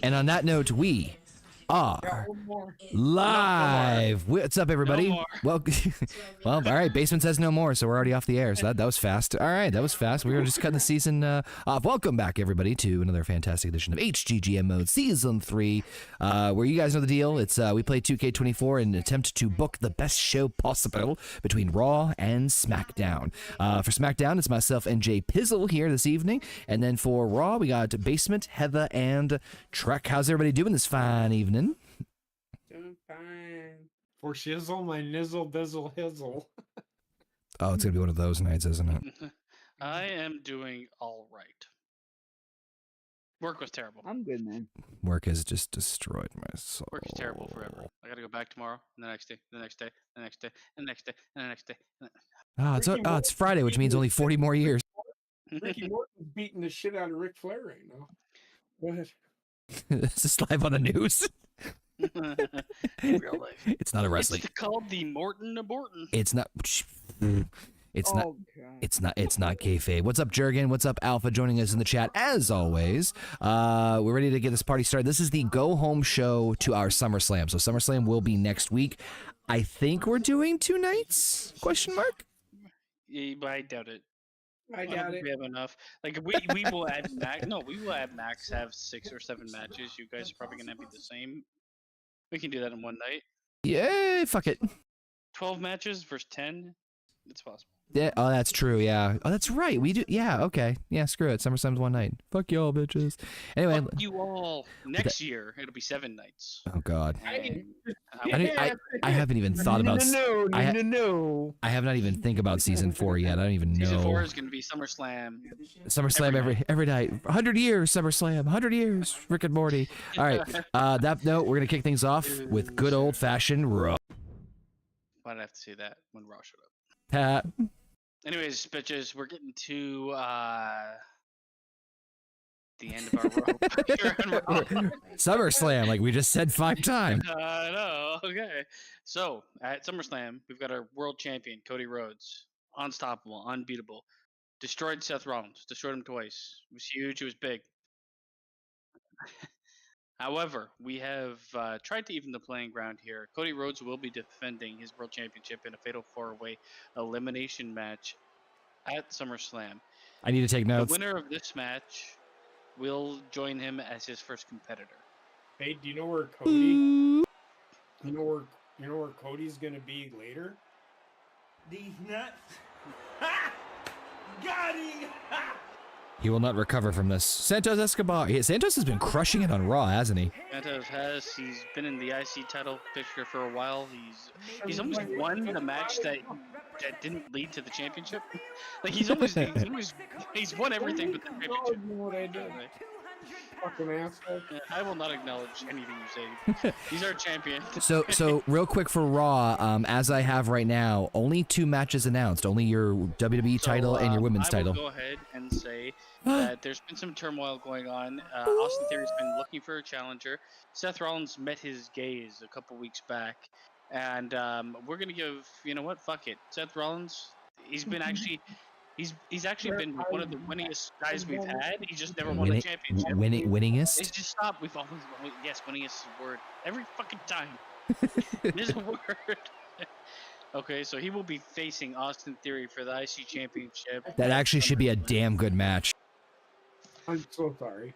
And on that note, we are live. What's up, everybody? No Well, well, all right. Basement says no more, so we're already off the air. So that was fast. All right, that was fast. We were just cutting the season off. Welcome back, everybody, to another fantastic edition of HGGM Mode Season 3, where you guys know the deal. It's we play 2K24 in an attempt to book the best show possible between Raw and Smackdown. For Smackdown, it's myself and Jay Pizzle here this evening, and then for Raw, we got Basement, Heather, and Trek. How's everybody doing this fine evening? Doing fine. For shizzle, my nizzle, bizzle, hizzle. Oh, it's gonna be one of those nights, isn't it? I am doing all right. Work was terrible. I'm good, man. Work has just destroyed my soul. Work is terrible forever. I gotta go back tomorrow, and the next day, the next day, the next day, and the next day, and the next day. It's Friday, which means only 40 more years. Ricky Morton's beating the shit out of Ric Flair right now. Go ahead. This is live on the news. In real life. It's not a wrestling. It's called the Morton Aborton. It's not. It's not. God. It's not kayfabe. What's up, Jurgen? What's up, Alpha? Joining us in the chat as always. We're ready to get this party started. This is the go home show to our SummerSlam. So SummerSlam will be next week. I think we're doing 2 nights? Question mark. Yeah, but I doubt it. I don't got think it. We have enough. Like we will add max. No, we will add max. Have 6 or 7 matches. You guys are probably gonna be the same. We can do that in one night. Yeah, fuck it. 12 matches versus 10. It's possible. Yeah. Oh, that's true. Yeah. Oh, that's right. We do. Yeah. Okay. Yeah. Screw it. SummerSlam's one night. Fuck y'all, bitches. Anyway. Fuck you all. Next year it'll be 7 nights. Oh God. And I haven't even thought about. No. I have not even think about season 4 yet. I don't even know. Season 4 is gonna be SummerSlam. SummerSlam every night. 100 years SummerSlam. 100 years. Rick and Morty. All right. That note, we're gonna kick things off with good old fashioned Raw. Why did I have to say that when Raw showed up? Anyways, bitches, we're getting to the end of our Raw. SummerSlam, like we just said 5 times. I know. Okay. So at SummerSlam, we've got our world champion Cody Rhodes, unstoppable, unbeatable, destroyed Seth Rollins, destroyed him twice. It was huge. It was big. However, we have tried to even the playing ground here. Cody Rhodes will be defending his world championship in a fatal 4-way elimination match at SummerSlam. I need to take notes. The winner of this match will join him as his first competitor. Hey, do you know where Cody? You know where Cody's gonna be later? These nuts. Ha! Got him! Ha! He will not recover from this. Santos Escobar. Santos has been crushing it on Raw, hasn't he? Santos has. He's been in the IC title picture for a while. He's almost won the match that didn't lead to the championship. Like he's won everything but the championship. You know what I did? Fucking asshole. I will not acknowledge anything you say. He's our champion. So real quick for Raw, as I have right now, only 2 matches announced. Only your WWE title and your women's title. I will go ahead and say that there's been some turmoil going on. Austin Theory's been looking for a challenger. Seth Rollins met his gaze a couple weeks back, and we're gonna give. You know what? Fuck it. Seth Rollins. He's been actually. He's actually been one of the winningest guys we've had. He just never won the championship. Winningest? It's just stop. We've always yes, winningest is a word every fucking time. It is a word. Okay, so he will be facing Austin Theory for the IC championship. That actually should be a damn good match. I'm so sorry.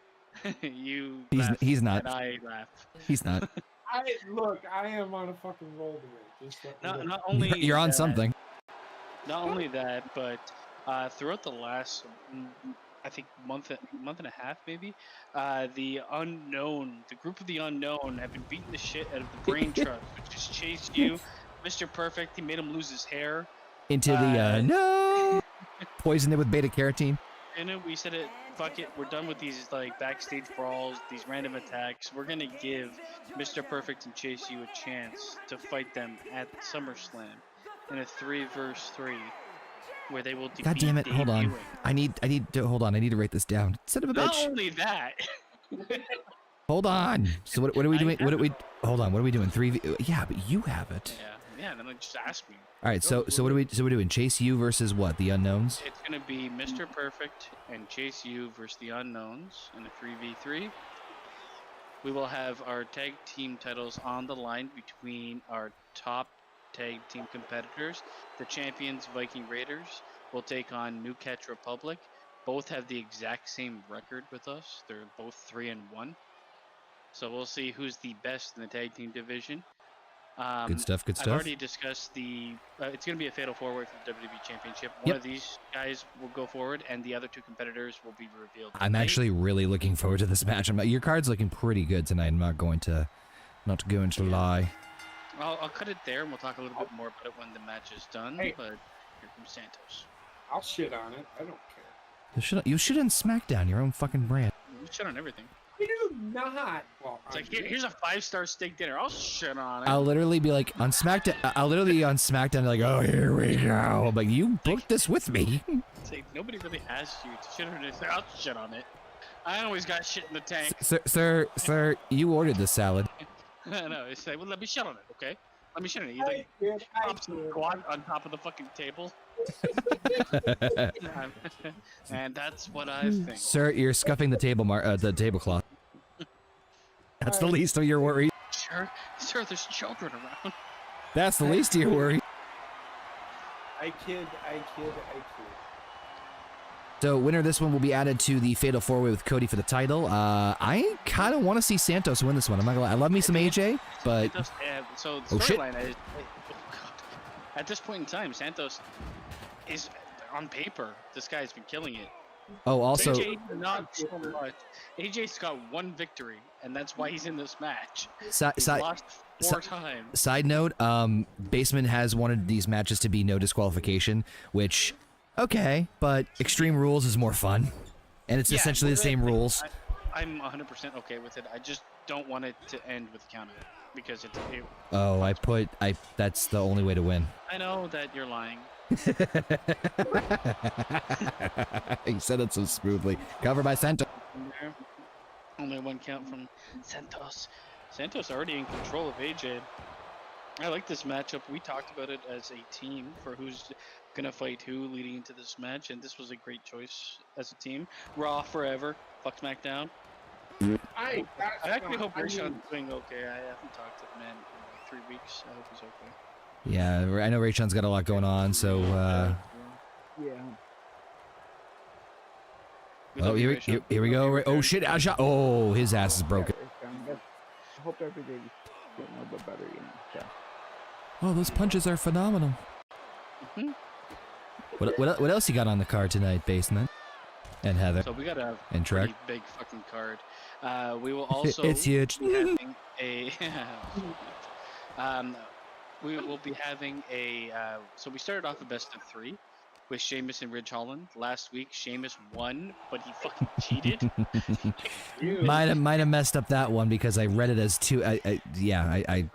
He's not. And I laugh. He's not. I am on a fuking roll today. Just not only you're on something. Not only that, but throughout the last, I think month and a half maybe, the group of the unknown have been beating the shit out of the brain trust, which is Chase U, Mr. Perfect. He made him lose his hair. Into the no, poisoned it with beta carotene. And we said it. Fuck it. We're done with these like backstage brawls, these random attacks. We're gonna give Mr. Perfect and Chase U a chance to fight them at SummerSlam in a 3 versus 3. Where they will defeat. God damn it! Hold on. I need to hold on. I need to write this down. Son of a bitch. Not only that. Hold on. So what are we doing? Hold on. What are we doing? 3v? Yeah, but you have it. Yeah. Then just ask me. All right. So what are we? So we're doing Chase U versus what? The Unknowns. It's gonna be Mr. Perfect and Chase U versus the Unknowns in a 3v3. we will have our tag team titles on the line between our top tag team competitors. The champions, Viking Raiders, will take on New Catch Republic. Both have the exact same record with us. They're both 3-1. So we'll see who's the best in the tag team division. Good stuff. Good I've stuff. already discussed the. It's going to be a fatal four-way for the WWE Championship. One of these guys will go forward, and the other two competitors will be revealed. I'm actually really looking forward to this match. Your card's looking pretty good tonight. I'm not going to lie. I'll cut it there, and we'll talk a little bit more about it when the match is done. Hey. But here comes Santos. I'll shit on it. I don't care. You should on Smackdown, your own fucking brand. We shit on everything. I do not. Well, It's like here's a 5-star steak dinner. I'll shit on it. I'll literally be like on Smackdown. I'll literally be on Smackdown be like, oh, here we go. I'm like, you booked this with me. It's like nobody really asked you to shit on it. I'll shit on it. I always got shit in the tank. Sir, you ordered the salad. No, it's like, well, let me shit on it, okay? Let me shit on it. You like, pops and squat on top of the fucking table. And that's what I think. Sir, you're scuffing the the tablecloth. That's the least of your worries. Sir, there's children around. That's the least of your worries. I kid. So, winner of this one will be added to the Fatal 4-Way with Cody for the title. I kind of want to see Santos win this one. I'm not gonna lie. I love me some AJ, but... So the storyline is... Oh, God. At this point in time, Santos is, on paper, this guy's been killing it. Oh, also... AJ, not so much. AJ's got one victory, and that's why he's in this match. He's lost 4 times. Side note, Basement has wanted these matches to be no disqualification, which... Okay, but Extreme Rules is more fun, and it's essentially the same rules. I'm 100% okay with it. I just don't want it to end with a count out because it's. That's the only way to win. I know that you're lying. He said it so smoothly. Covered by Santos. Only one count from Santos. Santos already in control of AJ. I like this matchup. We talked about it as a team for who's gonna fight who leading into this match, and this was a great choice as a team. Raw forever. Fuck SmackDown. I actually hope Rayshawn's doing okay. I haven't talked to the man in like 3 weeks. I hope he's okay. Yeah, I know Rayshawn's got a lot going on, so Oh, here we go. Oh shit! Oh, his ass is broken. I hope everything's getting a little bit better, so. Oh, those punches are phenomenal. Mm-hmm. What else you got on the card tonight, Basement? And Heather. So we got a and pretty big fucking card. We will also it's huge. be having a we will be having a so we started off a best of 3 with Sheamus and Ridge Holland. Last week Sheamus won, but he fucking cheated. might have messed up that one because I read it as 2. Oh yeah.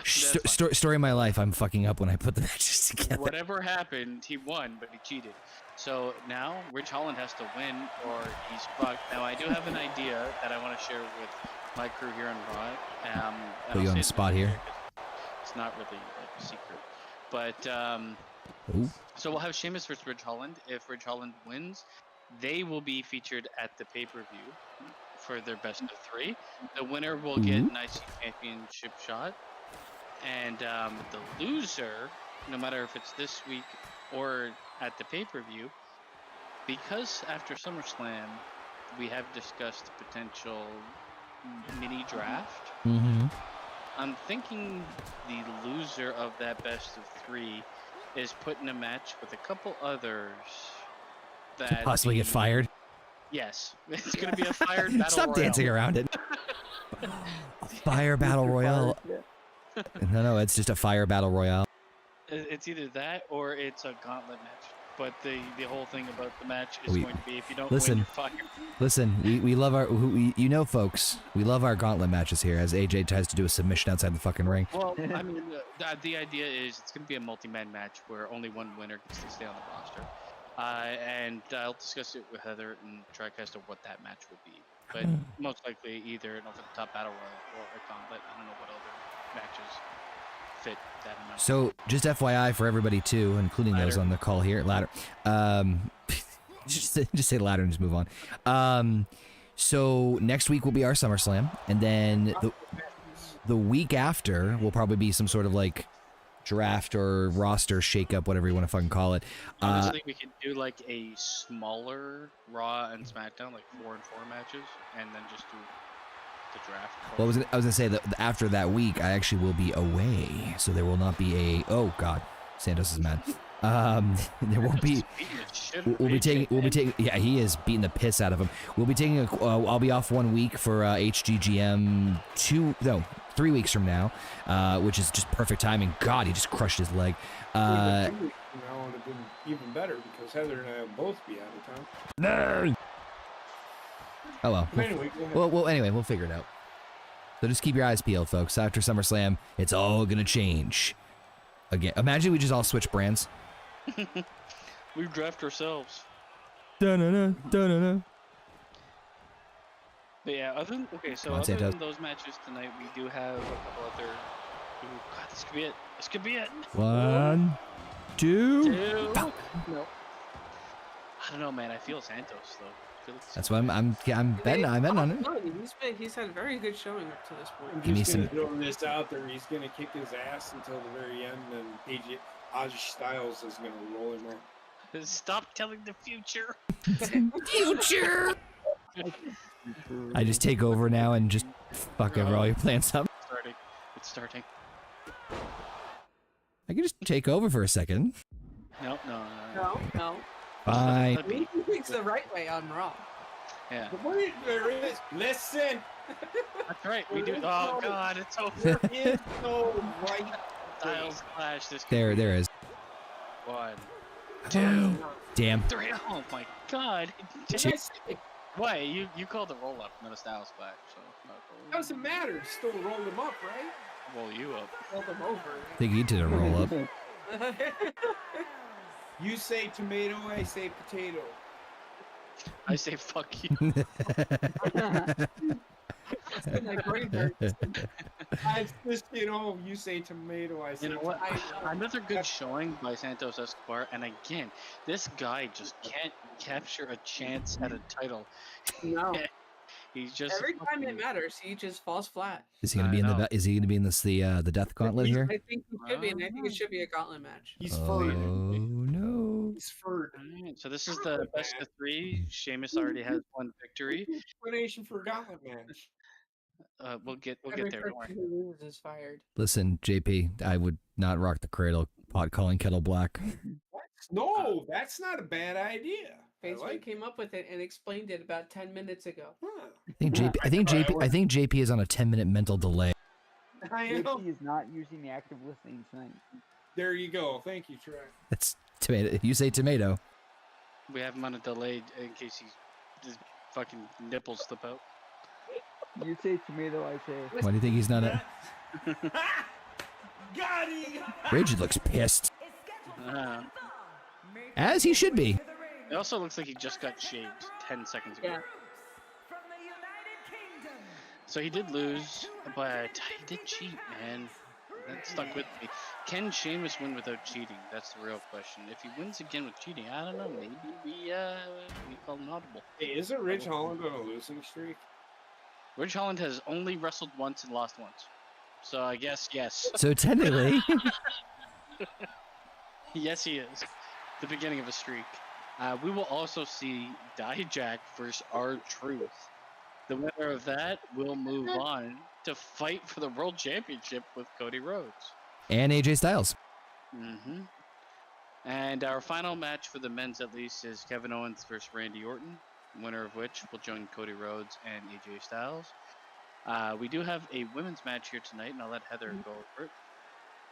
Story of my life. I'm fucking up when I put the matches together. Whatever happened, he won, but he cheated. So now Ridge Holland has to win or he's fucked. Now I do have an idea that I want to share with my crew here on Raw. Put you on the spot here. It's not really like a secret, but Ooh. so we'll have Sheamus versus Ridge Holland. If Ridge Holland wins, they will be featured at the pay-per-view for their best of 3. The winner will get an IC championship shot, and the loser, no matter if it's this week or at the pay-per-view, because after SummerSlam we have discussed potential mini draft. I'm thinking the loser of that best of 3 is put in a match with a couple others that possibly get fired. Yes, it's gonna be a fired battle Stop royale. dancing around it. A fire battle royale. No, it's just a fire battle royale. It's either that or it's a gauntlet match. But the whole thing about the match is going to be if you don't win, you're fired. Listen, we love our, folks, we love our gauntlet matches here as AJ tries to do a submission outside the fucking ring. Well, I mean, the idea is it's going to be a multi-man match where only one winner gets to stay on the roster. And I'll discuss it with Heather and track as to what that match would be. But most likely either an over-the-top battle royal or a gauntlet. I don't know what other matches fit that amount. So, just FYI for everybody too, including those on the call here, ladder. Just say ladder and just move on. So next week will be our SummerSlam, and then the week after will probably be some sort of like draft or roster shakeup, whatever you want to fucking call it. Honestly, we could do like a smaller Raw and SmackDown, like 4-on-4 matches, and then just do the draft. Well, I was gonna say that after that week, I actually will be away, so there will not be a. Oh God, Santos is mad. There won't be. We'll be taking. Yeah, he is beating the piss out of him. We'll be taking I'll be off 1 week for HGGM 3 weeks from now, which is just perfect timing. God, he just crushed his leg. 2 weeks from now would have been even better because Heather and I will both be out of town. No. Oh well. But anyway, Anyway, we'll figure it out. So just keep your eyes peeled, folks. After SummerSlam, it's all gonna change. Again, imagine we just all switch brands. We draft ourselves. Da-na-na, da-na-na. But yeah, other than those matches tonight, we do have a couple other. Ooh, God, this could be it. This could be it. 1, 2. Fuck. No. I don't know, man. I feel Santos though. That's why I'm betting on it. He's had a very good showing up to this point. I'm just gonna throw this out there. He's gonna kick his ass until the very end, and AJ Styles is gonna roll him up. Stop telling the future. Future. I just take over now and just fuck over all your plans up. It's starting. I can just take over for a second. No. Fine. He thinks the right way on Raw. Yeah. Wait, there is. Listen. That's right. We do. Oh God, it's over. There is no right. Styles clash. There is. 1, 2, Damn. 3. Oh my God. Why? You called the roll up, not a Styles clash. So. Doesn't matter. Still roll them up, right? Roll you up. Roll them over. I think he did a roll up. You say tomato, I say potato. I say fuck you. It's just, you say tomato, I say You know what? Another good showing by Santos Escobar, and again, this guy just can't capture a chance at a title. No. He's just every time it matters, he just falls flat. Is he gonna be in the? Is he gonna be in this the death gauntlet here? I think he should be, and I think it should be a gauntlet match. He's furred. Oh no. He's furred. Alright, so this is the best of 3. Sheamus already has 1 victory. Explanation for a gauntlet match. We'll get there. Every Don't worry. person who loses is fired. Listen, JP, I would not rock the cradle pot calling kettle black. What? No, that's not a bad idea. Facebook came up with it and explained it about 10 minutes ago. I think JP is on a 10-minute mental delay. I know. He is not using the active listening tonight. There you go. Thank you, Trey. That's tomato. You say tomato. We have him on a delay in case his fucking nipples slip out. You say tomato, I say. Why do you think he's not a? Got him! Ridge looks pissed. As he should be. It also looks like he just got shaved 10 seconds ago. Yeah. So he did lose, but he did cheat, man. That stuck with me. Can Sheamus win without cheating? That's the real question. If he wins again with cheating, I don't know. Maybe we call him audible. Hey, isn't Ridge Holland on a losing streak? Ridge Holland has only wrestled once and lost once. So I guess yes. So technically. Yes, he is. The beginning of a streak. We will also see Dijak versus R-Truth. The winner of that will move on to fight for the World Championship with Cody Rhodes. And AJ Styles. Mm-hmm. And our final match for the men's at least is Kevin Owens versus Randy Orton, winner of which will join Cody Rhodes and AJ Styles. We do have a women's match here tonight, and I'll let Heather go over it.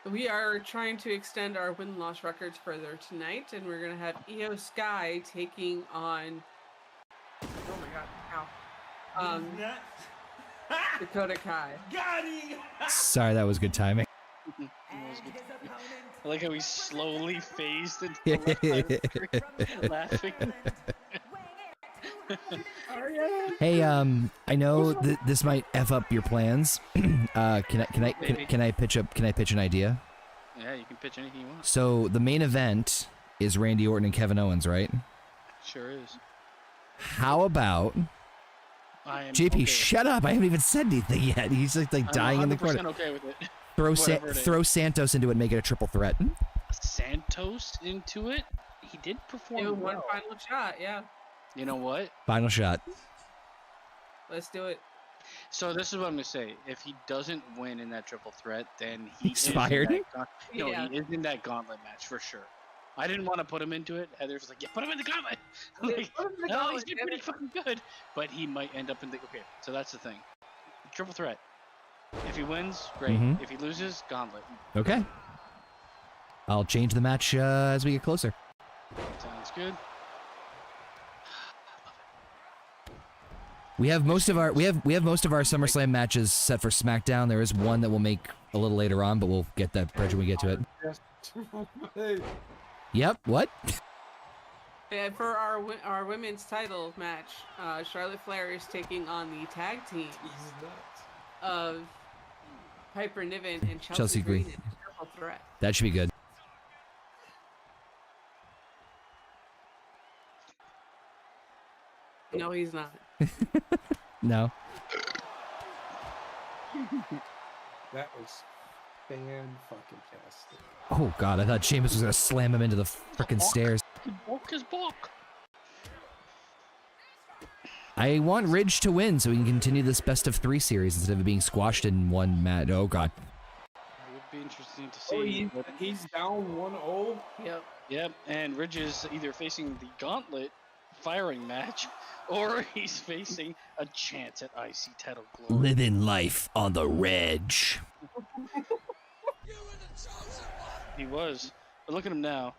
We are trying to extend our win-loss records further tonight, and we're going to have Io Sky taking on... Oh my god, ow. Dakota Kai. Got him! Sorry, that was good timing. I like how he slowly phased into laughing. Hey, I know this might f up your plans. Can I pitch an idea? Yeah, you can pitch anything you want. So the main event is Randy Orton and Kevin Owens, right? Sure is. How about I am JP, okay with shut up! I haven't even said anything yet. He's like I'm dying in the 100% corner. okay with it. Throw whatever it is. throw Santos into it and make it a triple threat. Santos into it. He did perform Give him one well. final shot. Yeah, You know what? Final shot. let's do it. So this is what I'm gonna say. If he doesn't win in that triple threat, then He's is in fired? that No, Yeah. he is in that gauntlet match for sure. I didn't want to put him into it. Heather's was like, "Yeah, put him in the gauntlet." I'm Yeah, like, put him in the no, he's gauntlet, been damn pretty it. fucking good, but he might end up in the. Okay, so that's the thing. Triple threat. If he wins, great. Mhm. If he loses, gauntlet. Okay. I'll change the match as we get closer. Sounds good. We have most of our most of our SummerSlam matches set for SmackDown. There is one that we'll make a little later on, but we'll get that bridge when we get to it. Yep. What? And for our women's title match, Charlotte Flair is taking on the tag team of Piper Niven and Chelsea Green in a triple threat. That should be good. No, he's not. No. That was fan-fucking-tastic. Oh God, I thought Sheamus was gonna slam him into the frickin' stairs. Walk his walk. I want Ridge to win so we can continue this best of 3 series instead of it being squashed in one match. Oh God. It would be interesting to Oh, see. he's down 1-0. Yep. Yep, and Ridge is either facing the gauntlet firing match, or he's facing a chance at IC title glory. Living life on the Ridge. He was, but look at him now.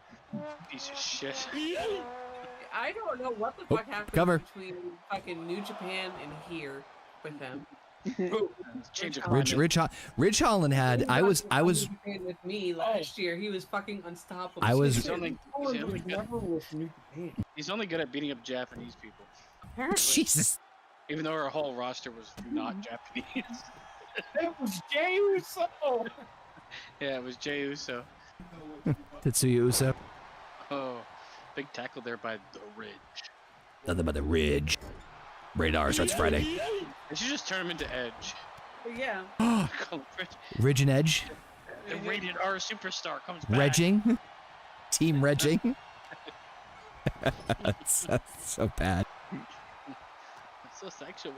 Piece of shit. I don't know what the Oh, fuck happened cover. between fucking New Japan and here with them. Change of Ridge Holland had. I was. New Japan with me last year. He was fucking unstoppable. I was- He's only good. Never with New Japan. He's only good at beating up Japanese people. apparently. Jesus. Even though our whole roster was not Japanese. It was Jey Uso. Yeah, it was Jey Uso. Tetsuya Uso. Oh, big tackle there by the Ridge. Nothing but the Ridge. Radar starts Friday. They should just turn him into Edge. Yeah. Call him Ridge. Ridge and Edge. The rated R superstar comes back. Redging. Team Redging. that's so bad. That's so sexual.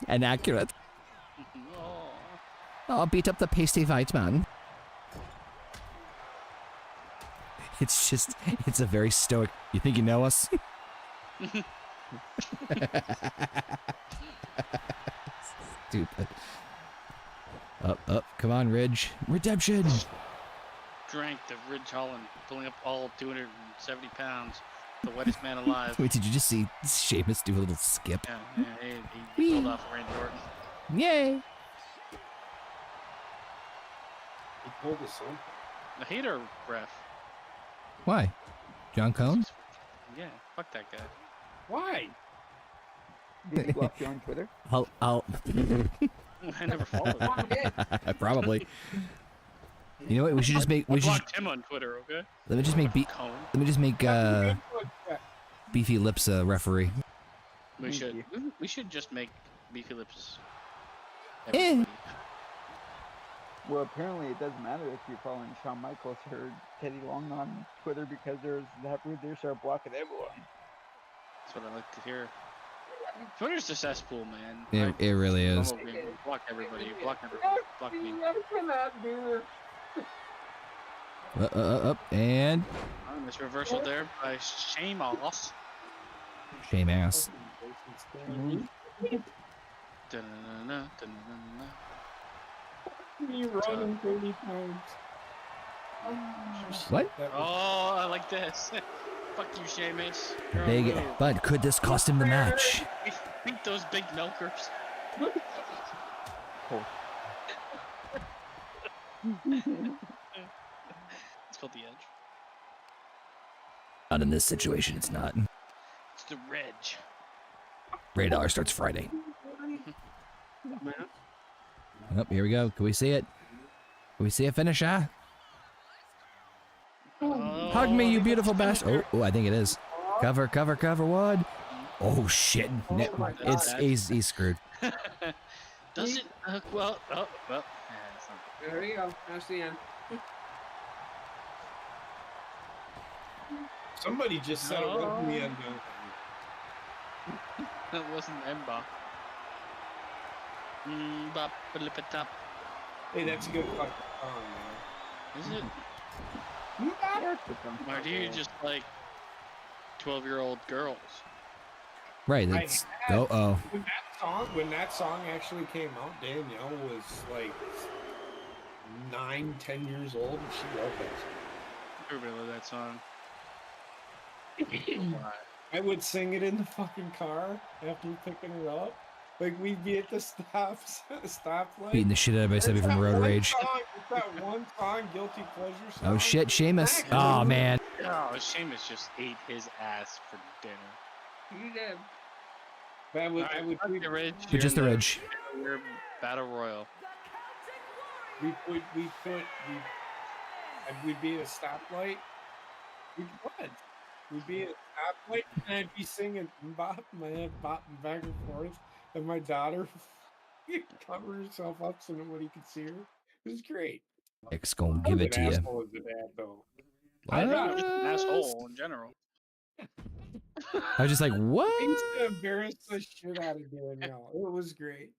And accurate. Oh. Oh, beat up the pasty fight, man. It's just, it's a very stoic. You think you know us? Stupid. Up. Come on, Ridge. Redemption. Strength of Ridge Holland, pulling up all 270 pounds. The wettest man alive. Wait, did you just see Sheamus do a little skip? Yeah, he pulled off Randy Orton. Yay. He pulled his son. I hate our ref. Why? John Cone? Yeah, fuck that guy. Why? Did he block you on Twitter? I'll I never followed him. probably. You know what? We should just make. I We should. blocked him on Twitter, okay? Let me just make. Cone. Let me just make. Beefy Lips a referee. We Thank should. you. We should just make Beefy Lips. Eh. everybody. Well, apparently it doesn't matter if you're following Shawn Michaels or Teddy Long on Twitter because they start blocking everyone. That's what I like to hear. Twitter's a cesspool, man. It really is. Block everybody. Block everybody. Block me. Up and Oh, nice reversal there by Sheamus. shame ass. Da-na-na-na, da-na-na-na. Me running 30 times. What? Oh, I like this. Fuck you, Sheamus. You're on Big, move. but could this cost him the match? Beat those big milkers. It's called the Edge. Not in this situation. It's not. It's the Reg. Radar starts Friday. Oh, here we go. Can we see it? Can we see a finish, huh? Oh, Hug me, you beautiful bastard. Oh, I think it is. Cover, one. Oh shit! my God. He's screwed. Does it? Well. Yeah, it's not. There we go. That's the end. Somebody just said it wasn't the end. That wasn't Emba. Bop, top. Hey, that's a good fucking song, Is it? man. Or do you just like 12-year-old girls? Right. It's oh. When that song actually came out, Danielle was like 9, 10 years old, and she loved that song. Everybody loved that song. I would sing it in the fucking car after picking her up. Like, we'd be at the stoplight. Beating the shit out of myself from road rage. It's that one song, Guilty Pleasure song. Oh shit, Seamus. Oh man. Oh, Seamus just ate his ass for dinner. You did. I would Fuck the Ridge. But just the ridge. Your battle royal. we'd be at a stoplight. We'd be at a stoplight, and I'd be singing bop, my head bopping back and forth, and my daughter cover herself up so nobody could see her. It was great. X gonna give it to you. Asshole as a dad, though. I thought it was an asshole in general. I was just like, I what? used to embarrass the shit out of Danielle. It was great.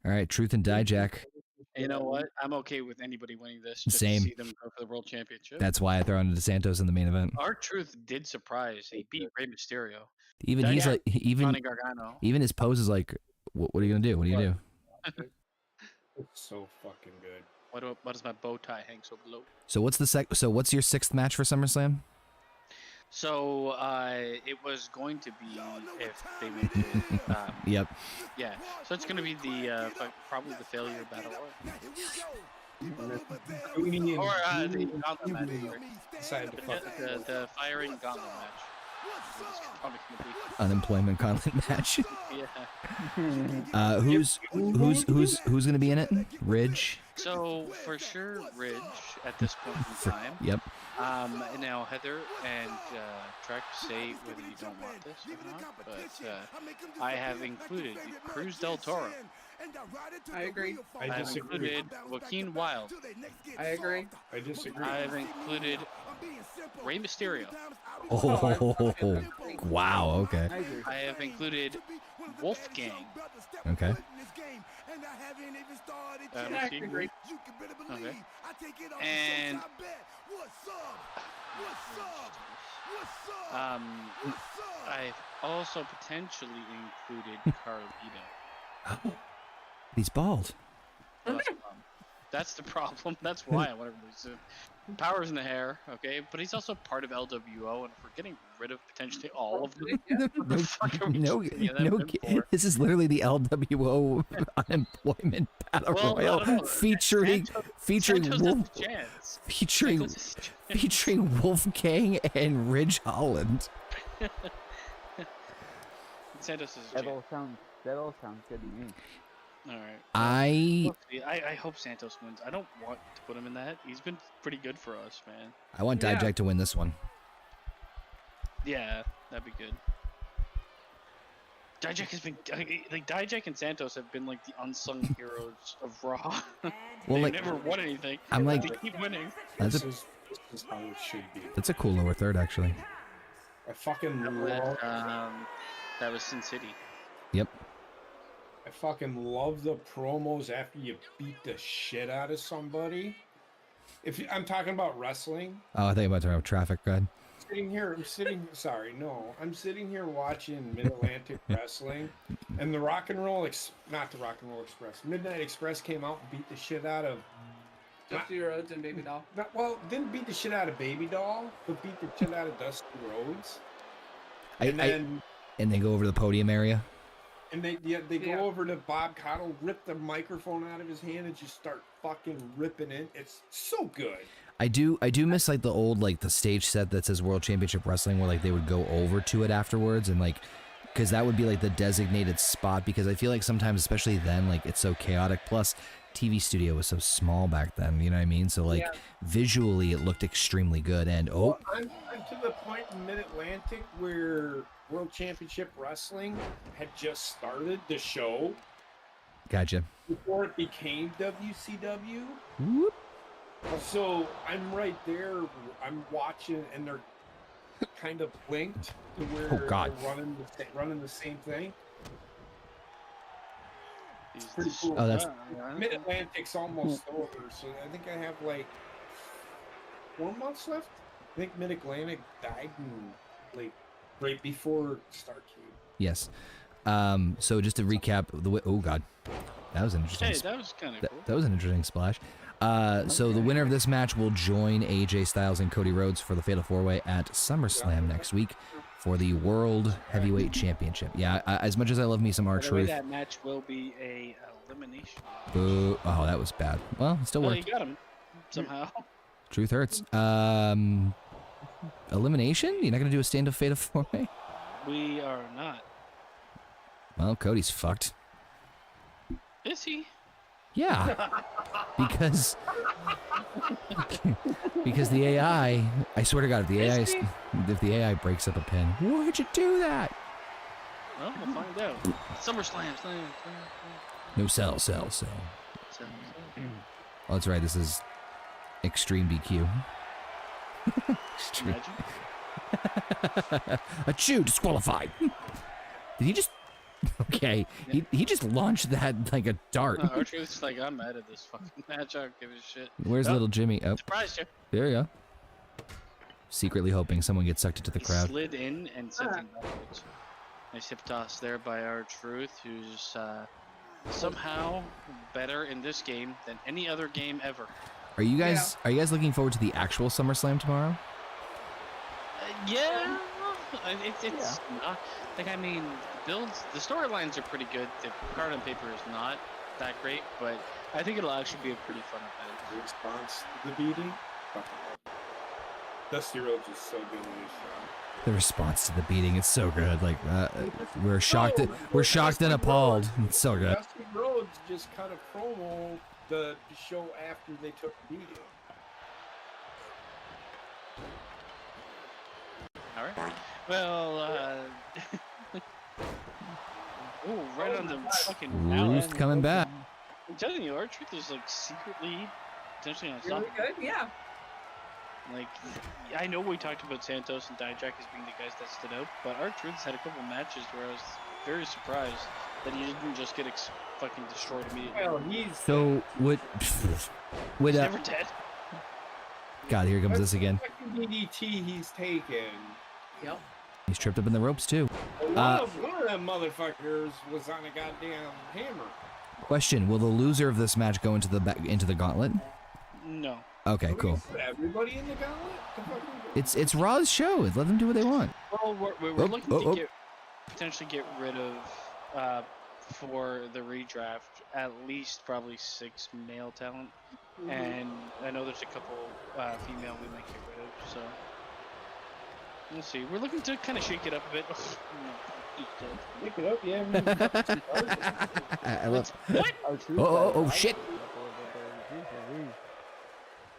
All right, Truth and Dijak. You know what? I'm okay with anybody winning this. Just Same. To see them go for the world championship. That's why I throw in DeSantos in the main event. Our Truth did surprise. He beat Rey Mysterio. Even he's Dijak, like, Johnny Gargano. even his pose is like, what are you gonna do? What do you do? It's so fucking good. What does my bow tie hang so low? So what's what's your 6th match for SummerSlam? So it was going to be if they made it. Yep. Yeah. So it's going to be the probably the failure battle royal. Or the gauntlet match. Decided to fuck The firing gauntlet match. It's probably going to be. Unemployment gauntlet match. Yeah. Who's gonna be in it? Ridge. So for sure, Ridge at this point in time. Yep. Now Heather and Trek say whether you don't want this or not, but I have included Cruz del Toro. I agree. I I've disagree. included Joaquin Wild. I agree. I disagree. I've included Rey Mysterio. Oh, wow. Okay. I agree. I have included Wolfgang. Okay. I agree. Okay. And I've also potentially included Carlito. He's bald. Well, that's the problem. That's why I want to lose. Power's in the hair, okay, but he's also part of LWO, and if we're getting rid of potentially all of them, what the fuck are we keeping them for? This is literally the LWO unemployment battle royal featuring Santos Wolf, has a chance. featuring Wolfgang and Ridge Holland. Santos is a That chance. all sounds good to me. All right. I I hope Santos wins. I don't want to put him in that. He's been pretty good for us, man. want Yeah. Dijak to win this one. Yeah, that'd be good. Dijak has been like Dijak and Santos have been like the unsung heroes of Raw. Well, They've like never won anything. I'm like They keep winning. that's This a is how it should be. that's a cool lower third actually. I fucking That love. was Sin City. Yep. I fucking love the promos after you beat the shit out of somebody. I'm talking about wrestling. Oh, I think I'm about to have traffic. Go ahead. I'm sitting here watching Mid-Atlantic Wrestling, and the not the Rock and Roll Express, Midnight Express came out and beat the shit out of. Dusty Rhodes and Baby Doll. Didn't beat the shit out of Baby Doll, but beat the shit out of Dusty Rhodes. And then they go over to the podium area. And they go over to Bob Cottle, rip the microphone out of his hand, and just start fucking ripping it. It's so good. I do miss like the old like the stage set that says World Championship Wrestling where like they would go over to it afterwards and like because that would be like the designated spot because I feel like sometimes especially then like it's so chaotic plus TV studio was so small back then, you know what I mean? So like visually it looked extremely good and I'm to the point Mid-Atlantic where World Championship Wrestling had just started the show Gotcha. before it became WCW. Whoop. So I'm right there. I'm watching, and they're kind of linked to where Oh, God. they're running the same thing. He's Pretty the- cool. Oh, that's- Mid-Atlantic's almost over, so I think I have like 4 months left. I think Mid-Atlantic died in, like right before Starcade. Yes. So just to recap, oh god, that was an interesting. Hey, that was kind of cool. That was an interesting splash. So the winner of this match will join AJ Styles and Cody Rhodes for the Fatal 4-Way at SummerSlam next week for the World Heavyweight Championship. Yeah, as much as I love me some By the way, R-Truth. that match will be a elimination. Boo. Oh, that was bad. Well, it still Well, worked. you got him somehow. Truth hurts. Elimination? You're not gonna do a stand-up Fatal 4-Way? We are not. Well, Cody's fucked. Is he? Yeah, because the AI. I swear to God, if the AI breaks up a pin, why'd you do that? Well, we'll find out. SummerSlam, slam. No sell. Oh, that's right. This is Extreme DQ. Extreme. Imagine. Achoo, disqualified. Did he just? Okay, he just launched that like a dart. R-Truth's like, I'm out of this fucking match. I don't give a shit. Where's Oh, little Jimmy? Oh, surprised you. there you go. Secretly hoping someone gets sucked into the He crowd. slid in and sent him backwards. Nice hip toss there by R-Truth, who's somehow better in this game than any other game ever. Are you guys looking forward to the actual SummerSlam tomorrow? Yeah, it's not like, I mean, the storylines are pretty good. The card on paper is not that great, but I think it'll actually be a pretty fun event. The response to the beating. Dusty Rhodes is so good in this show. The response to the beating, it's so good. Like we're shocked, and appalled. It's so good. Dusty Rhodes just cut a promo the show after they took the beating. All right. Well, oh, right on the fucking Roost coming back. I'm telling you, R-Truth is like secretly potentially Really unstoppable. good, yeah. Like, I know we talked about Santos and Dijak as being the guys that stood out, but R-Truth's had a couple matches where I was very surprised that he didn't just get fucking destroyed immediately. Well, he's So would He's never dead. God, here comes this again. second DDT he's taken. Yep. He's tripped up in the ropes too. One of them motherfuckers was on a goddamn hammer. Question: will the loser of this match go into the gauntlet? No. Okay, cool. Everybody in the gauntlet? It's Raw's show. Let them do what they want. Well, we're looking to potentially get rid of for the redraft at least probably 6 male talent, and I know there's a couple female we might get rid of. So we'll see. We're looking to kind of shake it up a bit. Pick it up, yeah. I love. What? Oh shit!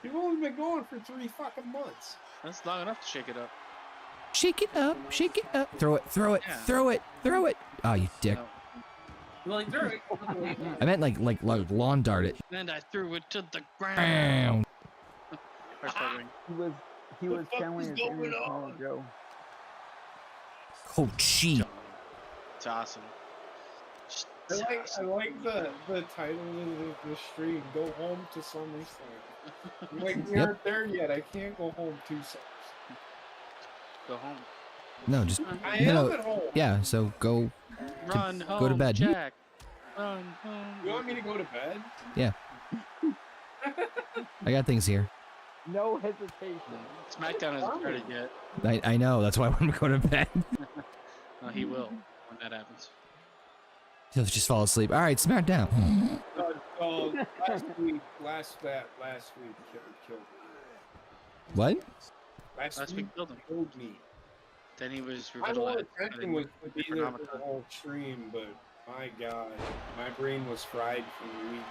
You've only been going for 3 fucking months. That's long enough to shake it up. Shake it up, shake it up. Throw it, Yeah. throw it. Oh, you dick! No. Well, like, through it. I meant like lawn dart it. And I threw it to the ground. Bam. Or stuttering. He was fuck channeling is his inner going small on? Joe. Oh gee. It's awesome. Just I like the title of the stream. Go home to SummerSlam. Like we Yep. aren't there yet. I can't go home to SummerSlam. Go home. No, just I No, am at home. yeah. So go. Run home. go to bed. Jack. Run home. You want me to go to bed? Yeah. I got things here. No hesitation. Smackdown hasn't started yet. I know. That's why I want to go to bed. No, he will when that happens. He'll just fall asleep. All right, Smackdown. Last week killed me. What? Last week killed him. killed me. Then he was My whole revitalized. intention was to be there for the whole stream, but my God, my brain was fried for the week.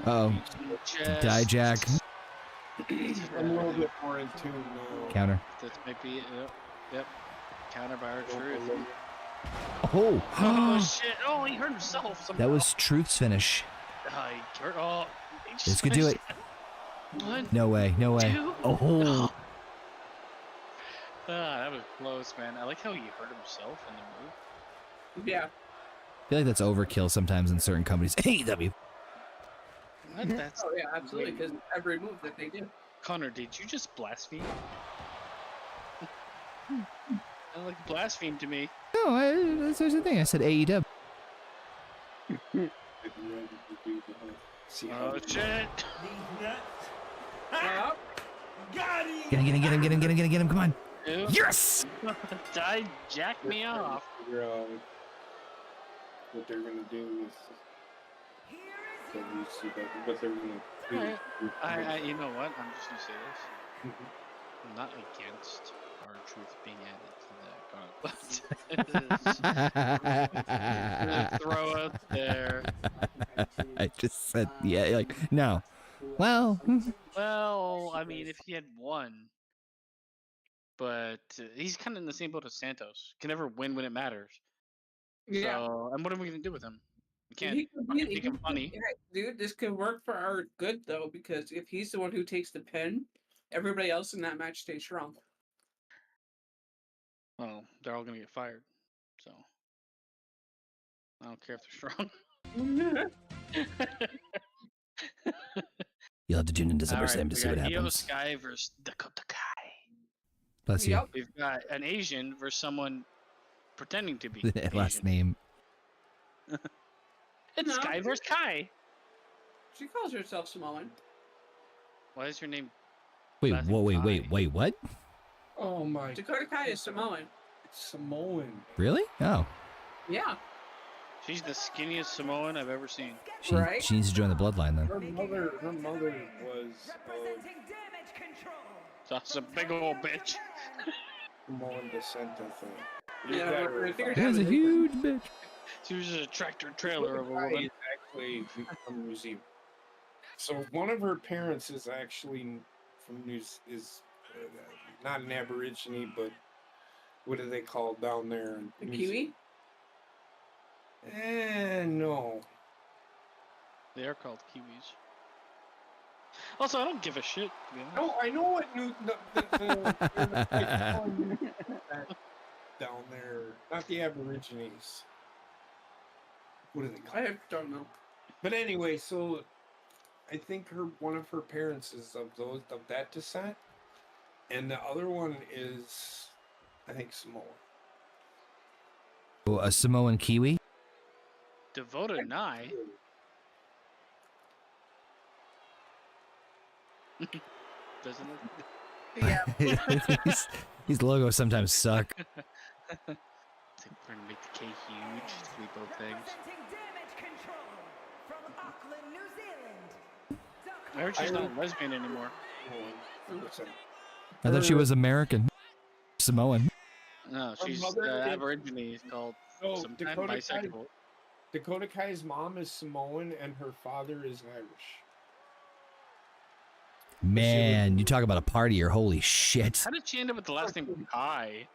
Uh-oh. Dijak. I'm a little bit more in tune now. Counter. That might be it. Yep. Yep. Counter by our truth. Oh, Oh shit! Oh, he hurt himself. Somehow. that was Truth's finish. He hurt. Oh, he just This could do it. finished. One. No way, no way. Two. Oh, That was close, man. I like how he hurt himself in the move. Yeah. I feel like that's overkill sometimes in certain companies. AEW. What? That's Oh yeah, absolutely. Because every move that they do. Connor. Did you just blaspheme? That like blaspheme to me. No, that's the thing. I said AEW. See Oh shit! These nuts. Well, Got him. Get him. Come on. Ew. Yes! Die, jack me off. Figure out what they're gonna do with what they're gonna do. Alright. You know what? I'm just gonna say this. I'm not against our truth being added to that. Throw out there. I just said, yeah, like, no. Well, Well, I mean, if he had won, but he's kind of in the same boat as Santos. Can never win when it matters. yeah. So, and what are we gonna do with him? We can't He could fucking he make him could- funny. yeah, dude, this could work for our good though, because if he's the one who takes the pin, everybody else in that match stays strong. Well, they're all gonna get fired. So, I don't care if they're strong. you'll have to tune into Alright, SummerSlam to we see what got Io happens. Sky versus Dakota Kai. Bless you. Yep. We've got an Asian versus someone pretending to be The last Asian. name. It's No. Sky versus Kai. She calls herself Samoan. Why is your name? Wait, Last whoa, name wait, Kai. what? Oh my! Dakota Kai is Samoan. It's Samoan. Really? Oh, Yeah. She's the skinniest Samoan I've ever seen. Right? she needs to join the bloodline then. Her mother was So it's a big old bitch. Samoan descent, I think. Yeah, Either but I or figured That was a huge bitch. She was just a tractor trailer of a Kai woman. is actually from New Zealand. So one of her parents is actually from not an Aborigine, but what do they call down there? The Kiwi? No. They are called Kiwis. Also, I don't give a shit. To be honest. No, I know what down there. Not the Aborigines. What do they call? I don't know. But anyway, so I think one of her parents is of that descent, and the other one is, I think, Samoan. Oh, a Samoan Kiwi? Devota Nye. Doesn't it? Yeah. These logos sometimes suck. It's like we're gonna make the K huge. We both things. I heard she's not a lesbian anymore. I thought she was American. Samoan. No, Her she's mother is- Aborigine. Called Oh, sometimes Dakota Kai, bisexual. Dakota Kai's mom is Samoan, and her father is Irish. Man, you talk about a partier. Holy shit. How did she end up with the last name Kai?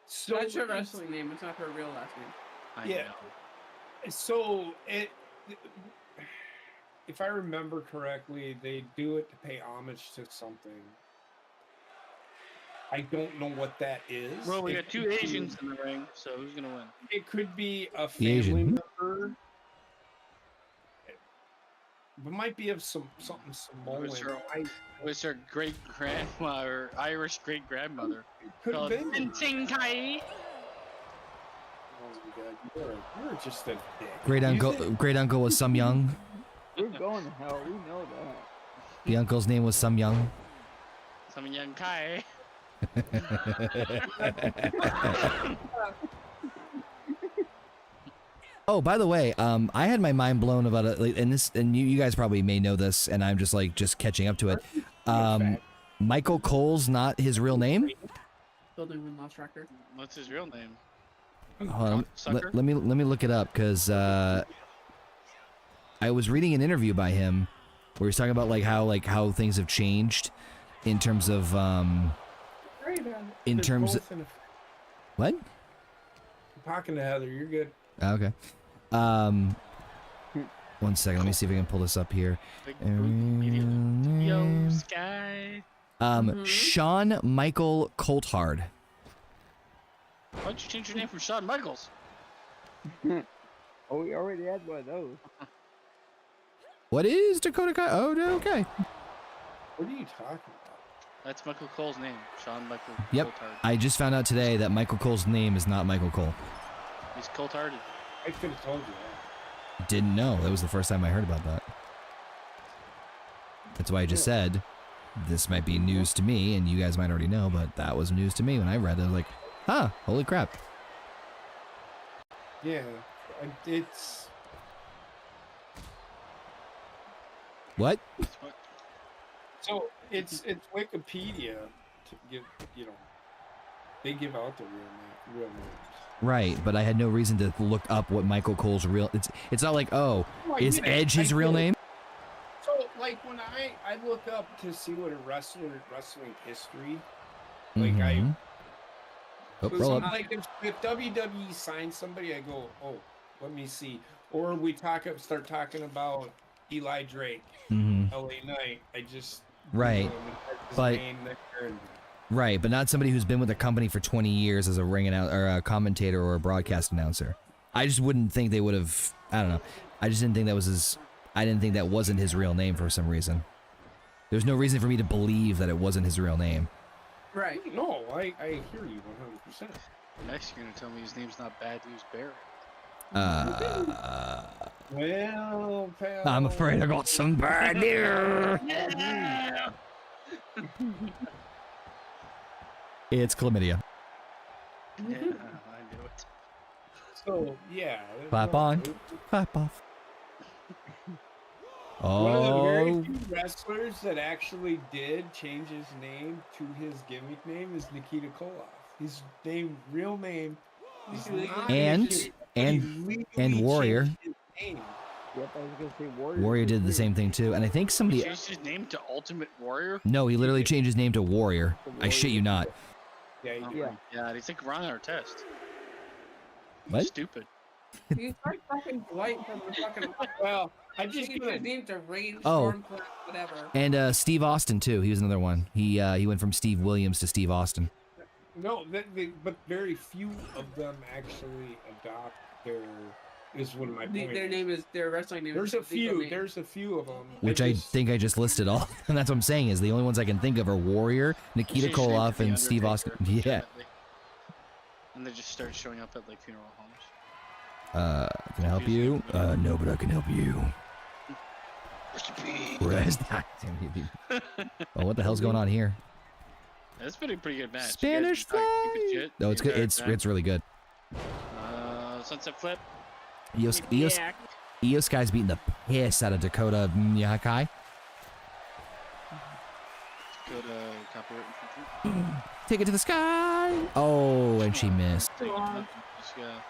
So That's her wrestling name. It's not her real last name. I Yeah. know. So if I remember correctly, they do it to pay homage to something. I don't know what that is. Well, we It got two could be- Asians in the ring, so who's gonna win? It could be a The Asian. family member. It might be of something Samoan. Was her- I Was her great grandma or Irish great grandmother could called have been. Ting Kai? Oh my god, you're just a dick. Great uncle was Sum Young. We're going to hell. We know that. The uncle's name was Sum Young. Some young Kai. Oh, by the way, I had my mind blown about it, like, and you guys probably may know this, and I'm just catching up to it. Michael Cole's not his real name. Building win loss record. What's his real name? Hold on, Sucker? let me look it up because I was reading an interview by him where he's talking about like how things have changed in terms of Very right. In terms of what? I'm talking to Heather. You're good. Okay. 1 second. Let me see if I can pull this up here. Big group video. Yo, Sky. Shawn Michael Coulthard. Why'd you change your name from Shawn Michaels? Oh, we already had one of those. What is Dakota Kai? Oh, no, okay. What are you talking about? That's Michael Cole's name. Shawn Michael Yep. Coulthard. I just found out today that Michael Cole's name is not Michael Cole. He's Coultharded. I could have told you that. Didn't know. That was the first time I heard about that. That's why I just said this might be news to me, and you guys might already know, but that was news to me when I read it. I was like, huh, holy crap. Yeah, it's What? so it's Wikipedia to give they give out the real names. Right, but I had no reason to look up what Michael Cole's real. It's not like, oh, No, I is get it. Edge his I real get it. name? So like when I look up to see what a wrestling history, like Mhm. Oh, so roll some- up. like if WWE signs somebody, I go, oh, let me see. Or we start talking about Eli Drake, Mhm. LA Knight. I just Right, Google him and type his but- name there and- Right, but not somebody who's been with the company for 20 years as a or a commentator or a broadcast announcer. I just wouldn't think they would have. I don't know. I just didn't think that was his. I didn't think that wasn't his real name for some reason. There's no reason for me to believe that it wasn't his real name. Right. No, I hear you 100%. Next, you're gonna tell me his name's not Bad News Barrett. Well, pal. I'm afraid I got some bad news. Yeah. It's chlamydia. Yeah, I knew it. So yeah. Clap on. Clap off. One of the very Oh, few wrestlers that actually did change his name to his gimmick name is Nikita Koloff. His real name is not And- his- and- he legally and Warrior. changed his name. Yep, I was gonna say Warrior. Warrior did the same thing too, and I think He somebody. changed his name to Ultimate Warrior. No, he literally changed his name to Warrior. I shit you not. Yeah, he Oh did. Yeah. my God, he's like Ron Artest. What? Stupid. He's like fucking Dwight from the fucking. Well, I just Changed his name to Rain Oh. Stormcloud, whatever. And Steve Austin too. He was another one. He went from Steve Williams to Steve Austin. no, but very few of them actually adopt their. Is one of my points. Their wrestling name. There's is a few. legal name. There's a few of them. Which I think I just listed all. And that's what I'm saying is the only ones I can think of are Warrior, Nikita Changed his name to Koloff, The and Steve Austin. Undertaker, Yeah. legitimately. And they just started showing up at like funeral homes. Can I help you? No, but I can help you. Rest in peace. Where's that? Oh, what the hell's going on here? That's been a pretty good match. Spanish You guys been talking fly. shit No, it's the good. entire It's time. really good. Sunset flip. Io Sky's beating the piss out of Dakota Nyakai. Go to copyright infringement. Take it to the sky. Oh, and she missed. Take it to the- just, yeah.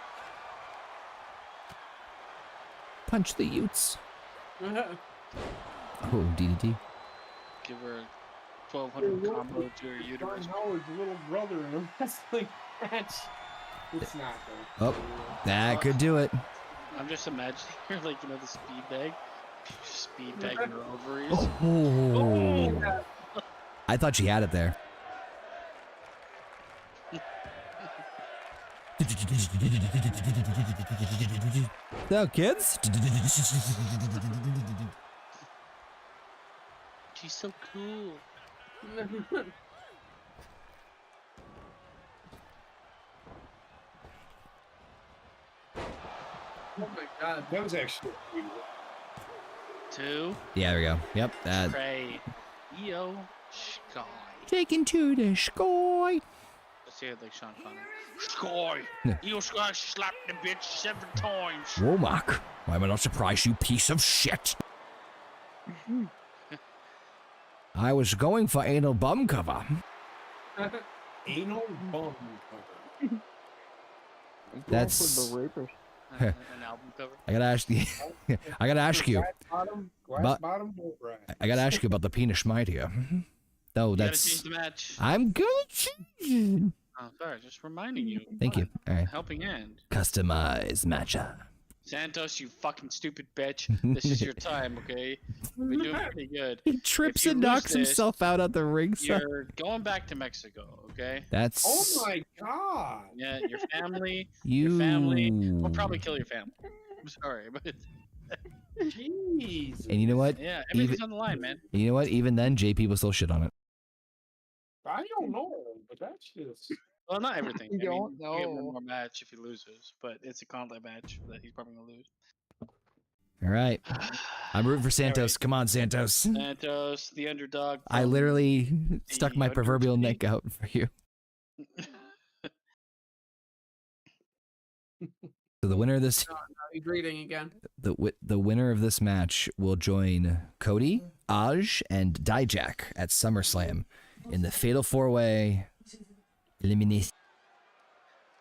Punch the Utes. Uh-huh. Oh, DDT. Give her a 1200 combo to her John uterus. Howard's little brother in a wrestling match. It's not though. Oh, that could do it. I'm just imagining her like, you know, the speed bag. Speed bagging her ovaries. Oh. I thought she had it there. So, kids. She's so cool. Oh my god. That was actually pretty Two. Yeah, there we go. Yep. That. Trey. Io. Sky. Taken to the sky. Let's say it like Sean Conor. Sky. Io Sky slapped the bitch 7 times. Womack. Why am I not surprised, you piece of shit? I was going for anal bum cover. anal bum cover. That's- for the rapers. An album cover. I gotta ask you. I gotta ask you. Glass bottom, But- bottom, bolt right. I gotta ask you about the penis schmite here. No, You gotta that's. change the match. I'm good. Oh, sorry, just reminding you. Thank you. All right. Helping hand. Customize matchup. Santos, you fucking stupid bitch. This is your time, okay? We're doing pretty good. He trips you and lose knocks this, himself out at the ringside. You're going back to Mexico, okay? That's. Oh my god. Yeah, your family. You. Your family. We'll probably kill your family. I'm sorry, but Jeez. And you know what? yeah, everything's on the line, man. And you know what? Even then, JP will still shit on it. I don't know, but that's just. Well, not everything. You I mean, don't he'll get one know. more match if he loses, but it's a gauntlet match that he's probably gonna lose. All right. I'm rooting for Santos. Come on, Santos. Santos, the underdog. I from literally stuck my the proverbial underdog. neck out for you. So the winner of this, He's reading again. the winner of this match will join Cody, Aj, and Dijak at SummerSlam in the Fatal 4-Way elimination.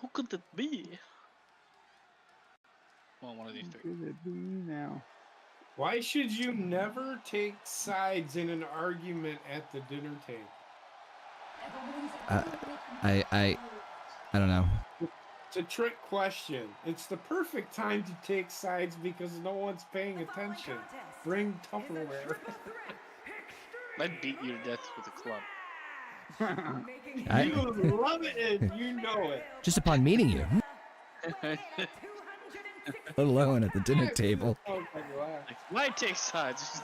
Who could it be? Well, one of these three. Could it be now? Why should you never take sides in an argument at the dinner table? I don't know. It's a trick question. It's the perfect time to take sides because no one's paying attention. Bring Tupperware. I'd beat you to death with a club. You love it and you know it. Just upon meeting you, let alone at the dinner table. Oh my God. Like, why take sides?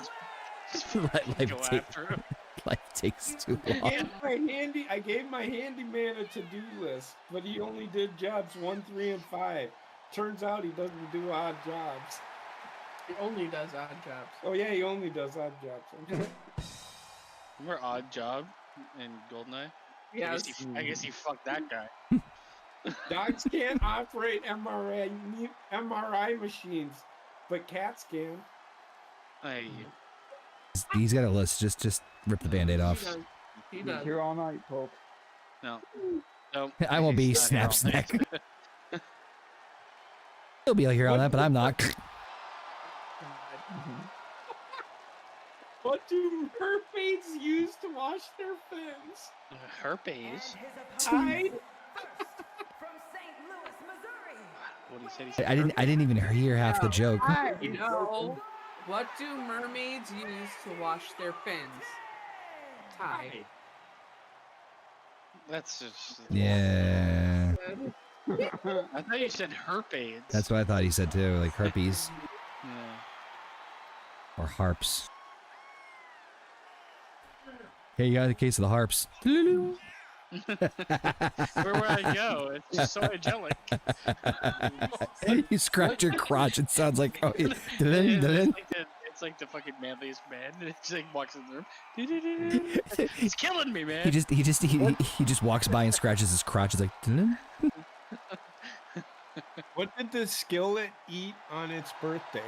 Just Life go take- after him. Life takes too I long. gave my handyman a to-do list, but he only did jobs 1, 3, and 5. Turns out he doesn't do odd jobs. He only does odd jobs. Oh yeah, he only does odd jobs. Remember Odd Job in GoldenEye? Yes. I guess he fucked that guy. Dogs can't operate MRI machines, but cats can. Hey, He's got a list. Just rip the band-aid He off. does. He He's does. here all night, folks. no. No. I won't be he's not Snap's here. neck. He'll be here on that, but I'm not. What do mermaids use to wash their fins? Herpes. Tide? What he said? He said I didn't even hear half the joke. You know, what do mermaids use to wash their fins? Tide. That's just. Yeah, I thought you said herpes. that's what I thought he said too, like herpes Yeah. or harps. Hey, you got a case of the harps. Where would I go? It's just so angelic. You scratch your crotch. It sounds like oh, It's like the fucking manliest man. And it's like walks in the room. It's killing me, man. he just walks by and scratches his crotch. It's like. What did the skillet eat on its birthday?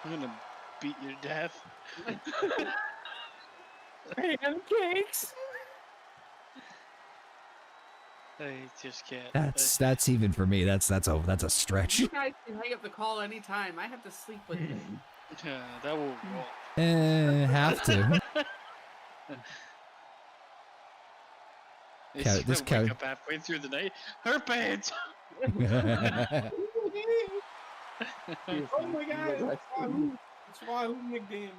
I'm gonna beat you to death. Pancakes? I just can't. That's even for me. That's a stretch. You guys can hang up the call anytime. I have to sleep with it. That will roll. Have to. It's This gonna wake cow- up halfway through the night. Herpes. Oh my god, it's Wahoo McDaniel.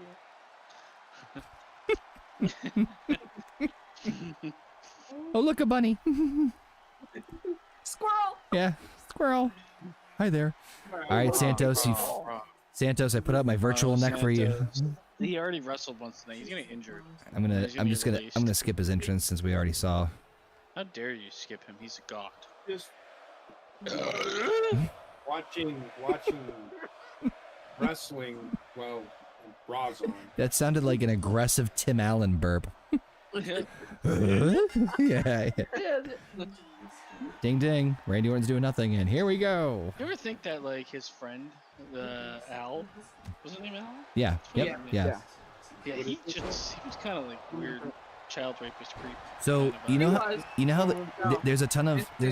Oh, look, a bunny. Squirrel! Yeah, squirrel. Hi there. All right, Santos. Santos, I put out my virtual neck for you. Santos. He already wrestled once tonight. He's gonna get injured. I'm gonna skip his entrance since we already saw. How dare you skip him? He's a god. Just watching wrestling. Well, Raw's on. That sounded like an aggressive Tim Allen burp. Yeah. Ding ding. Randy Orton's doing nothing, and here we go. You ever think that like his friend, Al, was his name Al? Yeah. Yep. Yeah. Yeah, he was kind of like weird child rapist creep. So you know how there's a ton of The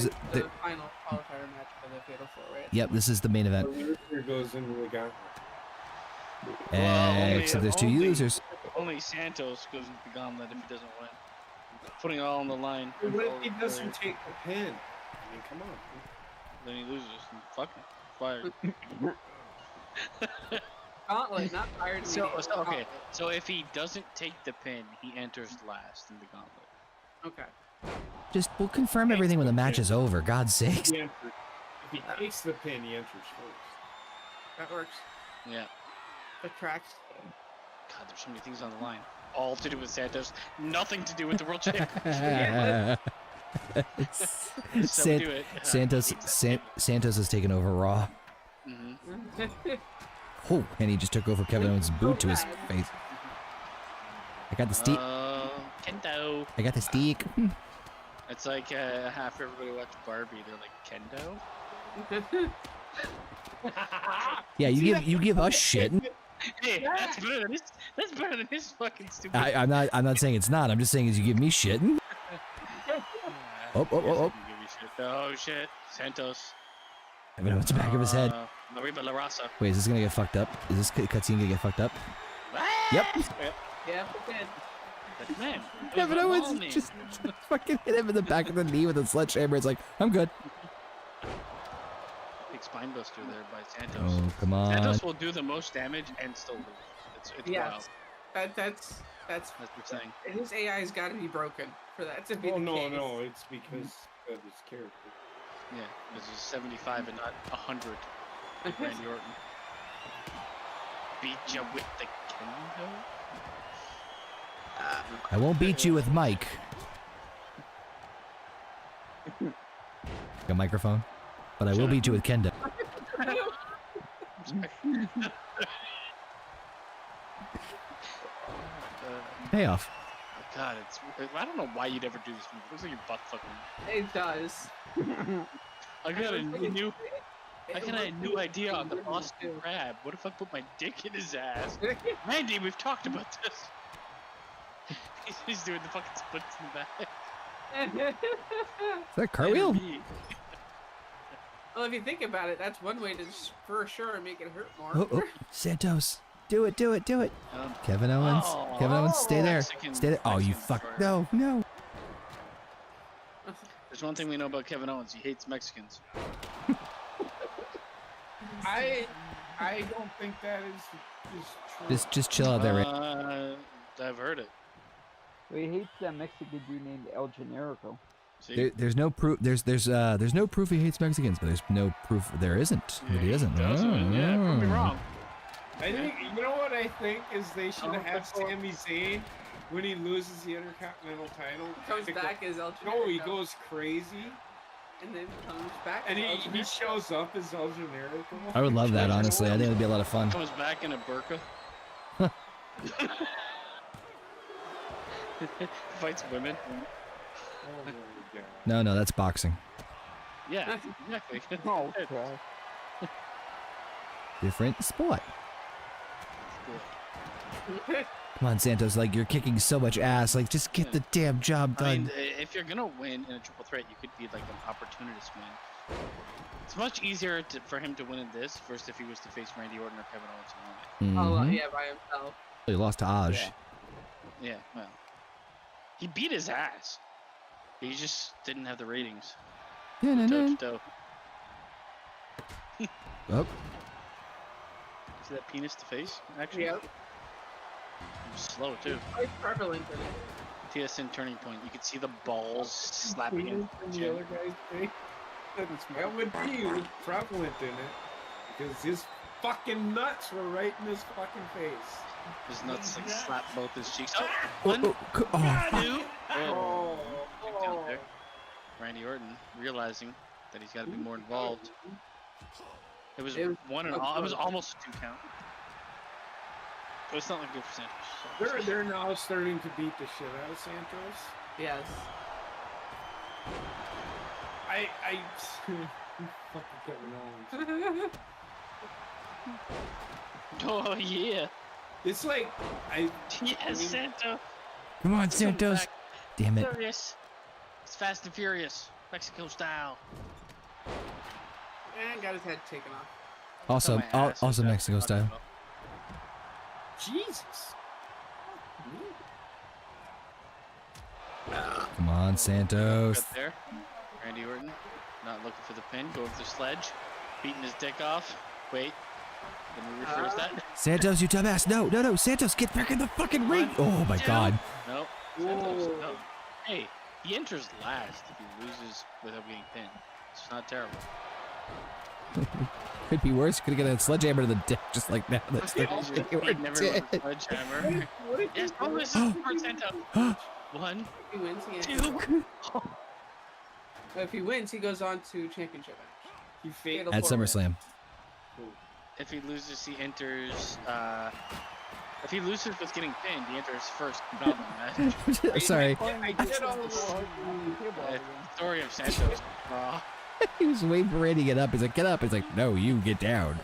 final qualifier match for the Fatal 4-Way. Yep. This is the main event. The loser goes into the gauntlet. Except there's two losers. Only Santos goes into the gauntlet if he doesn't win. Putting it all on the line. What if he doesn't take the pin? I mean, come on. Then he loses. And fucking fired. Gauntlet, not fired. So immediately. okay. Gauntlet. So if he doesn't take the pin, he enters last in the gauntlet. Okay. Just we'll confirm everything when the match is over. God's sakes. He enters. If he takes the pin, he enters first. That works. Yeah. That tracks. God, there's so many things on the line. All to do with Santos. Nothing to do with the world championship. So we do it. Santos has taken over Raw. Mm-hmm. Oh, and he just took over Kevin Owens' boot to his face. I got the steak. Kendo. I got the steak. It's like half everybody watched Barbie. They're like Kendo. Yeah, you give us shit. Hey, that's better than his fucking stupid. I'm not saying it's not. I'm just saying is you give me shit. Oh. Oh shit, Santos. Kevin Owens back of his head. Mariba La Raza. Wait, is this gonna get fucked up? Is this cutscene gonna get fucked up? Yep. Yeah, it did. But man, Kevin Owens just fucking hit him in the back of the knee with a sledgehammer. It's like, I'm good. Big spine buster there by Santos. Oh, come on. Santos will do the most damage and still lose. It's wild. That's That's the thing. his AI's got to be broken for that to be Oh, the case. no, it's because of his character. Yeah, this is 75 and not 100. Like Randy Orton. Beat you with the kendo? I won't beat you with Mike. A microphone, but I will beat you with Kendo. Payoff. God, I don't know why you'd ever do this move. It looks like your butt fucking. It does. I got a new It idea on the looks Boston good. Crab. What if I put my dick in his ass? Randy, we've talked about this. He's doing the fucking splits in the back. Is that a cartwheel? Well, if you think about it, that's one way to for sure make it hurt more. Oh, Santos. Do it. Kevin Owens. Oh, Kevin Owens, stay there. Mexican- Stay there. Oh, you Mexican fuck. fart. No. There's one thing we know about Kevin Owens. He hates Mexicans. I don't think that is true. Just chill out there, Ray. I've heard it. So he hates that Mexican dude named El Generico. See? There's no proof. There's no proof he hates Mexicans, but there's no proof there isn't. That he isn't. Doesn't. Yeah, prove me wrong. I think, you know what I think is they should Oh, have Sami Zayn when he loses the Intercontinental title. Comes pick back as El No, he Generico, goes crazy and then comes back. and as El he Generico. shows up as El Generico. I would love that, honestly. I think it'd be a lot of fun. Comes back in a burqa. Fights women. Oh my God. No, that's boxing. Yeah, exactly. Oh, crap. Different sport. Come on, Santos. Like, you're kicking so much ass. Like, just get the damn job I done. mean, if you're gonna win in a triple threat, you could be like an opportunist win. It's much easier for him to win in this versus if he was to face Randy Orton or Kevin Owens and win Oh, Mhm. yeah, by himself. He lost to Aj. it. Yeah, well, he beat his ass. He just didn't have the ratings. Toe to toe. Oh, See that penis to face? Actually, Yep. it was slow too. Quite prevalent in it. TSN turning point. You could see the balls slapping him. And the other guy's face. That would be prevalent in it because his fucking nuts were right in his fucking face. His nuts like slap both his cheeks. Oh, oh, one, fuck. two. Oh, Oh, big down there. Randy Orton realizing that he's got to be more involved. It was one and all. It was almost a 2 count. But it's not like good for Santos. they're now starting to beat the shit out of Santos. Yes. I fucking Kevin Owens. Oh yeah. It's like Yes, Santos. Come on, Santos. back. Damn it. Furious. It's Fast and Furious, Mexico style. And got his head taken off. Also, My ass also was Mexico out. style. Jesus. Come on, Santos. Up there. Randy Orton, not looking for the pin. Go over the sledge. Beating his dick off. Wait. Let me rephrase that. Santos, you dumbass. No, no, no. Santos, get back in the fucking ring. Oh, my God. No. Santos, no. Hey, he enters last if he loses without getting pinned. It's not terrible. Could be worse. Could get a sledgehammer to the dick just like that. That's the He never with a sledgehammer. Yes, oh, this is for Santos. 1, If he wins, he 2. If he wins, he goes on to championship match. He failed. At SummerSlam. If he loses, he enters. If he loses with getting pinned, he enters first. Sorry. I did all the Story of Santos. He was waiting for Randy to get up. He's like, get up. He's like, no, you get down.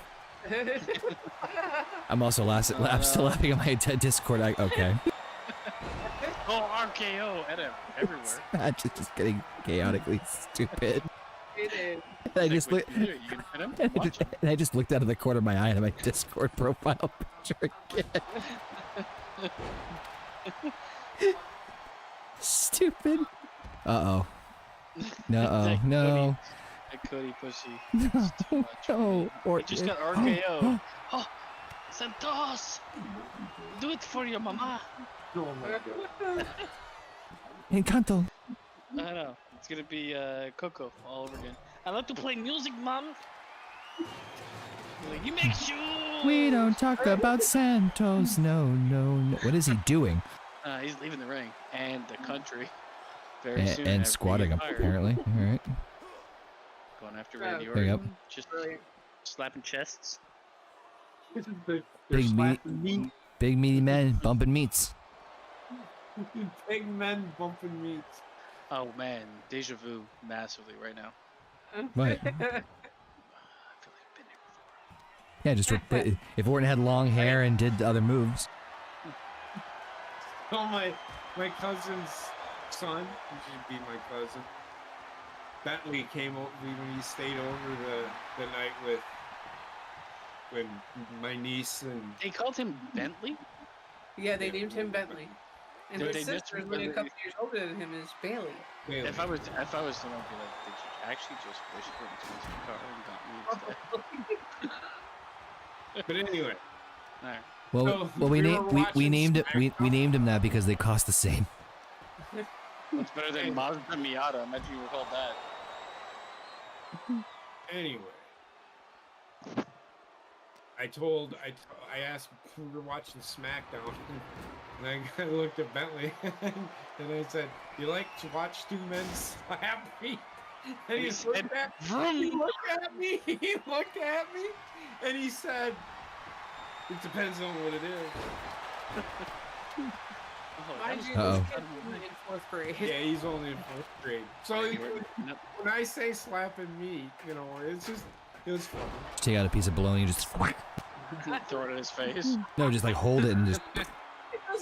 I'm also still laughing at my Discord. Okay. Oh, RKO everywhere. just getting chaotically stupid. It is. And I just Like, you can pin him? Watch him. and I just looked out of the corner of my eye at my Discord profile picture again. Stupid. Uh-oh. No, no. That Cody pussy. No. He just got RKO. Oh, Santos! Do it for your mama. Oh my God. Encanto. I know. It's gonna be Coco all over again. I like to play music, mom. Like, you make shoes. We don't talk about Santos. No, no, no. What is he doing? He's leaving the ring and the country very soon. And after squatting, he gets fired. apparently. All right. Going after Randy There you Orton. go. Just slapping chests. Big meaty men bumping meats. Big men bumping meats. Oh man, deja vu massively right now. What? I feel like I've been here before. Yeah, just if Orton had long hair and did other moves. Oh, my cousin's son, which would be my cousin, Bentley came over when he stayed over the night with my niece and. They called him Bentley? Yeah, they named him Bentley. And Did his they sister, just- only a couple years older than him, is Bailey. Bailey. If I was them, I'd be like, did you actually just wish for an expensive car and got me instead? But anyway, Alright. Well, So, well, we were watching named it we Smackdown. named him that because they cost the same. It's better than Mazda Miata. Imagine you were called that. anyway, I asked, we were watching Smackdown, and I looked at Bentley, and I said, "You like to watch two men slap me?" And he looked at me, and he said, "It depends on what it is." Oh, Mind you, Uh-oh. this kid's only in 4th grade. Yeah, he's only in 4th grade. So when I say slapping meat, you know, it was fun. Take out a piece of bologna and just throw it in his face. no, just like hold it and just. Those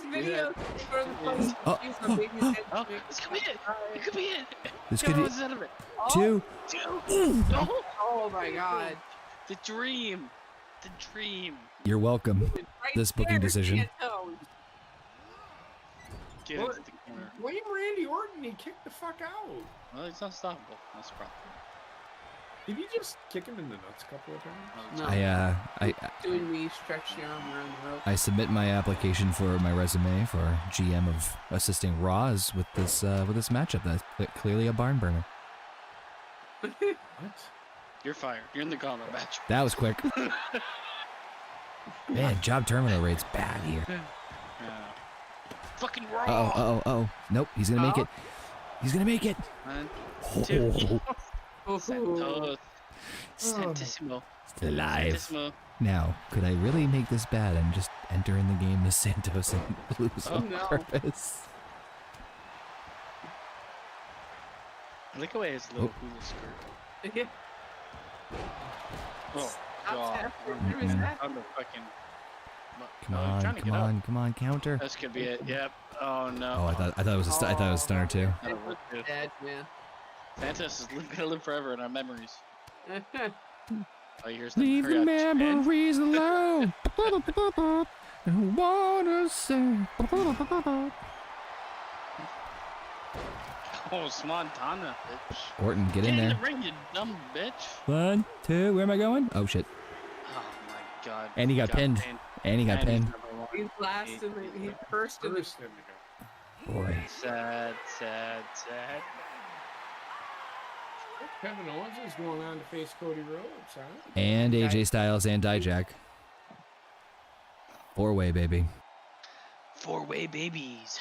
videos where the funny Oh, things on baby's head Oh, make this could be it. It could be it. This Get could on be the out of it. two. No. Oh my god. The dream. The dream. You're welcome. Right This booking there, decision. Santos. Get What? into the corner. Blame Randy Orton, he kicked the fuck out. Well, it's unstoppable. That's the problem. Did you just kick him in the nuts a couple of times? No, I doing me stretch the arm around the rope. I submit my application for my resume for GM of assisting Raws with this matchup. That's clearly a barn burner. What? You're fired. You're in the gauntlet match. That was quick. Man, job terminal rate's bad here. Fucking raw. Oh. Nope, he's gonna make it. He's gonna make it. 1, 2. Oh, Santos. Santissimo. still alive. Santissimo. Now, could I really make this bad and just enter in the game as Santos and lose Oh, on no. purpose? I like the way his little hula skirt. Yeah. Oh, Stop God. tapping. Where is that? I'm the fucking. Come Oh, he's on, trying to come get up. on, come on, counter. This could be it. Yep. Oh no. Oh, I thought it was I thought it was stunner too. That'll work, too. Dead, man. Santos is gonna live forever in our memories. Oh, here's the Leave the hurry up, Japan. memories alone. I wanna say. Oh, Montana, bitch. Orton, get in Get in there. the ring, you dumb bitch. 1, 2, where am I going? Oh, shit. Oh my god. And he got pinned. And he got And he's pinned. number one. He's last in the. He's first in the. First in the Boy. Sad. Kevin Owens is going on to face Cody Rhodes, huh? And AJ Styles and Dijak. 4-way, baby. 4-way babies.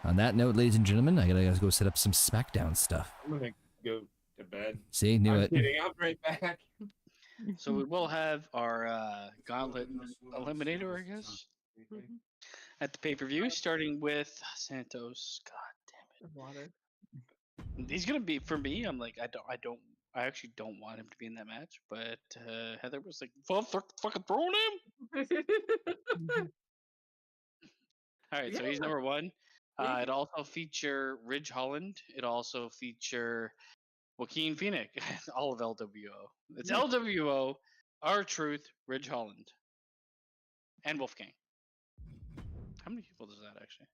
On that note, ladies and gentlemen, I gotta go set up some SmackDown stuff. I'm gonna go to bed. See, knew I'm it. kidding. I'm right back. So we will have our gauntlet eliminator, I guess, at the pay-per-view, starting with Santos. God Water. damn it. He's gonna be, for me, I'm like, I actually don't want him to be in that match, but Heather was like, fucking throwing him. All right, so he's number one. It also feature Ridge Holland. It also feature Joaquin Phoenix. All of LWO. It's LWO, R-Truth, Ridge Holland, and Wolfgang. How many people does that actually?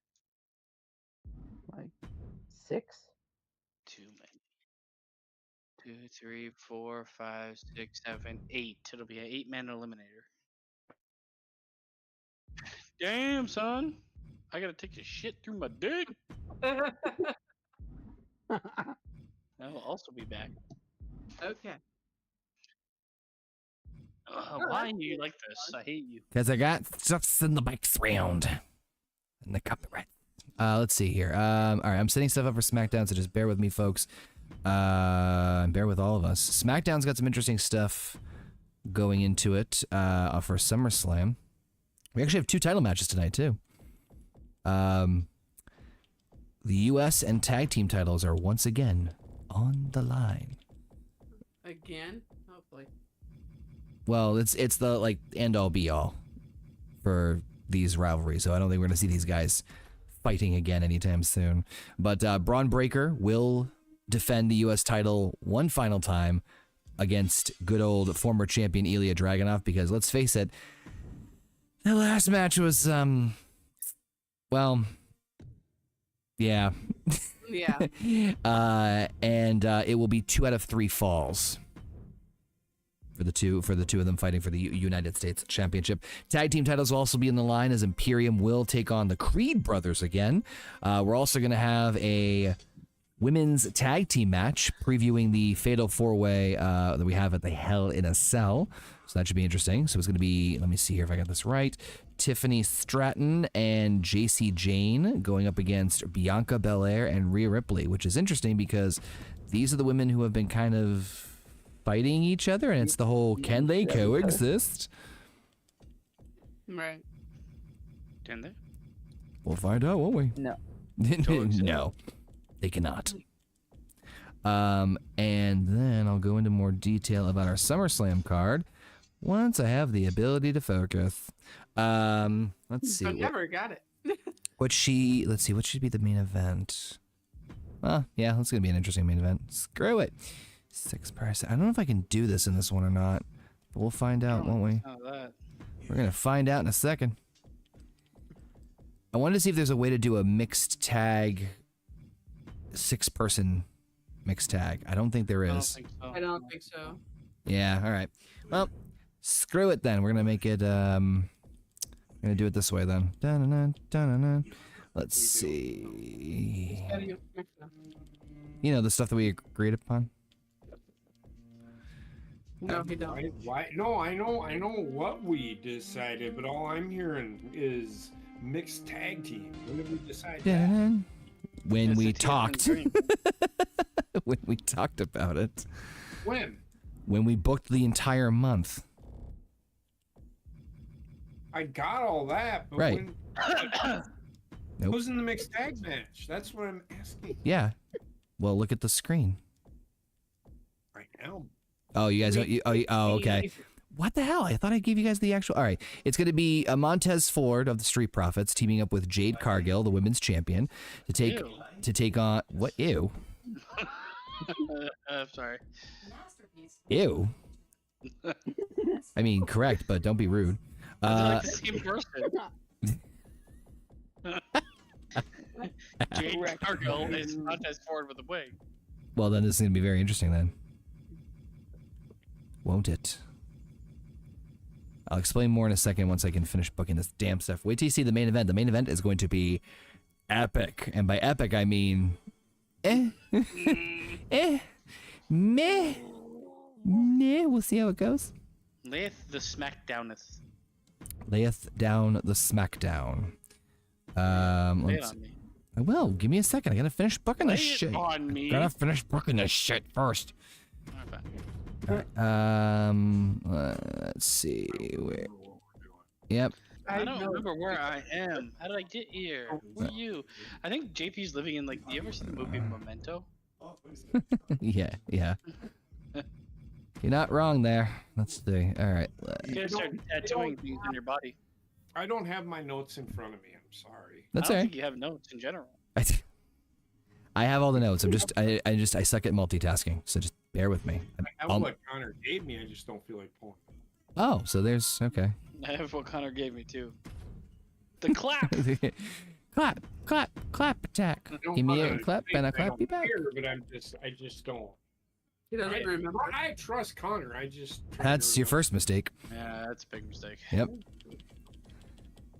Like 6? Too many. 2, 3, 4, 5, 6, 7, 8. It'll be an 8-man eliminator. Damn, son. I gotta take a shit through my dick. I'll also be back. Okay. Why are you like this? I hate you. Because I got stuffs in the bikes round. And the copyright. Let's see here. All right, I'm setting stuff up for SmackDown, so just bear with me, folks. And bear with all of us. SmackDown's got some interesting stuff going into it for SummerSlam. We actually have 2 title matches tonight, too. The U.S. and tag team titles are once again on the line. Again? Hopefully. Well, it's the like end all be all for these rivalries, so I don't think we're gonna see these guys fighting again anytime soon. But Braun Breaker will defend the U.S. title one final time against good old former champion Ilya Dragunov, because let's face it, the last match was well, yeah. Yeah. And it will be 2 out of 3 falls for the two of them fighting for the United States Championship. Tag team titles will also be in the line as Imperium will take on the Creed brothers again. We're also going to have a women's tag team match previewing the Fatal 4-Way that we have at the Hell in a Cell. So that should be interesting. So it's going to be, let me see here if I got this right, Tiffany Stratton and JC Jane going up against Bianca Belair and Rhea Ripley, which is interesting because these are the women who have been kind of fighting each other, and it's the whole, can they coexist? Right. Can they? We'll find out, won't we? No. No, they cannot. And then I'll go into more detail about our SummerSlam card once I have the ability to focus. Let's see. I never got it. Let's see, what should be the main event? Yeah, that's gonna be an interesting main event. Screw it. 6-person. I don't know if I can do this in this one or not, but we'll find out, won't we? We're gonna find out in a second. I wanted to see if there's a way to do a mixed tag, 6-person mixed tag. I don't think there is. I don't think so. Yeah, all right. Well, screw it then. We're gonna make it, I'm gonna do it this way then. Dun-dun-dun, dun-dun-dun. Let's see. You know, the stuff that we agreed upon? No, he don't. Why? No, I know what we decided, but all I'm hearing is mixed tag team. When did we decide that? Dun-dun. When It's we the teal and talked. green. When we talked about it. When? When we booked the entire month. I got all that, but Right. when... Nope. Who's in the mixed tag match? That's what I'm asking Yeah. Well, look at the screen. right now. Oh, you guys don't. Oh, okay. What the hell? I thought I gave you guys the actual. All right. It's going to be Montez Ford of the Street Profits teaming up with Jade Cargill, the women's champion, to take on what? Ew. Sorry. Ew. I mean, correct, but don't be rude. Like the same person. Jade Correct. Cargill is not as forward with a wig. Well, then this is going to be very interesting then. Won't it? I'll explain more in a second once I can finish booking this damn stuff. Wait till you see the main event. The main event is going to be epic. And by epic, I mean... meh. Meh. We'll see how it goes. Layeth the Smackdowneth. Layeth down the Smackdown. Lay it Let's... on me. I will. Give me a second. I gotta finish booking Lay this it shit. on me. Gotta finish booking this shit first. Okay. Let's see. Where... Yep. I don't remember where I am. How did I get here? Who are you? I think JP's living in, like, you ever see the movie Memento? Yeah. You're not wrong there. Let's see. All right. You gotta start tattooing things on your body. I don't have my notes in front of me. I'm sorry. That's I all don't right. think you have notes in general. I have all the notes. I suck at multitasking. So just bear with me. I have what Connor gave me. I just don't feel like pulling. Oh, so there's okay. I have what Connor gave me too. The clap. clap attack. I don't Give me a wanna clap think and a I clap don't you back. care, but I just don't. He doesn't remember. I trust Connor. I just. That's your first mistake. Yeah, that's a big mistake. Yep.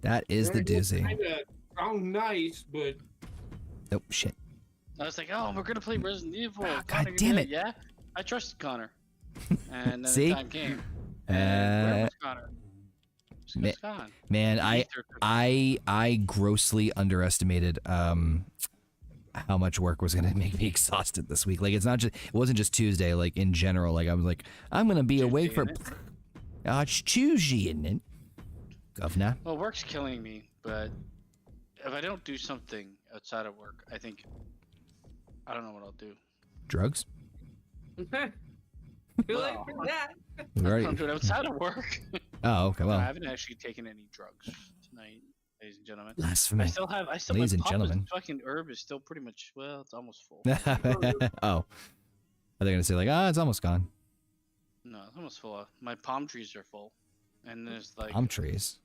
That is the doozy. Kind of sound nice, but Oh shit. I was like, oh, we're gonna play Resident Evil. Oh, Connor, God damn you it. did Yeah, I trusted Connor. And then See? the time came. And where was Connor? Ma- It's gone. Man, I grossly underestimated how much work was gonna make me exhausted this week. Like it wasn't just Tuesday, like in general. Like I was like, I'm gonna be awake for it's Tuesday, isn't it? Governor. Well, work's killing me, but if I don't do something outside of work, I think I don't know what I'll do. Drugs? Too late for that. We've already- I'm doing outside of work. Oh, okay, I well. haven't actually taken any drugs tonight, ladies and gentlemen. Blasphemy. I still Ladies my and Papa's gentlemen. fucking herb is still pretty much, well, it's almost full. Oh. Are they gonna say like, it's almost gone? No, it's almost full. My palm trees are full, and there's like Palm trees.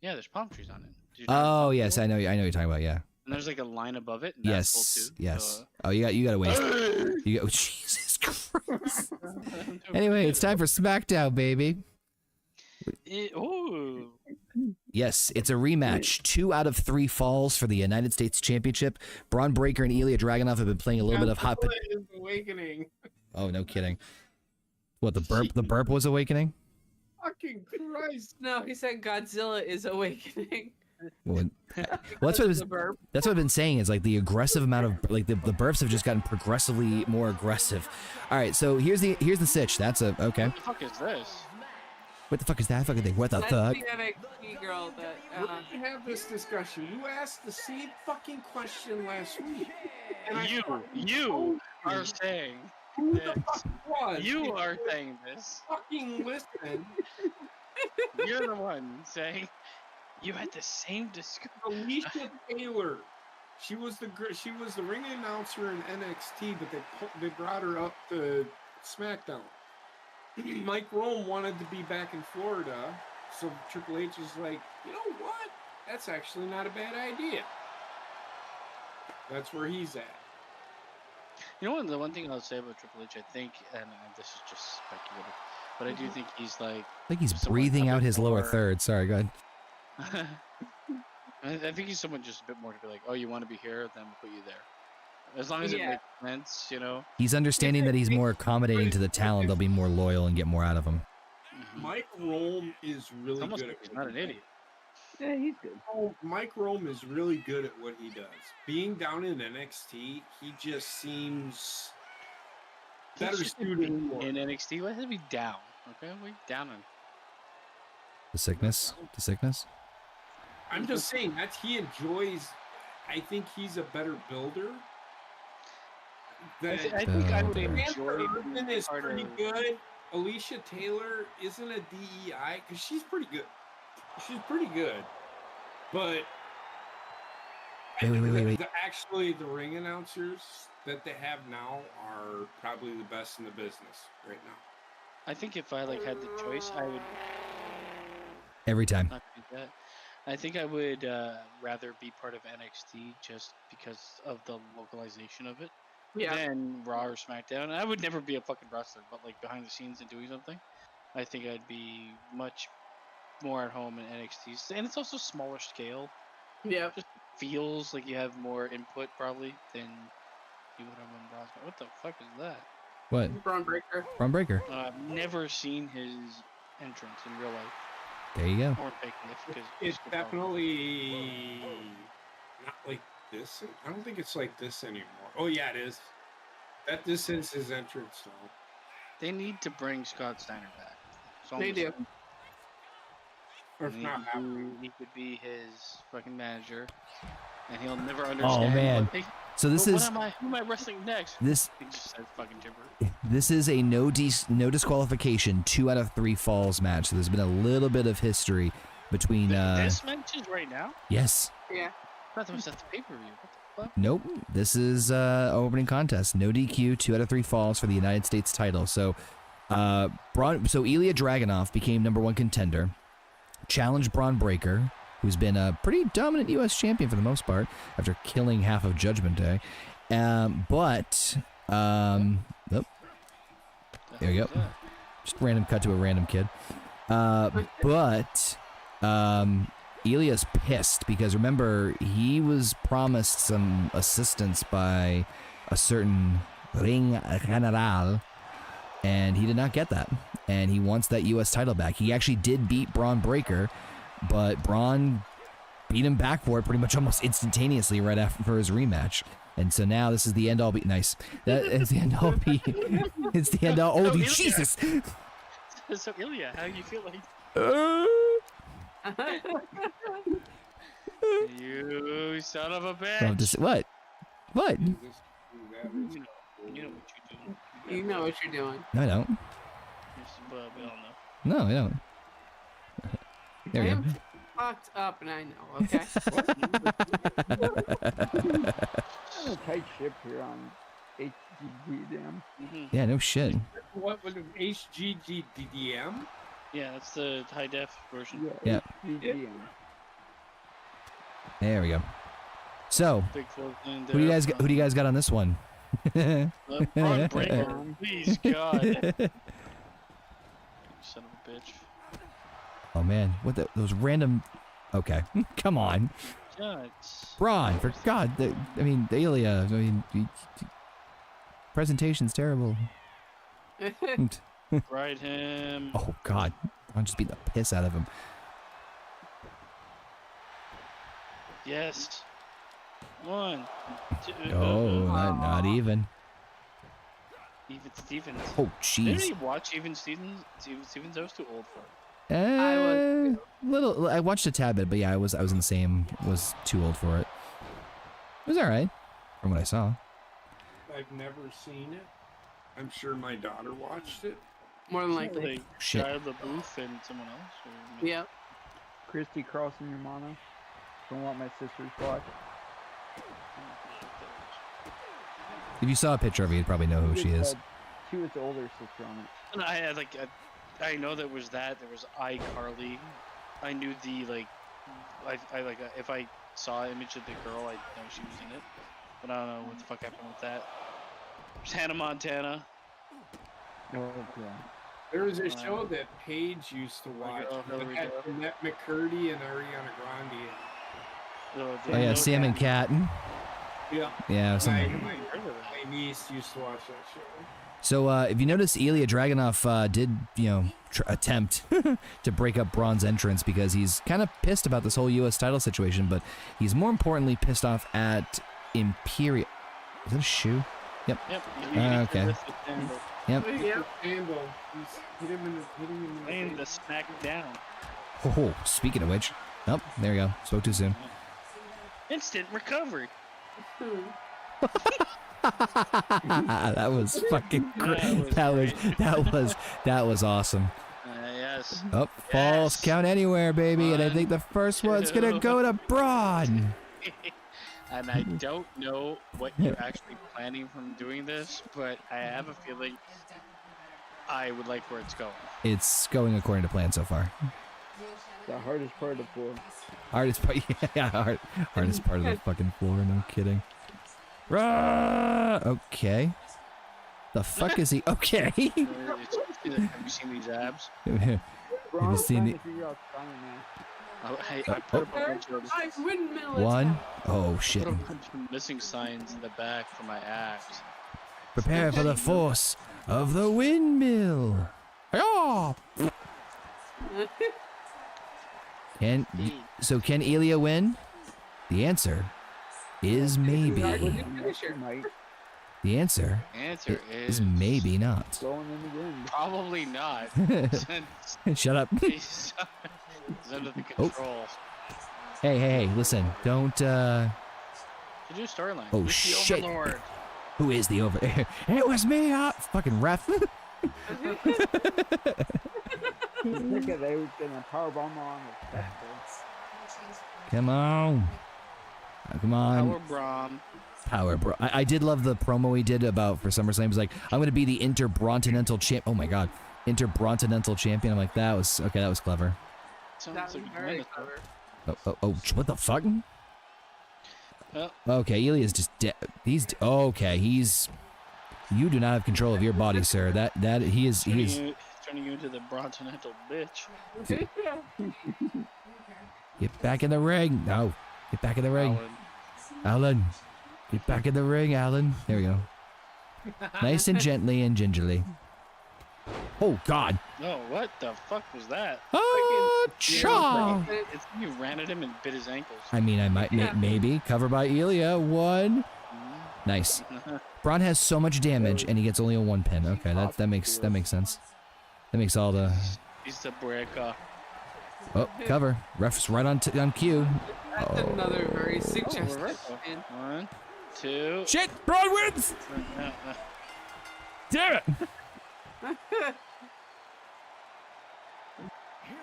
yeah, there's palm trees on it. Did you know Oh it's yes, full? I know you're talking about, yeah. And there's like a line above it. And that's full Yes, too, yes. so, Oh, you gotta waste. You go. Jesus Christ. I'm Anyway, it's time for Smackdown, baby. Ooh. Yes, it's a rematch. 2 out of 3 falls for the United States Championship. Braun Breaker and Ilya Dragunov have been playing a little bit of hot. is awakening. Oh, no kidding. What, the burp? The burp was awakening. Fucking Christ. No, he said Godzilla is awakening. Well, that's what The burp. I've been saying is like the aggressive amount of like the burps have just gotten progressively more aggressive. All right, so here's the sitch. That's okay. What the fuck is this? What the fuck is that fucking thing? What the That's fuck? the NXT girl that. We're gonna have this discussion. You asked the same fucking question last week. And You are saying who the this. fuck was? You are saying this. fucking listen. You're the one saying you had the same discussion. Alicia Taylor. She was the ring announcer in NXT, but they brought her up to SmackDown. Mike Rome wanted to be back in Florida, so Triple H is like, you know what? That's actually not a bad idea. That's where he's at. You know what? The one thing I'll say about Triple H, I think, and this is just speculative, but I do think he's like. I think he's someone breathing a out bit his lower more- third. Sorry, go ahead. I think he's someone just a bit more to be like, oh, you want to be here, then we'll put you there. As long as it Yeah. makes sense, you know. He's understanding that he's more accommodating to the talent. They'll be more loyal and get more out of him. Mike Rome is really It's almost good like at he's what not he an does. idiot. Yeah, he's good. Mike Rome is really good at what he does. Being down in NXT, he just seems better He's just suited in for it. NXT. Why is he down? Okay, we down on. The sickness. The sickness. I'm just saying that he enjoys. I think he's a better builder. I That think I would Builder. enjoy Irvin being is part pretty of. good. Alicia Taylor isn't a DEI because she's pretty good. She's pretty good, but I Wait, think wait. actually, the ring announcers that they have now are probably the best in the business right now. I think if I like had the choice, I would Every time. not do that. I think I would rather be part of NXT just because of the localization of it Yeah. than Raw or SmackDown. I would never be a fucking wrestler, but like behind the scenes and doing something, I think I'd be much more at home in NXT. And it's also smaller scale. Yeah. Just feels like you have more input probably than you would have on Raw. What the fuck is that? What? Braun Breaker. Braun Breaker. I've never seen his entrance in real life. There you go. Or fake life, because It's definitely not like this. I don't think it's like this anymore. Oh yeah, it is. This is his entrance now. They need to bring Scott Steiner back. It's They almost do. like Or if not, he could be his fucking manager, and he'll never understand. Oh man. So this is who am I wrestling next? this He just said fucking gibber. this is a no disqualification 2 out of 3 falls match. So there's been a little bit of history between This match is right now? yes. Yeah. I thought that was at the pay-per-view. What the fuck? Nope. This is opening contest. No DQ, 2 out of 3 falls for the United States title. So Ilya Dragunov became #1 contender. Challenged Braun Breaker, who's been a pretty dominant US champion for the most part after killing half of Judgment Day. There you go. Just random cut to a random kid. Ilya's pissed because remember, he was promised some assistance by a certain Ring General, and he did not get that. And he wants that US title back. He actually did beat Braun Breaker, but Braun beat him back for it pretty much almost instantaneously right after for his rematch. And so now this is the end all be nice. That is the end all be. It's the end all. Oh, Ilya. Jesus! So Ilya, how you feel like? You son of a bitch! What? What? You know what you're doing. You know what you're doing. No, I don't. Well, we all know. No, I don't. There I we am go. fucked up, and I know. Okay. a tight ship here on HGG, damn. Yeah, no shit. what was it? HGGDM? Yeah, that's the high def version. Yeah. HGGM. There we go. So, Big fold in who do you guys got on this one? Braun Breaker, please God. You son of a bitch. Oh man, what those random? Okay, come on, Yeah, it's Braun, for God. Ilya. Presentation's terrible. ride him. Oh God, Braun just beat the piss out of him. Yes. 1, 2. Oh, not even. Even Stevens. Oh Did jeez. you watch Even Stevens? Even Stevens, I was too old for it. Little. I watched a tad bit, but yeah, I was in the same. Was too old for it. It was all right, from what I saw. I've never seen it. I'm sure my daughter watched it. More than likely. Like Shit. Shia LaBeouf and someone else? Or Yeah. Christy Carlson, your mono. Don't want my sister's watch. If you saw a picture of her, you'd probably know who she is. She was the older sister on it. And I know there was that. There was iCarly. I knew the if I saw an image of the girl, I know she was in it. But I don't know what the fuck happened with that. There's Hannah Montana. Oh, yeah. There was a show that Paige used to watch. Hillary It had Duff. Annette McCurdy and Ariana Grande. Oh yeah, Sam and Cat. Yeah. Yeah, something. My niece used to watch that show. So if you notice, Ilya Dragunov did, attempt to break up Braun's entrance because he's kind of pissed about this whole U.S. title situation, but he's more importantly pissed off at Imperial. Is that a shoe? Yep. Yep. Okay. Yep. Yeah. Handle. Hit him in Playing the the Smackdown. Oh, speaking of which, oh, there you go. Spoke too soon. Instant recovery. That was fucking great. That was awesome. Yes. Oh, false count anywhere, baby. And I think the first one's gonna go to Braun. And I don't know what you're actually planning from doing this, but I have a feeling I would like where it's going. It's going according to plan so far. The hardest part of the floor. Hardest part, yeah, hardest part of the fucking floor. No kidding. Okay. The fuck is he? Okay. Have you seen these abs? Bro, I'm seen trying the- to figure out Conor, man. I put up a bunch of Windmill One. attack. Oh shit. put a bunch of missing signs in the back for my abs. Prepare for the force of the windmill. Oh. Can Ilya win? The answer is maybe. Finisher. Might The answer Answer is maybe not. going in again. probably not. Since Shut up. he's under the control. Hey, listen. Don't, You do storyline. Oh, Who's the shit. Overlord? who is the over? It was me, fucking ref. Look at they was gonna powerbomb on the specter. Come on. Come on. Power Braum. Power, bro. I did love the promo he did about for SummerSlam. He was like, I'm going to be the Interbrontinental champ. Oh my God. Interbrontinental champion. I'm like, that was clever. Sounds That was like a very minute. clever. Oh, what the fuck? Oh. Okay, Ilya's just dead. Okay, you do not have control of your body, sir. He is Turning you into the Brontinental bitch. Get back in the ring. No. Get back in the ring. Alan. Alan. Get back in the ring, Alan. There we go. Nice and gently and gingerly. Oh, God. No, what the fuck was that? Oh, cha. It's you ran at him and bit his ankles. I mean, I might, maybe. Cover by Ilya. One. Nice. Braun has so much damage, and he gets only a 1 pin. Okay, that makes sense. That makes all the... He's the breaker. Oh, cover. Ref's right on cue. That's another very suggestive reversal. spin. 1, 2. Shit! Braun wins! Damn it!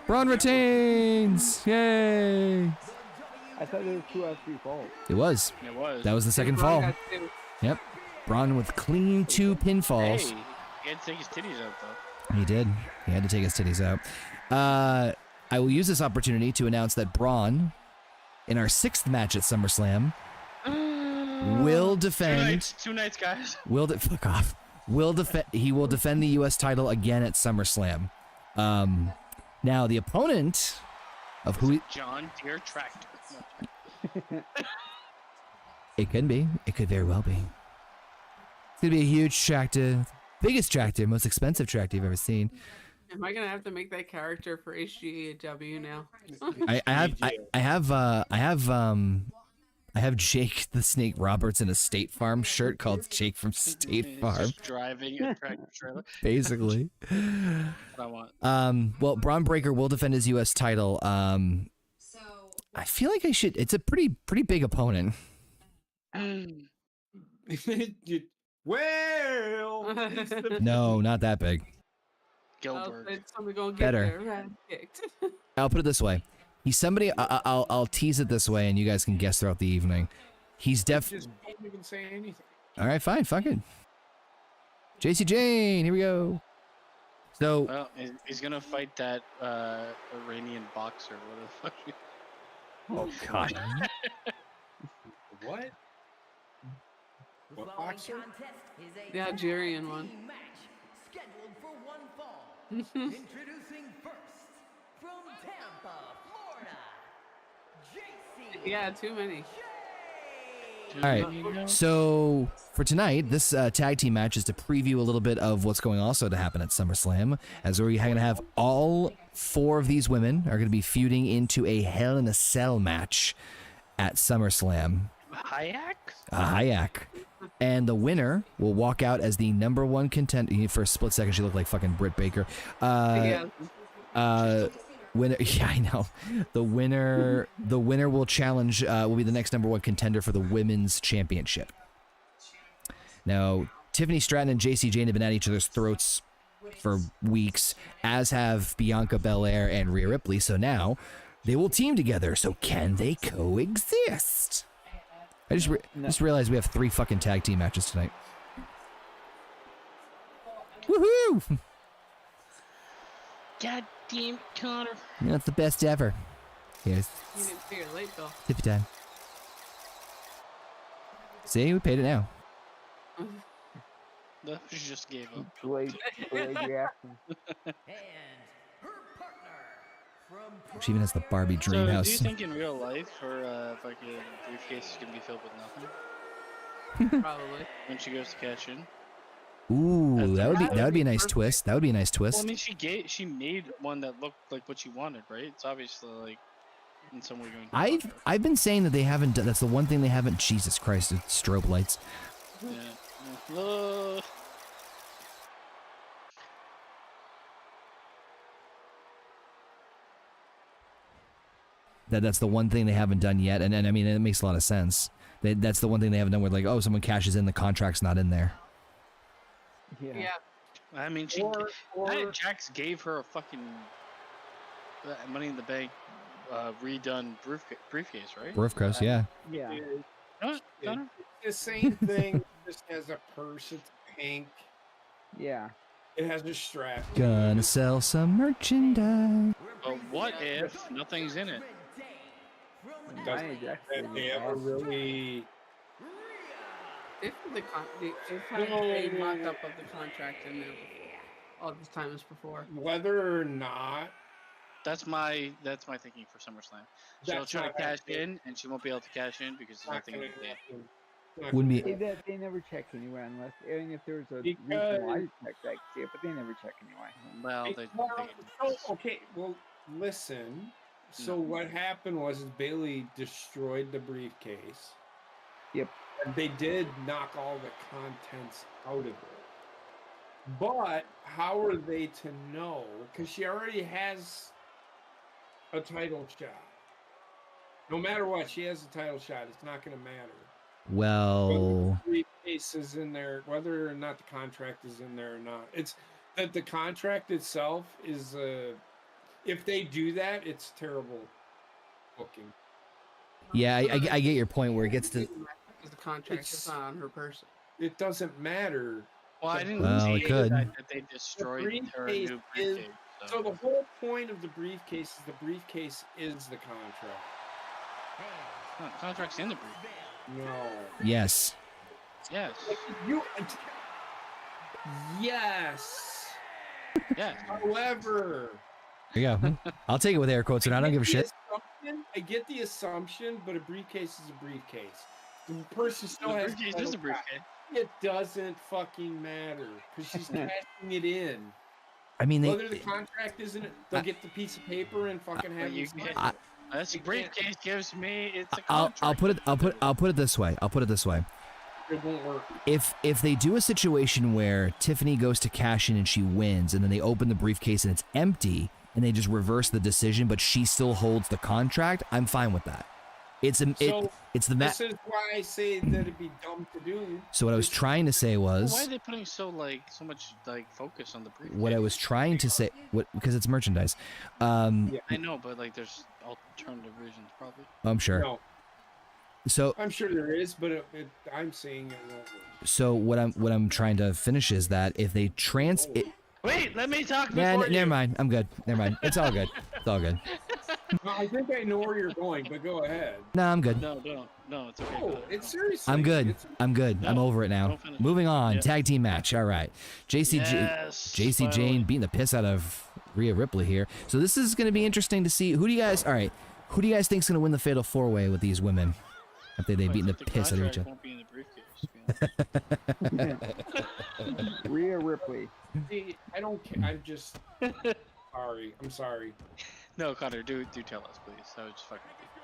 Braun retains! Yay! I thought it was 2 out of 3 falls. It was. It was. That was the second Braun fall. got two. Yep. Braun with clean 2 pinfalls. Hey, he had to take his titties out though. He did. He had to take his titties out. I will use this opportunity to announce that Braun, in our 6th match at SummerSlam, will defend. 2 nights, guys. Fuck off. He will defend the U.S. title again at SummerSlam. Now the opponent of who John Deere tractor. it could be. It could very well be. It's gonna be a huge tractor, biggest tractor, most expensive tractor you've ever seen. Am I gonna have to make that character for HGAW now? I have Jake the Snake Roberts in a State Farm shirt called Jake from State He's Farm. just driving a tractor trailer. Basically. That's what I want. Well, Braun Breaker will defend his U.S. title. I feel like I should. It's a pretty big opponent. Well, it's the No, not that big. Gilbert. Somebody gonna get Better. their ass kicked. I'll put it this way. He's somebody. I'll tease it this way, and you guys can guess throughout the evening. He's just don't even say anything. All right, fine, fuck it. JC Jane, here we go. So Well, he's gonna fight that Iranian boxer. What the fuck? oh god. What? What boxer? The Algerian one. Scheduled for one fall. Introducing first from Tampa, Florida, JC. Yeah, too many. All right. So for tonight, this tag team match is to preview a little bit of what's going also to happen at SummerSlam, as we're going to have all 4 of these women are going to be feuding into a Hell in a Cell match at SummerSlam. Hayek? And the winner will walk out as the #1 contender. For a split second, she looked like fucking Britt Baker. Yeah. Winner, yeah, I know. The winner will challenge. Will be the next #1 contender for the women's championship. Now, Tiffany Stratton and JC Jane have been at each other's throats for weeks, as have Bianca Belair and Rhea Ripley. So now they will team together. So can they coexist? I just realized we have 3 fucking tag team matches tonight. Woohoo! God Damn, Connor. That's the best ever. Here's You didn't pay your late bill. tippy time. See, we paid it now. No, she just gave up. Delayed reaction. And her partner from She even has the Barbie dream So, house. do you think in real life her fucking briefcase is gonna be filled with nothing Probably. when she goes to cash in? Ooh, that would be a nice perfect. twist. That would be a nice Well, twist. I mean, she made one that looked like what she wanted, right? It's obviously like in some way going. to I've been saying that they haven't done. That's the one thing they haven't. Jesus Christ, it's strobe lights. Yeah. That's the one thing they haven't done yet, and I mean it makes a lot of sense. That's the one thing they haven't done where like, oh, someone cashes in, the contract's not in there. Yeah. I mean, Jax gave her a fucking Money in the Bank redone briefcase, right? Briefcase, yeah. Yeah. Huh, Connor? It's the same thing. Just has a purse. It's pink. Yeah. It has a strap. Gonna sell some merchandise. But what if nothing's in it? Doesn't Nia Jax that is they ever awesome. really? They've had a mock-up of the contract in there all this time as before. Whether or not That's my thinking for SummerSlam. She'll That's try to not cash happening. in, and she won't be able to cash in because there's not nothing gonna in there. happen. It's not Wouldn't gonna be- happen. They never check anyway unless, even if there's a Because- reason why you check that, see it, but they never check anyway. Well, Okay, well, listen. So No. what happened was Bailey destroyed the briefcase. Yep. And they did knock all the contents out of it. But how are they to know? Because she already has a title shot. No matter what, she has a title shot. It's not going to matter. Well, Whether the briefcase is in there, whether or not the contract is in there or not. It's that the contract itself is if they do that, it's terrible booking. yeah, I get your point where it gets to. Because the contract is not on her person. It doesn't matter. Well, I didn't Well, see it could. that they destroyed her briefcase new is- briefcase. So the whole point of the briefcase is the contract. Contract's in the briefcase. No. Yes. Yes. Yes. Yes. However, There you go. I'll take it with air quotes, and I don't give a shit. I get the assumption, but a briefcase is a briefcase. The person still The has briefcase title is a shot. briefcase. It doesn't fucking matter because she's cashing it in. I mean, Whether the contract isn't, they'll get the piece of paper and fucking have you it. can't- signed. That's a briefcase gives me. It's a I'll contract. put it this way. It won't work. If they do a situation where Tiffany goes to cash in and she wins, and then they open the briefcase and it's empty, and they just reverse the decision, but she still holds the contract, I'm fine with that. It's the This is why I say that it'd be dumb to do. So what I was trying to say was, Why are they putting so much focus on the briefcase? what I was trying to say, because it's merchandise. I know, but there's alternative reasons probably. I'm sure. No, So I'm sure there is, but I'm saying it won't work. so what I'm trying to finish is that if they Wait, let me talk yeah, before you. never mind. I'm good. Never mind. It's all good. It's all good. Well, I think I know where you're going, but go ahead. No, I'm good. No, it's okay. Oh, it's seriously. I'm good. It's, I'm good. I'm No, over it now. don't finish. Moving on. Yeah. Tag team match. All right. JC Yes, Jane beating the piss out of Rhea Ripley here. So this is going to be interesting to see. Who do you guys think's going to win the Fatal 4-Way with these women? After they beating the piss out of each other. Won't be in the briefcase. Rhea Ripley. see, I don't care. I'm just sorry. I'm sorry. No, Connor, do tell us, please. I was just fucking with you.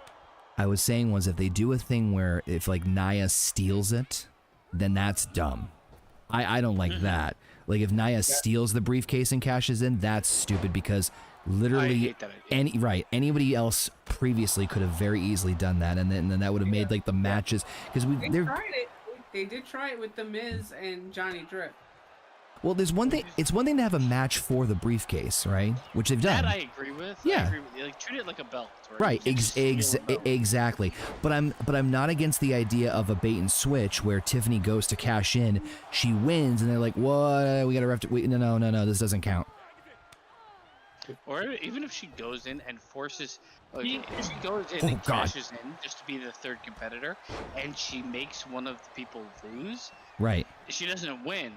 I was saying was if they do a thing where if Nia steals it, then that's dumb. I don't like that. Like if Nia steals the briefcase and cashes in, that's stupid because I literally hate that idea. anybody else previously could have very easily done that, and then that would have made the matches because They tried it. They did try it with The Miz and Johnny Drip. well, there's one thing. It's one thing to have a match for the briefcase, right? Which they've done. That I agree with. Yeah. I agree with you. Treat it like a belt. Right, You can't just steal a belt. exactly. But I'm not against the idea of a bait and switch where Tiffany goes to cash in, she wins, and they're like, "What? We got to wait. No, this doesn't count." Or even if she goes in and forces, like, if she goes in Oh, and God. cashes in just to be the third competitor, and she makes one of the people lose, Right. she doesn't win.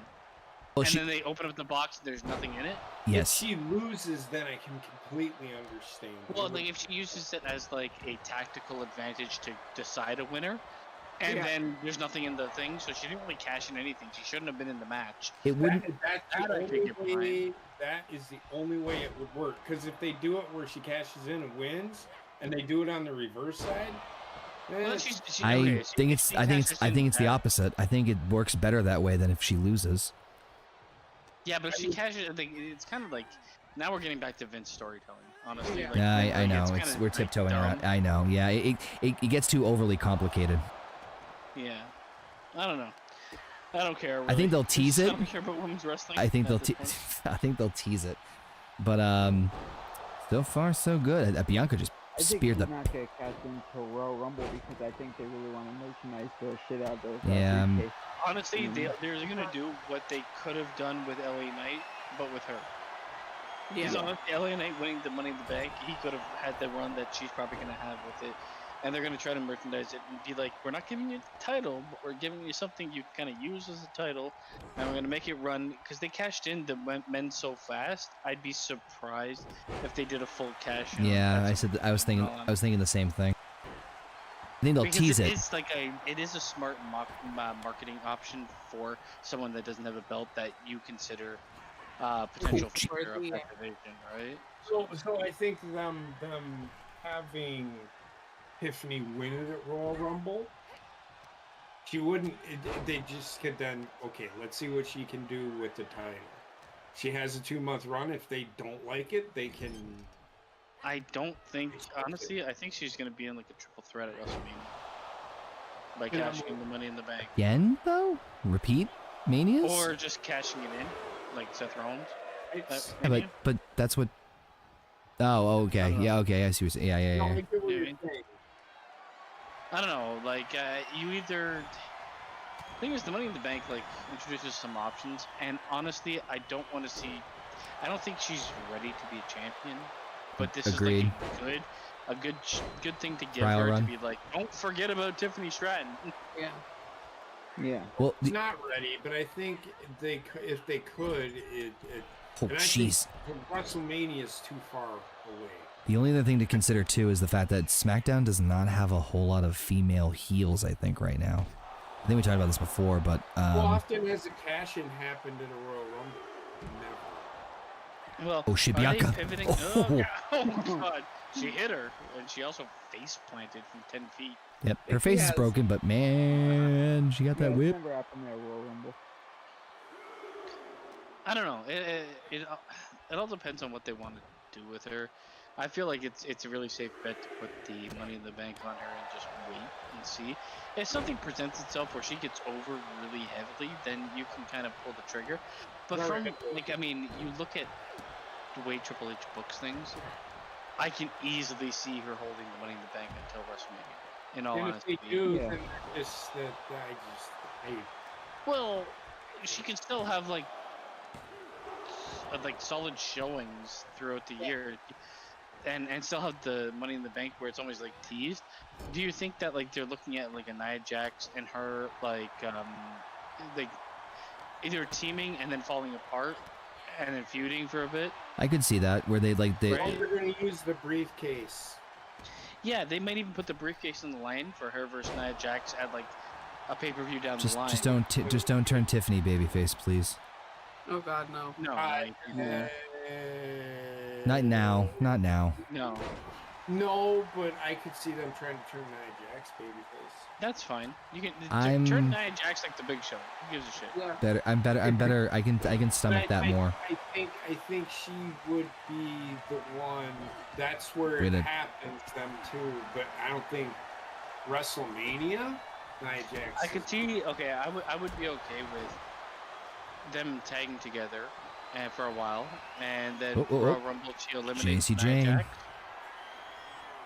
Well, And she. then they open up the box and there's nothing in it. Yes. If she loses, then I can completely understand. Well, like if she uses it as like a tactical advantage to decide a winner, and Yeah. then there's nothing in the thing, so she didn't really cash in anything. She shouldn't have been in the match. It wouldn't. That's That the I only could get behind. way. That is the only way it would work. Because if they do it where she cashes in and wins, and they do it on the reverse side, Well, it's- I think it's. I think it's. I think it's the opposite. I think it works better that way than if she loses. Yeah, but if she cashes, it's kind of like now we're getting back to Vince storytelling. Honestly, Yeah. like, Yeah, I like, know. it's It's kinda, we're like, tiptoeing around. dumb. I know. Yeah. It gets too overly complicated. Yeah, I don't know. I don't care. I think they'll tease I it. don't care about women's wrestling. I think at they'll. this point. I think they'll tease it. But so far so good. Bianca just I think speared he's the. not gonna cast into Royal Rumble because I think they really want to merchandise the shit out of those. Yeah, briefcase. Honestly, they're gonna do what they could have done with LA Knight, but with her. Yeah. Because honestly, LA Knight winning the Money in the Bank, he could have had the run that she's probably gonna have with it. And they're gonna try to merchandise it and be like, we're not giving you the title, but we're giving you something you kind of use as a title, and we're gonna make it run. Because they cashed in the men so fast, I'd be surprised if they did a full cash. in Yeah, at I some said. I was thinking. on. I was thinking the same thing. I think they'll Because tease it. it is a smart marketing option for someone that doesn't have a belt that you consider potential gee. future of Yeah. that division, right? So I think them having Tiffany win it at Royal Rumble, she wouldn't. They just could then. Okay, let's see what she can do with the title. She has a 2-month run. If they don't like it, they can. I don't think, honestly, I think she's gonna be in like a triple threat at WrestleMania by Yeah, cashing in the Money in the Bank, Again though. Repeat manias. or just cashing it in, like Seth Rollins. It's, Yeah, but that's what. Oh, okay. Yeah, okay. I see what you're saying. Yeah, no, yeah, I yeah. get what you're Yeah. saying. I don't know, like you either. The thing is, the Money in the Bank like introduces some options, and honestly, I don't want to see. I don't think she's ready to be a champion, but this Agreed. is like a good thing to give Trial her run. to be like, don't forget about Tiffany Stratton. Yeah. Yeah. Well, It's not ready, but I think if they could, oh and I think jeez. WrestleMania is too far away. The only other thing to consider too is the fact that SmackDown does not have a whole lot of female heels. I think right now. I think we talked about this before, but How often has a cash-in happened in a Royal Rumble? Never. Well, Oh, shit, are they Bianca. pivoting? Oh. Oh god, she hit her, and she also face planted from 10 feet. yep, her face is Yes. broken, but man, she got that Yeah, whip. it's never happened at Royal Rumble. I don't know. It all depends on what they want to do with her. I feel like it's a really safe bet to put the Money in the Bank on her and just wait and see. If something presents itself where she gets over really heavily, then you can kind of pull the trigger. But from like, I mean, you look at the way Triple H books things, I can easily see her holding the Money in the Bank until WrestleMania. In all And if honesty. they do, Yeah. then just that I Well, she can still have like solid showings throughout the year, and still have the Money in the Bank where it's always like teased. Do you think that like they're looking at like a Nia Jax and her like either teaming and then falling apart and then feuding for a bit? I could see that where they Right. they're going to use the briefcase. Yeah, they might even put the briefcase in the line for her versus Nia Jax at like a pay-per-view down just the line. just don't turn Tiffany babyface, please. Oh God, no. No, Not now, not now. no, No, but I could see them trying to turn Nia Jax babyface. that's fine. You can I'm- turn Nia Jax like the Big Show. Who gives a shit? Yeah. Better, I'm better. I can stomach that more. I think she would be the one. That's where With it it. happens them too. But I don't think WrestleMania Nia Jax. I could see. Okay, I would be okay with them tagging together, and for a while, and then Oh, oh, oh. Royal Rumble she eliminates J.C. Nia Jane. Jax,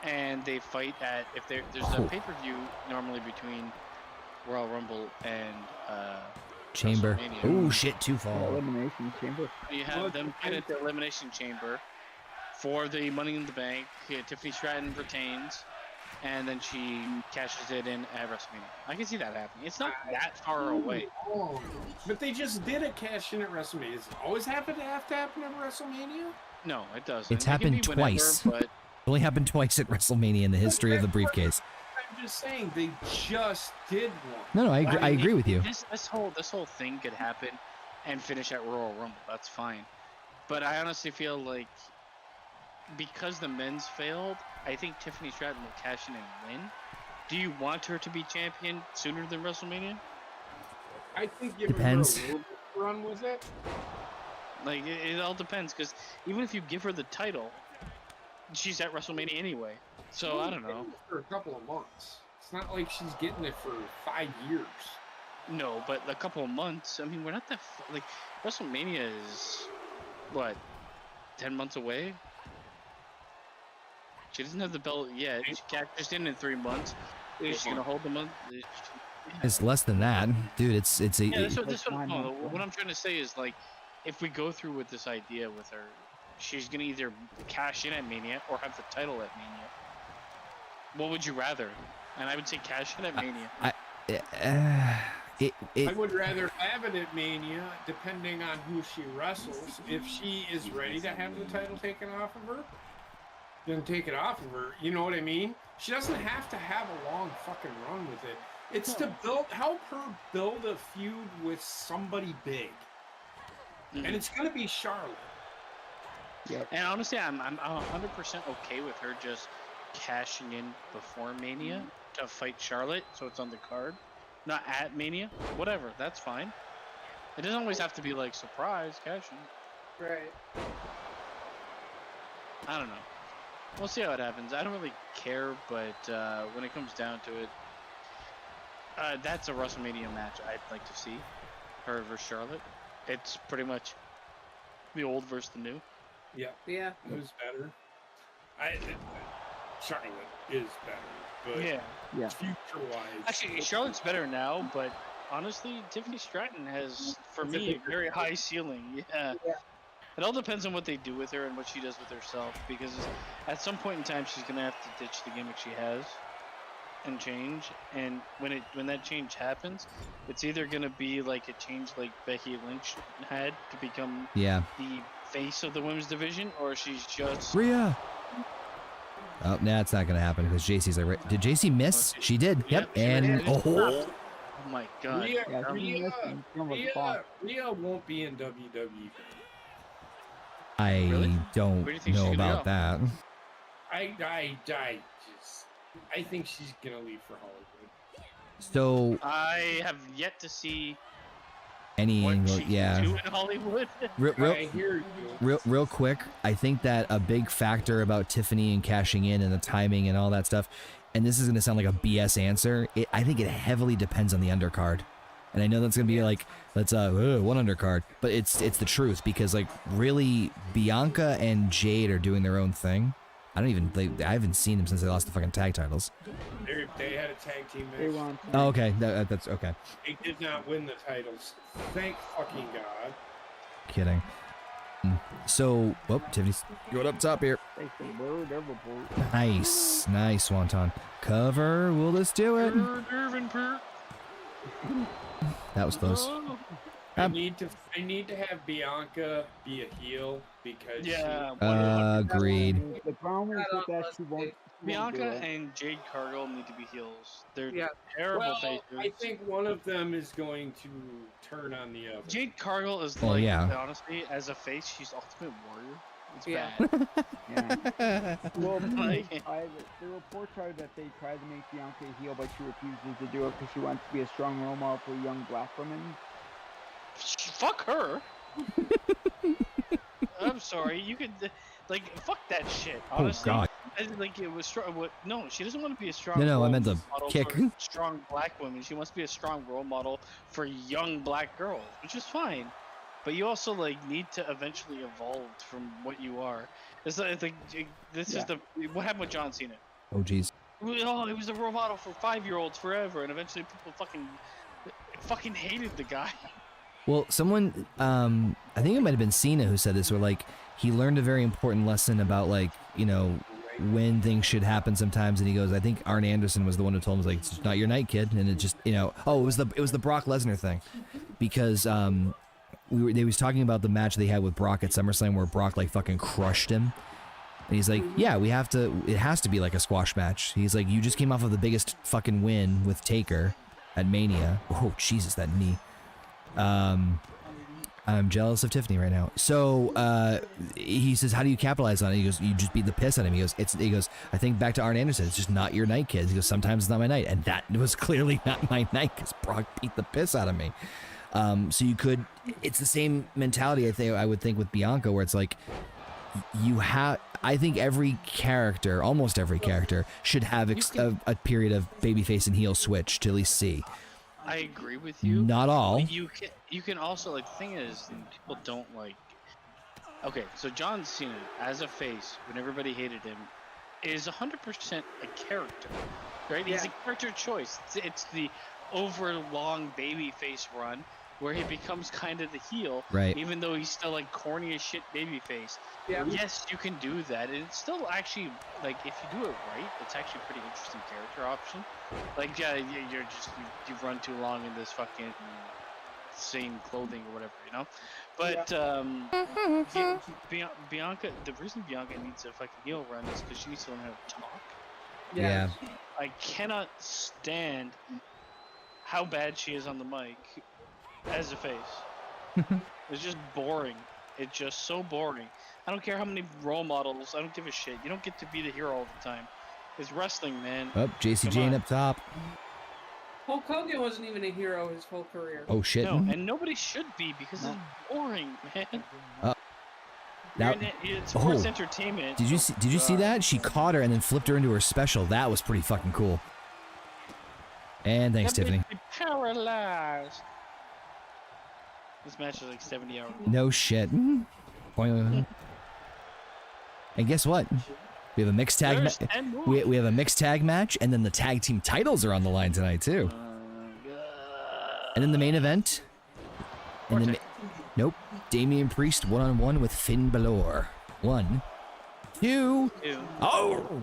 and they fight at there's Oh. a pay-per-view normally between Royal Rumble and Chamber. WrestleMania. Oh shit, too fall. Elimination Chamber. You have them fight at the Elimination Chamber, for the Money in the Bank. Tiffany Stratton retains, and then she cashes it in at WrestleMania. I can see that happening. It's not that far away. Oh, but they just did a cash in at WrestleMania. Does it always have to happen at WrestleMania? No, it doesn't. It's It can happened be whenever, twice. but It only happened twice at WrestleMania in the history of the briefcase. I'm just saying they just did one. No, I agree with you. This whole thing could happen and finish at Royal Rumble. That's fine. But I honestly feel like because the men's failed, I think Tiffany Stratton will cash in and win. Do you want her to be champion sooner than WrestleMania? I think giving Depends. her a little bit of run with it. Like it all depends, because even if you give her the title, she's at WrestleMania anyway. So I don't know. For a couple of months. It's not like she's getting it for 5 years. No, but a couple of months. I mean, we're not that like WrestleMania is what 10 months away. She doesn't have the belt yet. She cashed in 3 months. Is she gonna hold the month? It's less than that, dude. It's a. Yeah, what I'm trying to say is, like, if we go through with this idea with her, she's gonna either cash in at Mania or have the title at Mania. What would you rather? And I would say cash in at Mania. I would rather have it at Mania, depending on who she wrestles. If she is ready to have the title taken off of her, then take it off of her. You know what I mean? She doesn't have to have a long fucking run with it. It's to help her build a feud with somebody big. And it's gonna be Charlotte. Yep. And honestly, I'm 100% okay with her just cashing in before Mania to fight Charlotte, so it's on the card, not at Mania. Whatever, that's fine. It doesn't always have to be like surprise cashing. Right. I don't know. We'll see how it happens. I don't really care, but when it comes down to it, that's a WrestleMania match I'd like to see. Her versus Charlotte. It's pretty much the old versus the new. Yeah. Yeah. Who's better? Charlotte is better, but Yeah. future-wise. Actually, Charlotte's better now, but honestly, Tiffany Stratton has, for me, a very high ceiling. Yeah. It all depends on what they do with her and what she does with herself, because at some point in time, she's gonna have to ditch the gimmick she has and change. And when that change happens, it's either gonna be like a change like Becky Lynch had to become Yeah. the face of the women's division, or she's just Rhea. Oh, nah, it's not gonna happen because JC's like, did JC miss? She did. Yep. she And did. oh, Oh my god. Rhea won't be in WWE. I Really? don't Where do you think know she's gonna about go? that. I think she's gonna leave for Hollywood. So I have yet to see any what angle, she can yeah. do in Hollywood. I hear you. Real quick, I think that a big factor about Tiffany and cashing in and the timing and all that stuff, and this is going to sound like a BS answer, I think it heavily depends on the undercard. And I know that's going to be like, that's one undercard, but it's the truth, because like really Bianca and Jade are doing their own thing. I haven't seen them since they lost the fucking tag titles. They had a tag team They match. want. Oh, okay. That's okay. They did not win the titles. Thank fucking God. Kidding. So, Tiffany's going up top here. They say word of a boy. Nice Swanton. Cover. Will this do it? That was close. I need to have Bianca be a heel because Agreed. The problem is with that she won't. Bianca and Jade Cargill need to be heels. They're Yeah. terrible well, faces. I think one of them is going to turn on the other. Jade Cargill is Oh, like, yeah. honestly, as a face, she's Ultimate Warrior. It's Yeah. bad. Yeah. Well, Like- the reports are that they tried to make Bianca a heel, but she refuses to do it because she wants to be a strong role model for young black women. Fuck her. I'm sorry. You could, like, fuck that shit. Honestly, Oh God. Like it was strong. No, she doesn't want to be a strong. No, I role meant the model kick. for strong black women. She wants to be a strong role model for young black girls, which is fine. But you also like need to eventually evolve from what you are. It's like this is the what happened with John Cena. Oh, jeez. Oh, it was a role model for 5-year-olds forever, and eventually people fucking hated the guy. Well, someone, I think it might have been Cena who said this, where like, he learned a very important lesson about, like, you know, when things should happen sometimes. And he goes, I think Arn Anderson was the one who told him, was like, it's not your night, kid. And it just, you know, oh, it was the Brock Lesnar thing, because they was talking about the match they had with Brock at SummerSlam where Brock like fucking crushed him. And he's like, yeah, it has to be like a squash match. He's like, you just came off of the biggest fucking win with Taker at Mania. Oh, Jesus, that knee. I'm jealous of Tiffany right now. So he says, how do you capitalize on it? He goes, you just beat the piss out of him. He goes, I think back to Arn Anderson, it's just not your night, kids. He goes, sometimes it's not my night. And that was clearly not my night because Brock beat the piss out of me. So you could, it's the same mentality I would think with Bianca, where it's like, I think every character, almost every character, should have a period of babyface and heel switch to at least see. I agree with you. Not all. You can also, like, the thing is, people don't like. Okay, so John Cena as a face, when everybody hated him, is 100% a character, right? He's a character choice. It's the over-long babyface run where he becomes kind of the heel, right? Even though he's still like corny as shit babyface. Yeah. Yes, you can do that, and it's still actually, like, if you do it right, it's actually a pretty interesting character option. Like, you run too long in this fucking same clothing or whatever, you know. But Bianca, the reason Bianca needs a fucking heel run is because she needs to learn how to talk. Yeah. I cannot stand how bad she is on the mic as a face. It's just boring. It's just so boring. I don't care how many role models. I don't give a shit. You don't get to be the hero all the time. It's wrestling, man. Oh, JC Jane up top. Hulk Hogan wasn't even a hero his whole career. Oh shit. No, and nobody should be because it's boring, man. Now, it's sports entertainment. Did you see that? She caught her and then flipped her into her special. That was pretty fucking cool. And thanks, Tiffany. Paralyzed. This match is like 70 hours. No shit. And guess what? We have a mixed tag match. We have a mixed tag match, and then the tag team titles are on the line tonight too. And then the main event. And then nope, Damian Priest one-on-one with Finn Balor. 1, 2. Oh,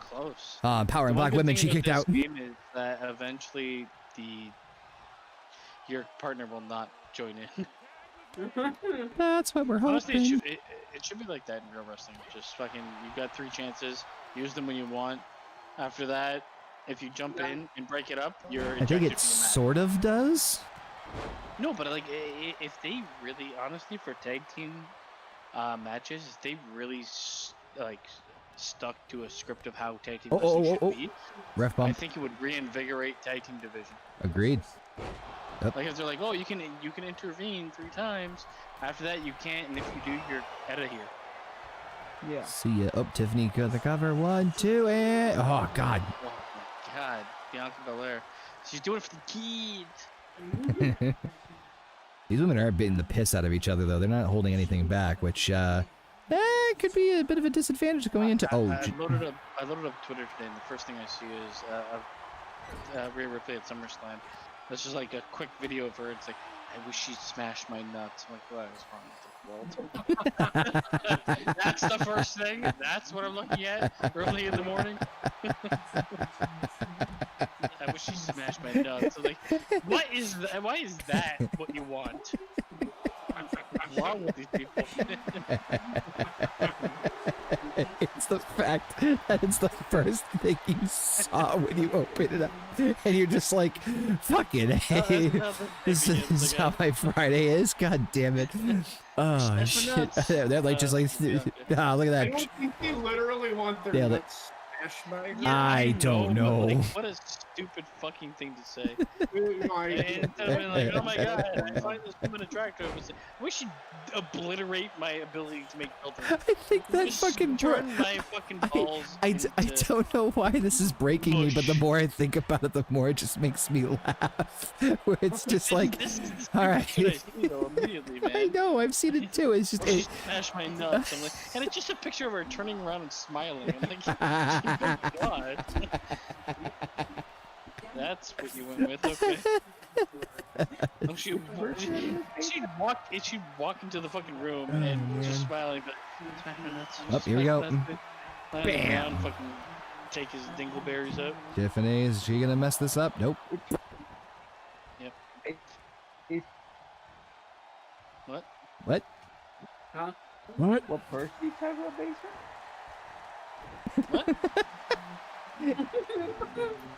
close. Power and Black Women. She kicked out. Game is that eventually your partner will not join in. That's what we're hoping. Honestly, it should be like that in real wrestling. Just fucking, you've got 3 chances. Use them when you want. After that, if you jump in and break it up, you're ejected. I think it sort of does. No, but like, if they really, honestly, for tag team matches, if they really like stuck to a script of how tag team wrestling should be, ref bump. I think it would reinvigorate tag team division. Agreed. Yep. Like if they're like, oh, you can intervene 3 times. After that, you can't, and if you do, you're out of here. Yeah. See ya. Oh, Tiffany got the cover. 1, 2, and oh god. Oh my god, Bianca Belair. She's doing it for the kids. These women are beating the piss out of each other, though. They're not holding anything back, which could be a bit of a disadvantage going into. I loaded up Twitter today, and the first thing I see is Rhea Ripley at SummerSlam. That's just like a quick video of her. It's like, I wish she'd smash my nuts. I'm like, what is wrong with the world? That's the first thing. That's what I'm looking at early in the morning. I wish she'd smash my nuts. I'm like, what is that? Why is that what you want? What's wrong with these people? It's the fact that it's the first thing you saw when you open it up, and you're just like, "Fucking hey, this is how my Friday is." God damn it! Oh shit! They're like just like, look at that. I don't think they literally want their nuts smashed by. Yeah, I don't know. Like, what a stupid fucking thing to say. And like, oh my god, I find this woman attractive. We should obliterate my ability to make filters. I think that just fucking turn my fucking balls. I don't know why this is breaking me, but the more I think about it, the more it just makes me laugh. Where it's just like, all right. I know, I've seen it too. It's just it smash my nuts. I'm like, and it's just a picture of her turning around and smiling. I'm like, God. That's what you went with, okay? Oh, she'd walk into the fucking room and just smiling, but smash my nuts. Oh, here we go. Bam! Fucking take his dingleberries up. Tiffany, is she gonna mess this up? Nope. Yep. What? What? Huh? What? What purse do you have about basement? What?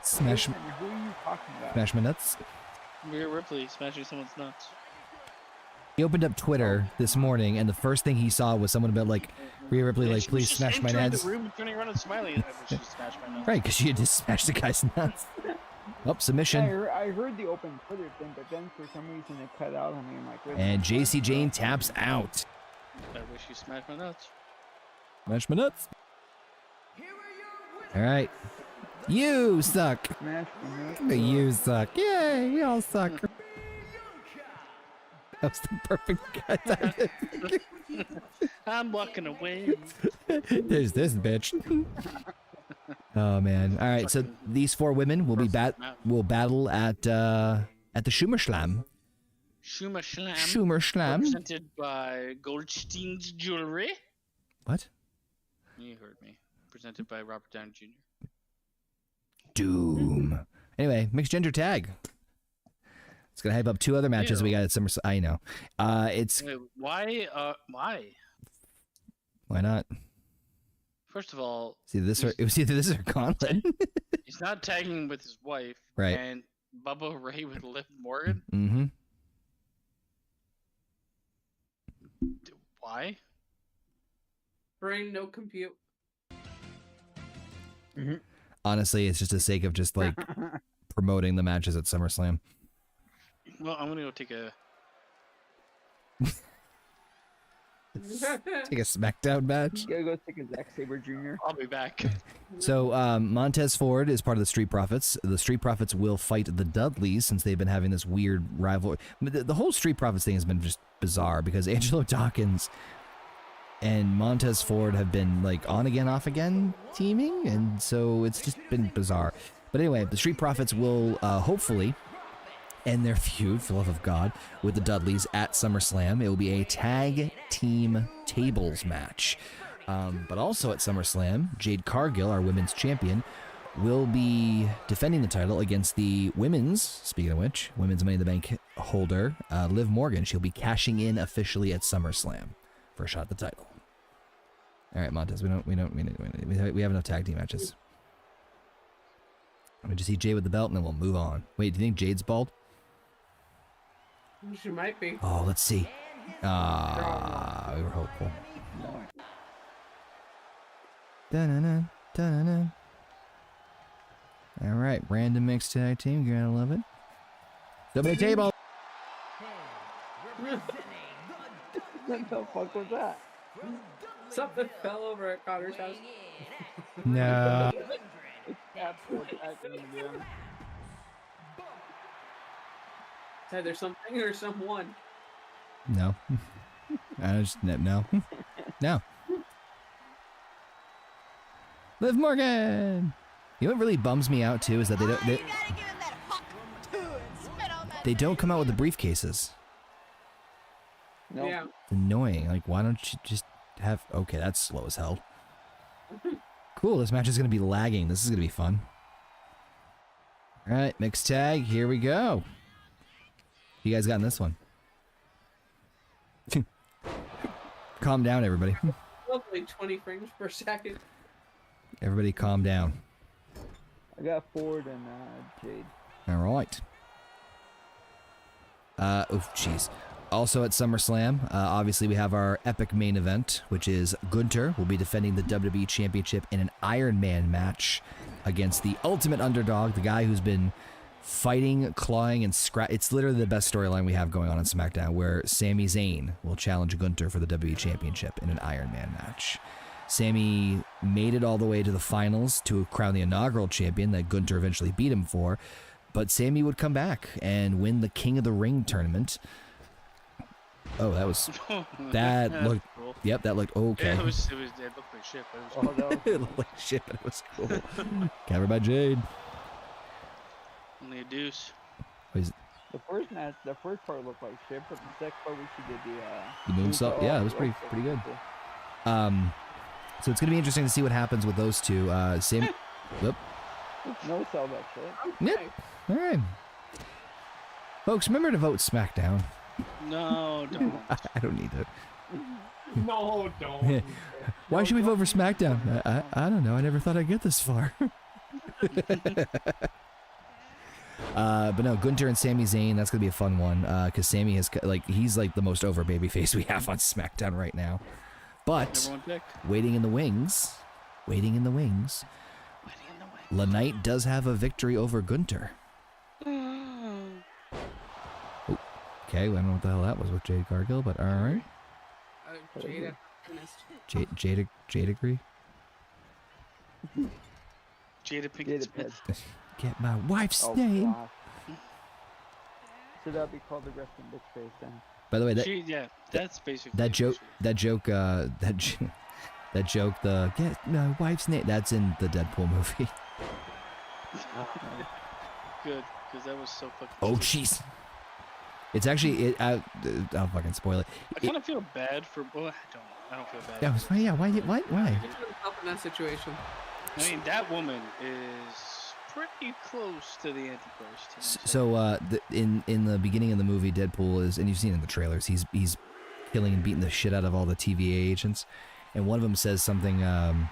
Smash, Who are you talking about? smash my nuts. Rhea Ripley smashing someone's nuts. He opened up Twitter this morning, and the first thing he saw was someone about like Rhea Ripley, Yeah, like, she was please just smash my entering nuts. the room, turning around and smiling at her, but she smashed my nuts. Right, because she had just smashed the guy's nuts. Oh, submission. I heard the open Twitter thing, but then for some reason it cut out on me. I'm like, wait, And JC Jane taps out. I wish you smashed my nuts. Smash my nuts. Here are your All right. You suck. smash my nuts. You suck. Yay, we all suck. That was the perfect guy. I'm walking away. There's this bitch. Oh man. All right, so these four women will be will battle at the SUMMERSLAM. SUMMERSLAM. SUMMERSLAM. Represented by Goldstein's Jewelry. What? You heard me. Presented by Robert Downey Jr. Doom. Anyway, mixed gender tag. It's gonna hype up two other matches we got at SummerSlam. I know. It's Wait, why? why not? First of all, It was either this or Conlon. he's not tagging with his wife. Right. And Bubba Ray with Liv Morgan. Mm-hmm. Why? Brain, no compute. Honestly, it's just the sake of just like promoting the matches at SummerSlam. Well, I'm gonna go take a. Take a SmackDown match. You gotta go take a Zack Sabre Jr. I'll be back. So Montez Ford is part of the Street Profits. The Street Profits will fight the Dudleys since they've been having this weird rivalry. The whole Street Profits thing has been just bizarre because Angelo Dawkins and Montez Ford have been like on again, off again teaming, and so it's just been bizarre. But anyway, the Street Profits will hopefully end their feud, for the love of God, with the Dudleys at SummerSlam. It will be a tag team tables match. But also at SummerSlam, Jade Cargill, our women's champion, will be defending the title against the women's, speaking of which, women's Money in the Bank holder, Liv Morgan. She'll be cashing in officially at SummerSlam for a shot at the title. All right, Montez, we have enough tag team matches. I'm going to see Jade with the belt, and then we'll move on. Wait, do you think Jade's bald? She might be. Oh, let's see. We were hopeful. Da-na-na, da-na-na. All right, random mixed tag team. You're gonna love it. Somebody table. What the fuck was that? Something fell over at Connor's house. No. It's absolute acting again. It's either something or someone. No. I just no. No. Liv Morgan. You know what really bums me out too is that they don't come out with the briefcases. No. Yeah. It's annoying. Like, why don't you just have? Okay, that's slow as hell. Cool. This match is gonna be lagging. This is gonna be fun. All right, mixed tag. Here we go. You guys got in this one. Calm down, everybody. Lovely 20 frames per second. Everybody calm down. I got Ford and Jade. All right. Jeez. Also at SummerSlam, obviously we have our epic main event, which is Gunther will be defending the WWE Championship in an Iron Man match against the ultimate underdog, the guy who's been fighting, clawing, and It's literally the best storyline we have going on SmackDown, where Sami Zayn will challenge Gunther for the WWE Championship in an Iron Man match. Sami made it all the way to the finals to crown the inaugural champion that Gunther eventually beat him for, but Sami would come back and win the King of the Ring tournament. Oh, that was... That looked... Cool. Yep, that looked okay. Yeah, it looked like shit, but it was Oh, that was It looked like shit, but it was cool. Covered by Jade. only a deuce. The first match, the first part looked like shit, but the second part when she did The moonsault, yeah, it was pretty good. So it's gonna be interesting to see what happens with those two. Same. Whoop. No sell that shit. Yep. All right. Folks, remember to vote Smackdown. No, don't. I don't need it. No, don't. Why should we vote for Smackdown? I don't know. I never thought I'd get this far. But no, Gunther and Sami Zayn, that's gonna be a fun one. Because Sami has he's like the most over babyface we have on SmackDown right now. But waiting in the wings, LaKnight does have a victory over Gunther. Oh, okay, well, I don't know what the hell that was with Jade Cargill, but all right. Jada finished. Jade agree. Jada Pinkett Smith. Get my wife's Oh, name. God. Should that be called the resting bitch face then? By the way, That's basically that joke, the get my wife's name. That's in the Deadpool movie. Good, because that was so fucking. Oh stupid. jeez. It's actually I'll fucking spoil it. I kind of feel bad for. Well, I don't feel bad. Yeah, it was fine. Yeah, why? He put himself in that situation. I mean, that woman is pretty close to the Antichrist. So in the beginning of the movie, Deadpool is, and you've seen it in the trailers, he's killing and beating the shit out of all the TVA agents, and one of them says something. One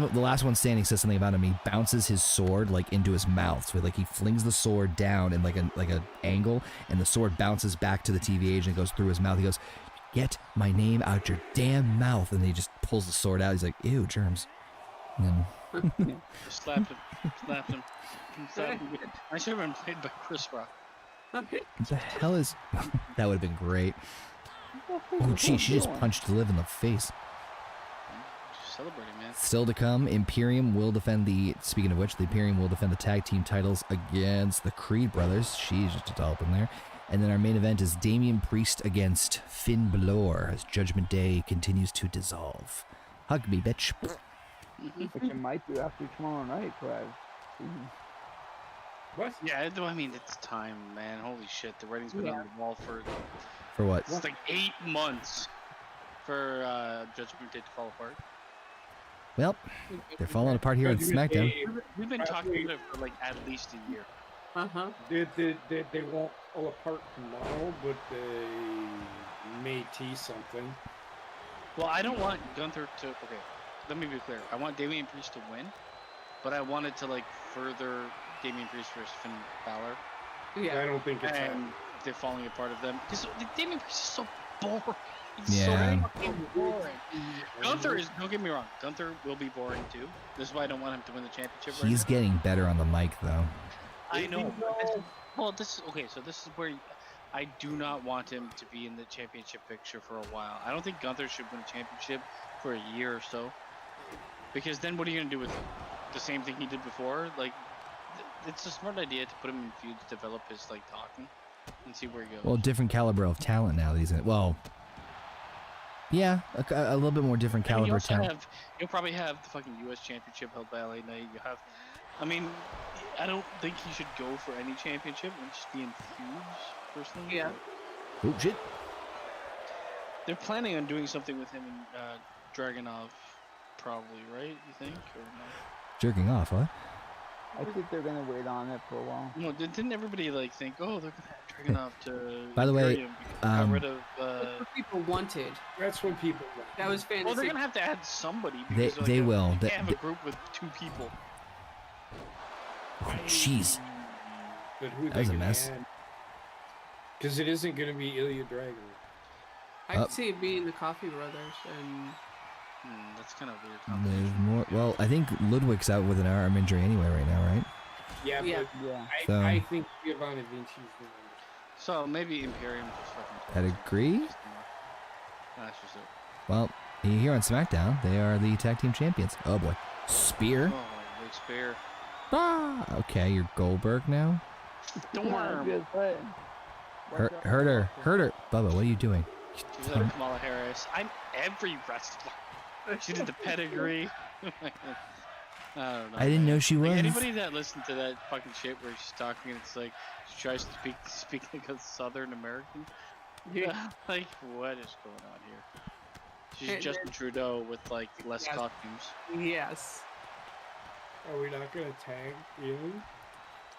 of the last one standing says something about him. He bounces his sword like into his mouth, so he flings the sword down in like a angle, and the sword bounces back to the TVA agent and goes through his mouth. He goes, "Get my name out your damn mouth!" And then he just pulls the sword out. He's like, "Ew, germs." And then Slapped him. I should have been played by Chris Rock. what the hell is? That would have been great. Oh, gee, she just punched Liv in the face. Just celebrating, man. Still to come, Imperium will defend the. Speaking of which, the Imperium will defend the tag team titles against the Creed brothers. She's just developing there. And then our main event is Damian Priest against Finn Balor as Judgment Day continues to dissolve. Hug me, bitch. Which it might do after tomorrow night, but I've seen. What? Yeah, I mean, it's time, man. Holy shit, the writing's been on the wall for For what? it's like 8 months for Judgment Day to fall apart. Well, they're falling apart here on SmackDown. We've been talking about it for like at least a year. They won't fall apart tomorrow, but they may tease something. Well, I don't want Gunther to. Okay, let me be clear. I want Damian Priest to win, but I wanted to like further Damian Priest versus Finn Balor. I don't think it's And they're falling apart of them. Because Damian Priest is so boring. He's Yeah. so fucking boring. Gunther is. Don't get me wrong. Gunther will be boring too. This is why I don't want him to win the championship. Right He's now. getting better on the mic, though. I know. Well, this is okay. So this is where I do not want him to be in the championship picture for a while. I don't think Gunther should win a championship for a year or so. Because then what are you gonna do with the same thing he did before? Like, it's a smart idea to put him in feuds, develop his like talking, and see where he goes. Well, different caliber of talent now that he's in. Well, yeah, a little bit more different I mean, caliber of talent. you'll probably have the fucking U.S. championship held by LA Knight. You have, I mean, I don't think he should go for any championship and just be in feuds, personally. Yeah. Oh shit! They're planning on doing something with him and Dragunov, probably, right? You think, or no? Jerking off, huh? I think they're gonna wait on it for a while. No, didn't everybody like think, oh, they're gonna have Dragunov to By the way, carry him because they got rid of. That's what people wanted. That's when people. That was fantasy. Well, they're gonna have to add somebody. They- Because, they will. You They- can't have a group with 2 people. Oh jeez. But who That was a mess. Because it isn't going to be Ilya Dragunov. I could see it being the Coffee Brothers and That's kind of weird. There's more. Well, I think Ludwig's out with an arm injury anyway right now, right? Yeah, Yeah. but Yeah. So- I think Giovanni Vinci's the one. So maybe Imperium just fucking. I'd agree. That's just it. Well, here on SmackDown, they are the tag team champions. Oh boy, Spear. Oh, big spear. Ah, okay, you're Goldberg now. Storm. Just saying. Watch out. Hurt her. Bubba, what are you doing? She's like Kamala Harris. I'm every wrestler. She did the pedigree. I don't know. I didn't man. know she Like, was. anybody that listened to that fucking shit where she's talking, it's like she tries to speak like a Southern American. Like, what is going on here? She's And Justin Trudeau with like less Yes. costumes. Yes. Are we not gonna tag Ian?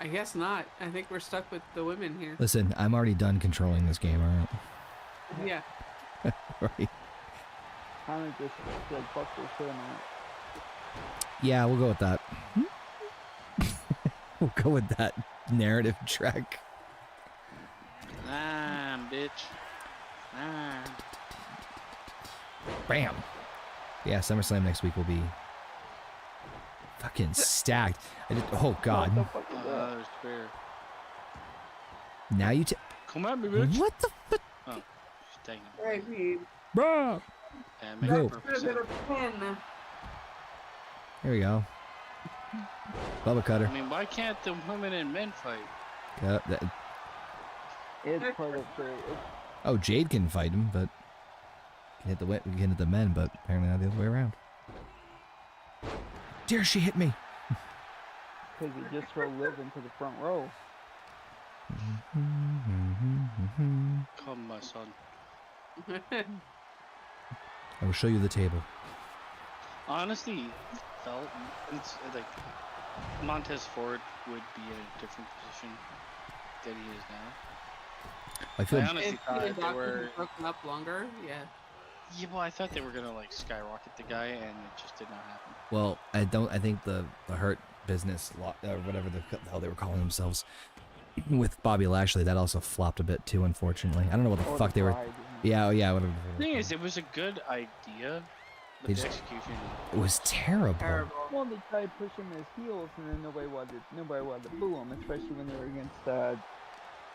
I guess not. I think we're stuck with the women here. Listen, I'm already done controlling this game, alright? Yeah. Right. Conor just said fuck this tournament. Yeah, we'll go with that. We'll go with that narrative track. Bitch. Bam. Yeah, SummerSlam next week will be fucking stacked. Oh What the god. fuck is that? There's fair. Now you Come at me, bitch. What the fuck? Oh, she's taking it. Right, we Bruh. Yeah, make Go. perfect put a sense. bit of pin. Here we go. Bubba Cutter. I mean, why can't the women and men fight? It's part of the. Oh, Jade can fight him, but can hit the men, but apparently not the other way around. Dare she hit me? Because he just throw Liv into the front row. Come, my son. I will show you the table. Honestly, felt it's like Montez Ford would be in a different position than he is now. I feel I honestly If thought he they had were. broken up longer, yeah. Yeah, well, I thought they were gonna like skyrocket the guy, and it just did not happen. well. I think the Hurt Business or whatever the hell they were calling themselves with Bobby Lashley, that also flopped a bit too. Unfortunately, I don't know what the Or fuck they were. Pride. Yeah, whatever. The thing is, it was a good idea, but They the just- execution. It was terrible. Terrible. Well, they tried to push him as heels, and then nobody wanted to boo him, especially when they were against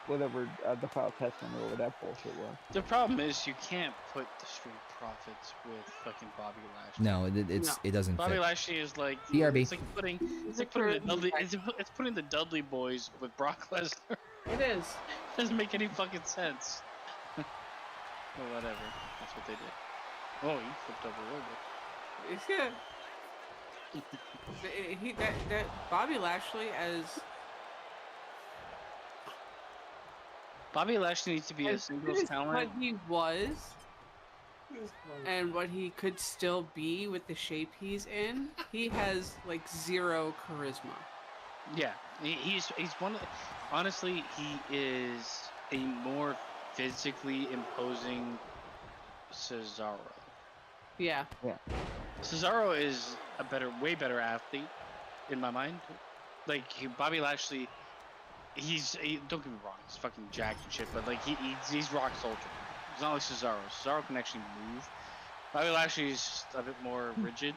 whatever the foul testing or whatever that bullshit was. The problem is you can't put the Street Profits with fucking Bobby Lashley. No, it doesn't Bobby fit. Lashley is like BRB. It's like putting it's putting the Dudley Boys with Brock Lesnar. It is. Doesn't make any fucking sense. Well, whatever. That's what they did. Oh, you flipped over a little bit. Yeah. That Bobby Lashley Bobby Lashley needs to be a as singles good as talent. what he was and what he could still be with the shape he's in, he has like zero charisma. Yeah, he's one of. Honestly, he is a more physically imposing Cesaro. Yeah. Cesaro is a way better athlete, in my mind. Like Bobby Lashley, don't get me wrong, he's fucking jacked and shit, but like he's rock soldier. He's not like Cesaro. Cesaro can actually move. Bobby Lashley is just a bit more rigid.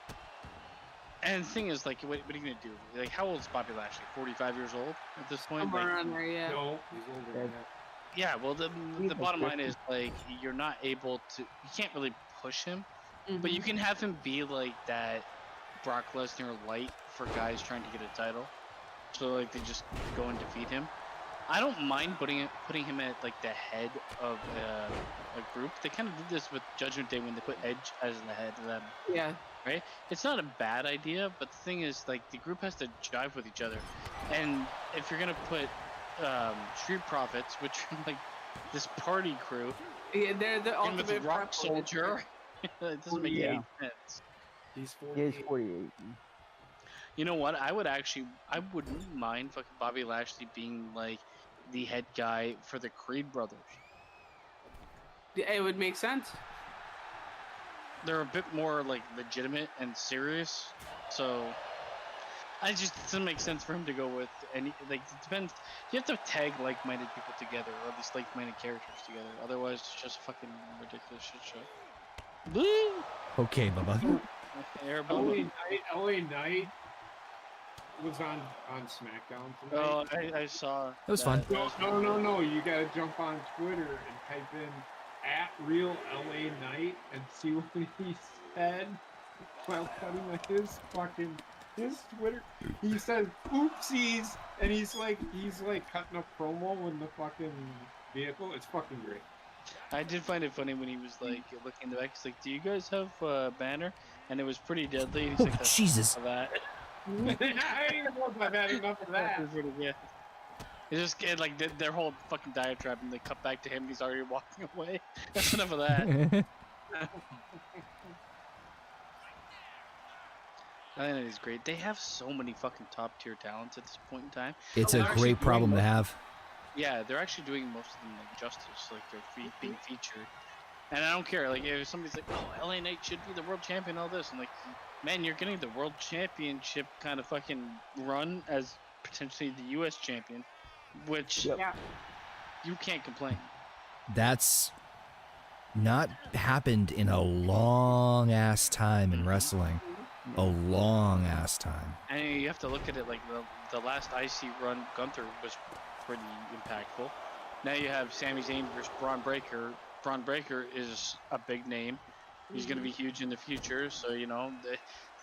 And the thing is, like, what are you gonna do? Like, how old is Bobby Lashley? 45 years old at this point. Somewhere Like, around there, yeah. No, he's older than that. yeah. Well, the He's bottom like line is like you're not able to. You can't really push him. Mhm. But you can have him be like that Brock Lesnar light for guys trying to get a title. So like they just go and defeat him. I don't mind putting him at like the head of a group. They kind of did this with Judgment Day when they put Edge as the head of them. Yeah. Right? It's not a bad idea, but the thing is like the group has to jive with each other. And if you're gonna put Street Profits, which are like this party crew, Yeah, they're the and with ultimate Rock prep Soldier, it doesn't make any sense. He's Yeah, 48. he's 48. You know what? I wouldn't mind fucking Bobby Lashley being like the head guy for the Creed brothers. Yeah, it would make sense. They're a bit more like legitimate and serious, so I just it doesn't make sense for him to go with any like it depends. You have to tag like-minded people together, or at least like-minded characters together. Otherwise, it's just fucking ridiculous shit show. Woo! Okay, Bubba. Airball. LA Knight was on SmackDown tonight. Oh, I saw. It was fun. No. You gotta jump on Twitter and type in @real LA Knight and see what he said while cutting his Twitter. He says oopsies, and he's like cutting a promo in the fucking vehicle. It's fucking great. I did find it funny when he was like looking in the back. He's like, "Do you guys have a banner?" And it was pretty deadly. And he's Oh, like, "That's Jesus. not that." I don't know if I've had enough of that. That's pretty good. It's just like their whole fucking diatribe, and they cut back to him. He's already walking away. That's enough of that. I think it's great. They have so many fucking top tier talents at this point in time. It's They're a actually great problem to have. Yeah, they're actually doing most of them like justice, like they're being featured. And I don't care, like if somebody's like, "Oh, LA Knight should be the world champion," all this, I'm like, man, you're getting the world championship kind of fucking run as potentially the U.S. champion, which Yeah. you can't complain. That's not happened in a long ass time in wrestling. A long ass time. And you have to look at it like the last IC run, Gunther was pretty impactful. Now you have Sami Zayn versus Braun Breaker. Braun Breaker is a big name. He's going to be huge in the future. So, you know,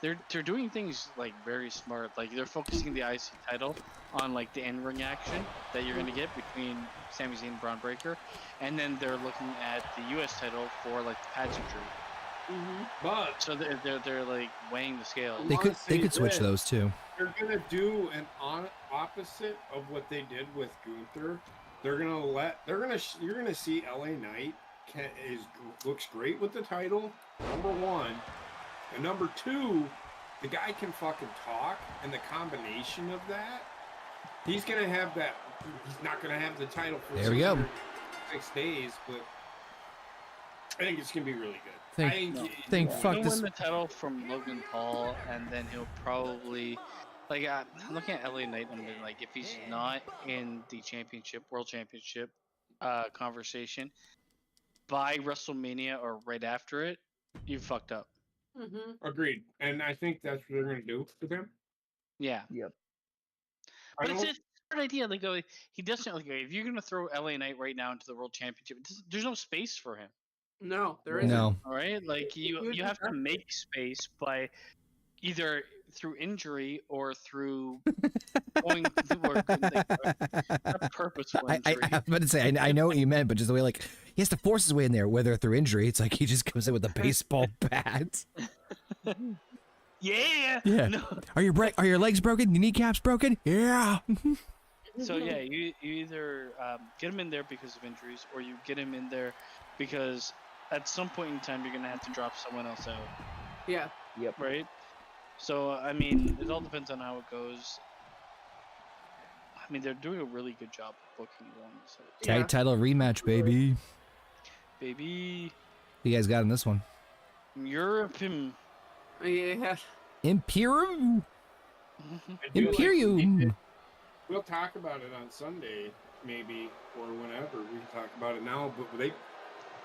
they're doing things like very smart. Like they're focusing the IC title on like the in-ring action that you're going to get between Sami Zayn and Braun Breaker. And then they're looking at the US title for like the pageantry. But So they're like weighing the scale. They wanna could say switch this. those too. they're gonna do an opposite of what they did with Gunther. You're gonna see LA Knight looks great with the title. Number one, and number two, the guy can fucking talk, and the combination of that, he's gonna have that. He's not gonna have the title for There we go. 6 days, but I think it's gonna be really good. Fuck He'll this. win the title from Logan Paul, and then he'll probably like I'm looking at LA Knight. I'm like, if he's not in the world championship conversation by WrestleMania or right after it, you fucked up. Agreed, and I think that's what they're gonna do with him. Yeah, Yep. but it's a smart idea. Like, he doesn't like if you're gonna throw LA Knight right now into the world championship, there's no space for him. No, there isn't. No. All right, like you have to make space by either through injury or through going through a purposeful I injury. was about to say, I know what you meant, but just the way, like, he has to force his way in there, whether through injury. It's like he just comes in with a baseball bat. Yeah. Yeah. No. Are your legs broken? Your kneecaps broken? Yeah. So yeah, you either get him in there because of injuries, or you get him in there because at some point in time you're gonna have to drop someone else out, Yeah. Yep. right? So I mean, it all depends on how it goes. I mean, they're doing a really good job of booking one. So Tag title rematch, baby. baby, Who you guys got in this one? Europe him. Yeah. Imperium. I do like- Imperium. We'll talk about it on Sunday, maybe, or whenever. We can talk about it now, but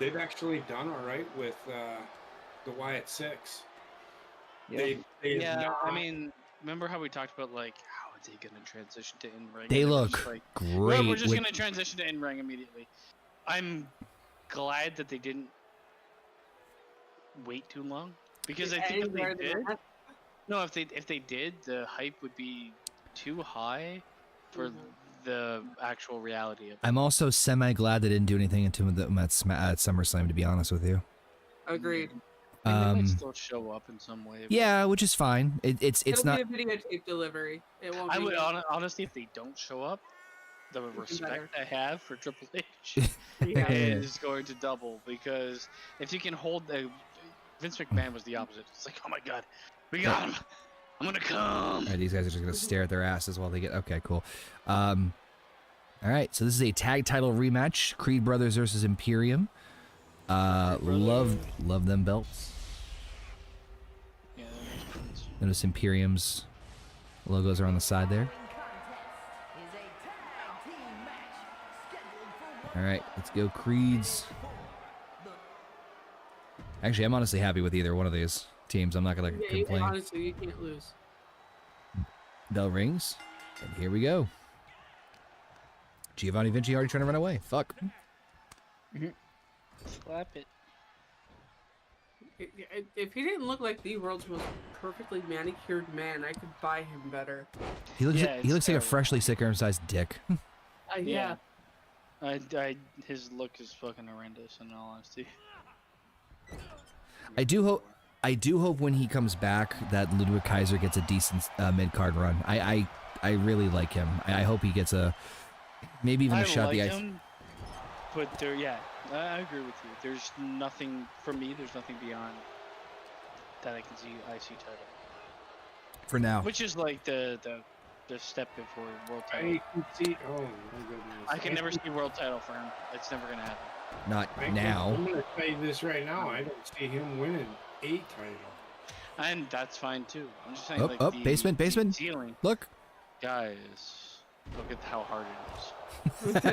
they've actually done all right with the Wyatt Six. Yeah. They Yeah, not- I mean, remember how we talked about like how are they gonna transition to in ring? They look like, great. we're just with- gonna transition to in ring immediately. I'm glad that they didn't wait too long because I think if they did, no, if they did, the hype would be too high for the actual reality of it. I'm also semi glad they didn't do anything into them at SummerSlam, to be honest with you. Agreed. I mean, they might still show up in some way. but Yeah, which is fine. It's It'll not. be a videotape delivery. It won't I be. would honestly, if they don't show up, the respect I have for Triple H Yeah. is going to double, because if you can hold Vince McMahon was the opposite. It's like, oh my god, we got him. I'm gonna come. All right, these guys are just gonna stare at their asses while they get. Okay, cool. All right, so this is a tag title rematch: Creed Brothers versus Imperium. Love them belts. Yeah, that makes sense. Notice Imperium's logos are on the side there. All right, let's go Creeds. Actually, I'm honestly happy with either one of these teams. I'm not gonna Yeah, complain. honestly, you can't lose. Bell rings, and here we go. Giovanni Vinci already trying to run away. Fuck. Slap it. If he didn't look like the world's most perfectly manicured man, I could buy him better. He looks. Yeah, He it's looks like a terrible. freshly circumcised dick. Yeah. His look is fucking horrendous, in all honesty. I do hope. I do hope when he comes back that Ludwig Kaiser gets a decent mid-card run. I really like him. I hope he gets maybe even a shot at the ice. Him, but yeah, I agree with you. There's nothing for me. There's nothing beyond that I can see IC title. For now. Which is like the step before world title. I can see. Oh my goodness. I can never see world title for him. It's never gonna happen. Not now. I'm gonna tell you this right now. I don't see him winning a title. And that's fine too. I'm just saying, Oh, like, oh, the basement. ceiling. Look. Guys, look at how hard it is.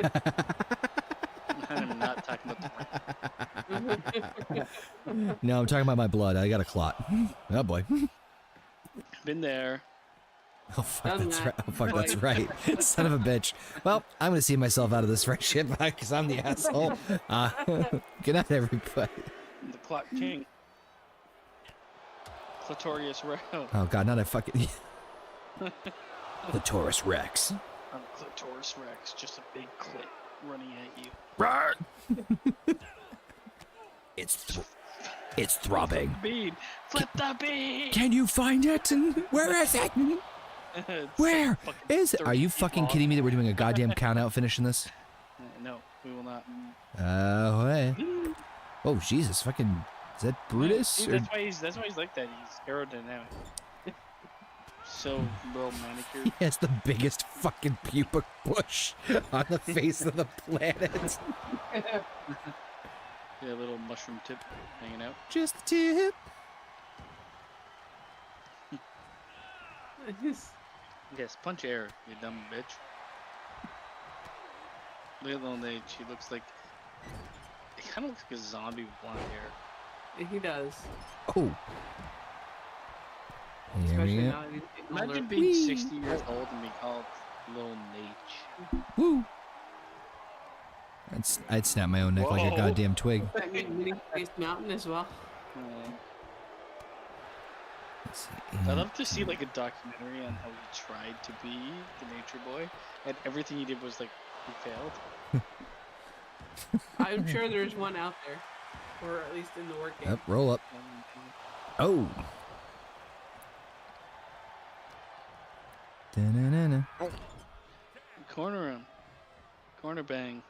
I'm not talking about the No, I'm talking about my blood. I got a clot. Oh boy. Been there. Oh fuck, Done that's that. right. Oh fuck, that's right. Son of a bitch. Well, I'm gonna see myself out of this friendship because I'm the asshole. Good night, everybody. The clock king. Clitorius Rex. Oh god, not a fucking Clitoris Rex. I'm Clitoris Rex, just a big clit running at you. It's throbbing. Bead! Flip the bead! Can you find it? Where is it? It's Where fucking is it? Are 30 you feet fucking long. kidding me that we're doing a goddamn count out finish in this? No, we will not. Hey. Oh Jesus, fucking is that Brutus? See, Or... that's why he's like that. He's aerodynamic. So well manicured. He has the biggest fucking pubic bush on the face of the planet. Yeah, a little mushroom tip hanging out. Just a tip. Yes, punch air, you dumb bitch. Look at Lil Nate. She looks like. It kind of looks like a zombie with blonde hair. He does. Oh. Here Especially we go. now that he's getting older. Imagine being 60 years old and being called Lil Nate. Woo. I'd snap my own neck like a Whoa. goddamn twig. Mini Space Mountain as well. Let's see. I'd love to see like a documentary on how he tried to be the Nature Boy, and everything he did was like he failed. I'm sure there's one out there, or at least in the working. Up, roll up. Oh. Da-na-na-na. Corner him. Corner bang.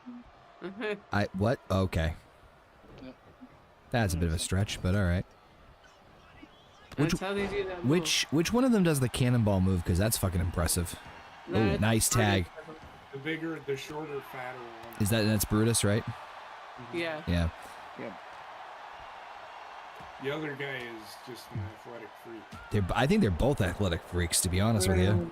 What? Okay. Yep. That's a bit of a stretch, but all right. Which That's how they do that. move. which one of them does the cannonball move? Because that's fucking impressive. Oh, That's nice tag. The bigger, the shorter, fatter one. That's Brutus, right? Yeah. Yeah. The other guy is just an athletic freak. I think they're both athletic freaks, to be honest with you.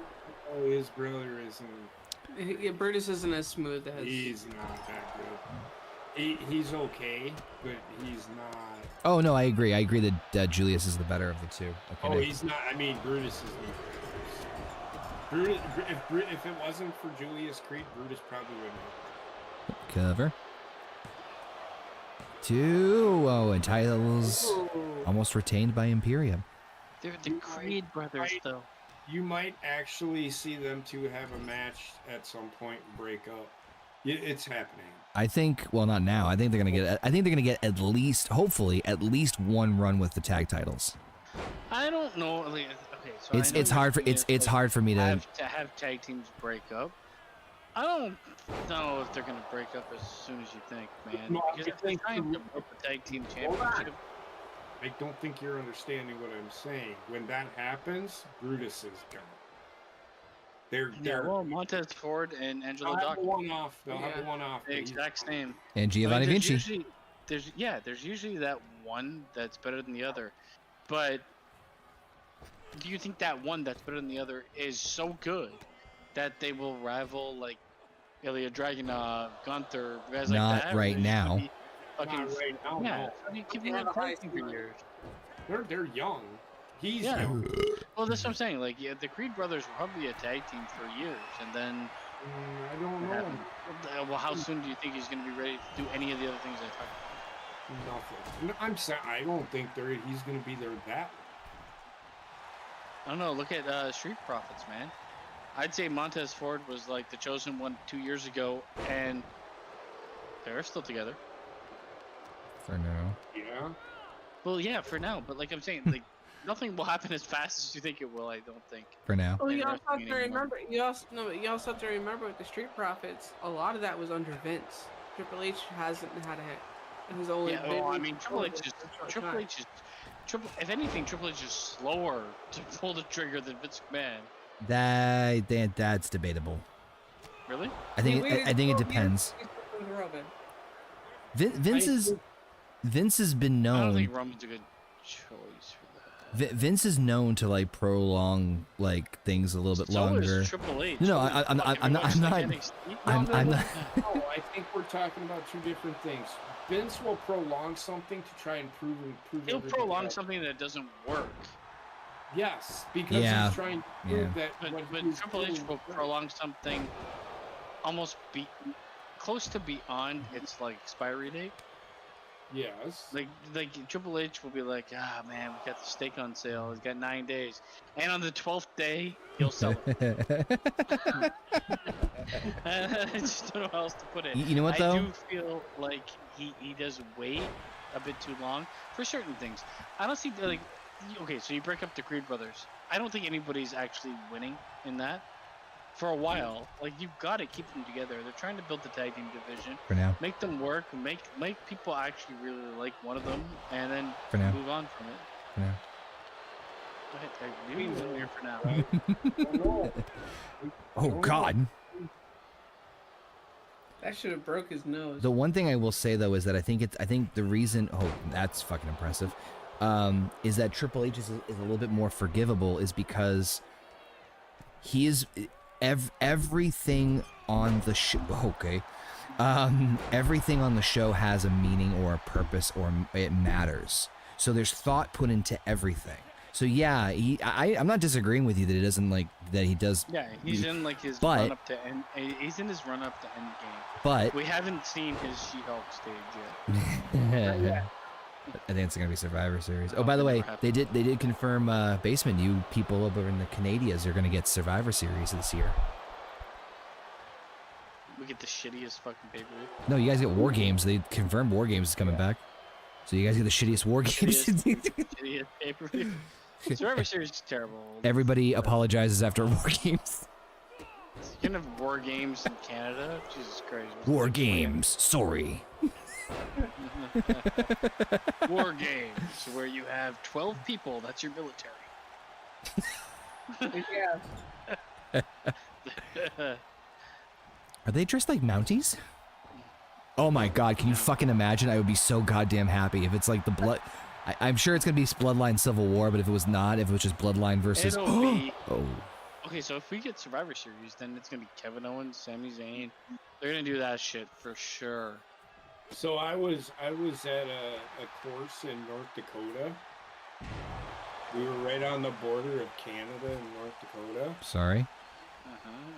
Oh, his brother isn't. Yeah, Brutus isn't as smooth as. He's not that good. He's okay, but he's not. Oh no, I agree. I agree that Julius is the better of the two. Okay, Oh, now- he's not. I mean, Brutus is Brutus. If it wasn't for Julius Creed, Brutus probably wouldn't have. cover. Two. Oh, and titles Ooh. almost retained by Imperium. They're the Creed brothers, though. You might actually see them two have a match at some point and break up. It's happening. I think. Well, not now. I think they're gonna get. I think they're gonna get at least, hopefully, at least one run with the tag titles. I don't know. Like, okay, so It's hard for it's hard for me to. have tag teams break up. I don't know if they're gonna break up as soon as you think, man. No, Because if they trying to put the tag team championship, I don't think you're understanding what I'm saying. When that happens, Brutus is gone. yeah. Well, Montez Ford and Angelo They'll have Doc, a one-off. They'll have Yeah. a one-off. the exact same. And Giovanni Like, Vinci. There's usually that one that's better than the other, but do you think that one that's better than the other is so good that they will rival like Ilya Dragunov, Gunther, guys like Not that? right Or is it gonna now. be Fucking Not right now, yeah. no. So you keep They them have a high fighting for ceiling. years. They're young. He's Yeah. young. Well, that's what I'm saying. Like, yeah, the Creed brothers were probably a tag team for years, and then I don't know. well, how soon do you think he's going to be ready to do any of the other things I talked about? Nothing. I'm saying I don't think he's going to be there that. I don't know. Look at Street Profits, man. I'd say Montez Ford was like the chosen one 2 years ago, and they're still together. For now. Yeah. Well, yeah, for now. But like I'm saying, like nothing will happen as fast as you think it will. I don't think. For now. Well, you Like also have to wrestling anymore. remember. You also have to remember with the Street Profits, a lot of that was under Vince. Triple H hasn't had a. He's only Yeah, been. well, I mean, Triple H over is for a short Triple time. H is Triple. If anything, Triple H is slower to pull the trigger than Vince McMahon. That's debatable. Really? I think He waited I think it 12 years depends. to put Roman. Vince has been I don't known. think Roman's a good choice for that. Vince is known to like prolong like things a little bit So longer. is Triple H. No, Holy I'm fuck, not. have I'm you not. watched, I'm like, not. NXT? I'm not. No, I think we're talking about two different things. Vince will prolong something to try and prove He'll everything prolong right. something that doesn't work. Yes, because Yeah. he's trying to prove that. But what he's Triple H doing will is right. prolong something almost close to beyond its like expiry date. Yes. Like Triple H will be like, ah man, we got the steak on sale. It's got 9 days, and on the 12th day he'll sell it. I just don't know how else to put it. You know what, I though? do feel like he does wait a bit too long for certain things. I don't see like, okay, so you break up the Creed brothers. I don't think anybody's actually winning in that. For a while, like you've got to keep them together. They're trying to build the tag team division, For now. make them work, make people actually really like one of them, and then For now. move on from it. For now. Go ahead, leave me here for now. No. Oh God. That should have broke his nose. The one thing I will say though is that I think the reason. Oh, that's fucking impressive. Is that Triple H is a little bit more forgivable is because he is. Everything on the show, okay, everything on the show has a meaning or a purpose or it matters. So there's thought put into everything. So yeah, I'm not disagreeing with you that it doesn't like that he does. Yeah, he's in like his But- run up to end. He's in his run up to end game. But We haven't seen his She-Hulk stage yet. I think it's gonna be Survivor Series. Oh, Oh, by the it way, never they did confirm Basement. You people over in the Canadias are gonna get Survivor Series this year. We get the shittiest fucking pay-per-view. No, you guys get War Games. They confirmed War Games is coming back. So you guys get the shittiest War Games. Shittiest pay-per-view. Survivor Series is terrible. Everybody apologizes after War Games. You can have War Games in Canada. Jesus Christ. War Games. Sorry. War Games, where you have 12 people. That's your military. Yeah. Are they dressed like Mounties? Oh my God! Can you fucking imagine? I would be so goddamn happy if it's like the blood. I'm sure it's gonna be Bloodline Civil War, but if it was not, if it was just Bloodline versus. It'll be. Oh. Okay, so if we get Survivor Series, then it's gonna be Kevin Owens, Sami Zayn. They're gonna do that shit for sure. So I was at a course in North Dakota. We were right on the border of Canada and North Dakota. Sorry.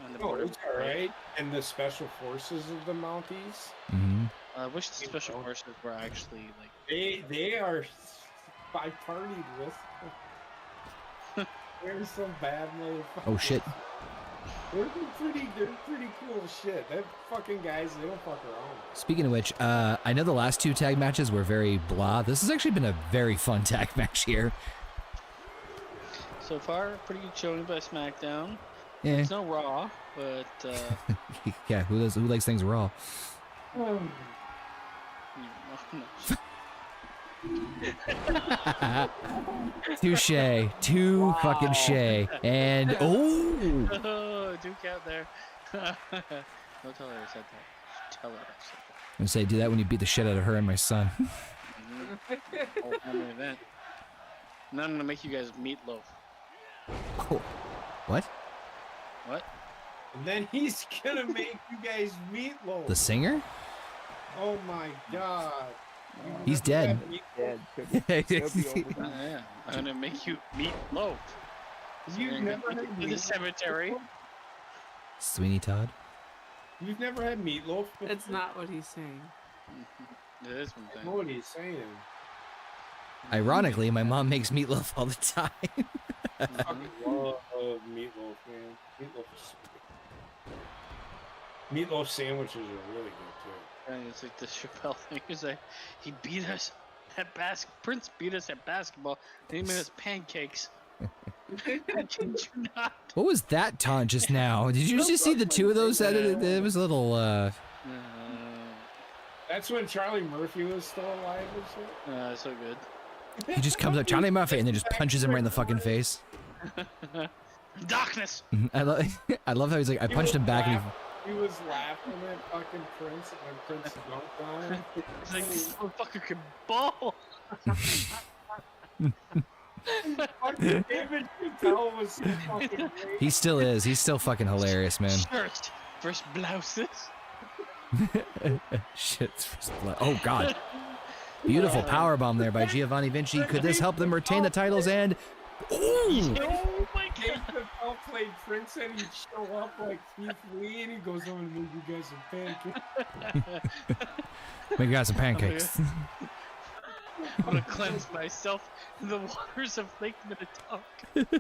On the Oh, border. it's all right. And the special forces of the Mounties, Mm-hmm. I wish the special forces were actually like. they are. I partied with. They're some bad motherfuckers. Oh shit. They're pretty cool as shit. That fucking guys, they don't fuck around. Speaking of which, I know the last two tag matches were very blah. This has actually been a very fun tag match here. So far, pretty good showing by SmackDown. Yeah. It's no Raw, but Yeah. Who likes things raw? Touche. Too fucking shay. And oh. oh, Duke out there. Don't tell her I said that. Tell her I said that. And say do that when you beat the shit out of her and my son. Whole family event. Now I'm gonna make you guys meatloaf. Oh. What? What? And then he's gonna make you guys meatloaf. The singer? Oh my god. He's dead. Dead. Could be over. Yeah, I'm gonna make you meatloaf. You've never had in the cemetery. Sweeney Todd. You've never had meatloaf before? That's not what he's saying. It is one I thing. know what he's saying. Ironically, my mom makes meatloaf all the time. I fucking love meatloaf, man. Meatloaf is so good. Meatloaf sandwiches are really good too. And it's like the Chappelle thing. He's like, he beat us Prince beat us at basketball. Then he made us pancakes. I kid you not. What was that taunt just now? Did you just see the two of those? It was a little. That's when Charlie Murphy was still alive and shit. So good. He just comes up, Johnny Murphy, and then just punches him right in the fucking face. Darkness. I love how he's like, I punched him back, and He was laughing at fucking Prince when Prince dunked on him. He's like, this motherfucker can ball. Fucking David Chappelle was so fucking great. he still is. He's still fucking hilarious, man. Shirts versus blouses. Shit. Oh God. Beautiful powerbomb there by Giovanni Vinci. Could this help them retain the titles? And ooh! Oh my Dave god. Chappelle played Prince and he'd show up like Keith Lee and he goes, I'm gonna make you guys some pancakes. Make you guys some pancakes. I'm gonna cleanse myself in the waters of Lake Minnetonka.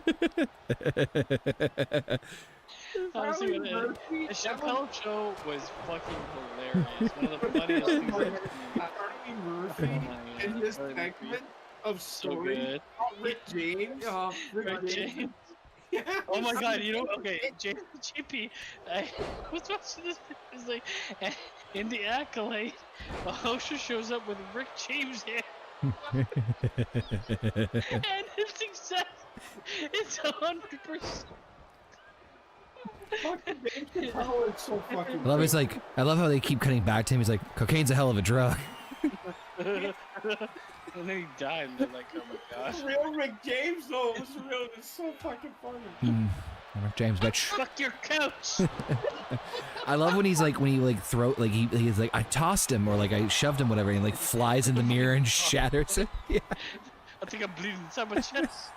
Honestly, the Chappelle show was fucking hilarious. One of the funniest things I've seen. Charlie Murphy in his segment of So story good. about Rick James. Rick James. Yeah, Oh my god, you know, okay, JP, I was watching this, it's like, in the accolade, a Hosher shows up with Rick James here. And it's it's 100%. fucking Dave Chappelle is so fucking I love how they keep cutting back to him. He's like, cocaine's a hell of a drug. And then he died, and they're like, oh my gosh. real Rick James though, it was real, it's so fucking funny. Rick James, bitch. Fuck your couch! I love when he's like, he's like, I tossed him or like I shoved him, whatever, and he like flies in the mirror and shatters it. Yeah. I think I'm bleeding inside my chest.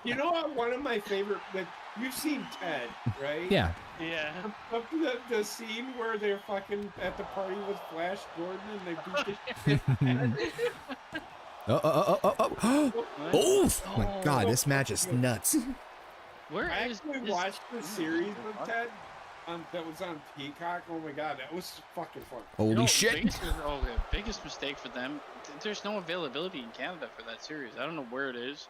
You know what? One of my favorite, like, you've seen Ted, right? Yeah. Yeah. Up to the scene where they're fucking at the party with Flash Gordon and they beat the shit. Oh my God, this match is nuts. Where I is actually this? watched the series of Ted that was on Peacock. Oh my god, that was fucking fun. Holy You know, shit. Biggest mistake for them. There's no availability in Canada for that series. I don't know where it is.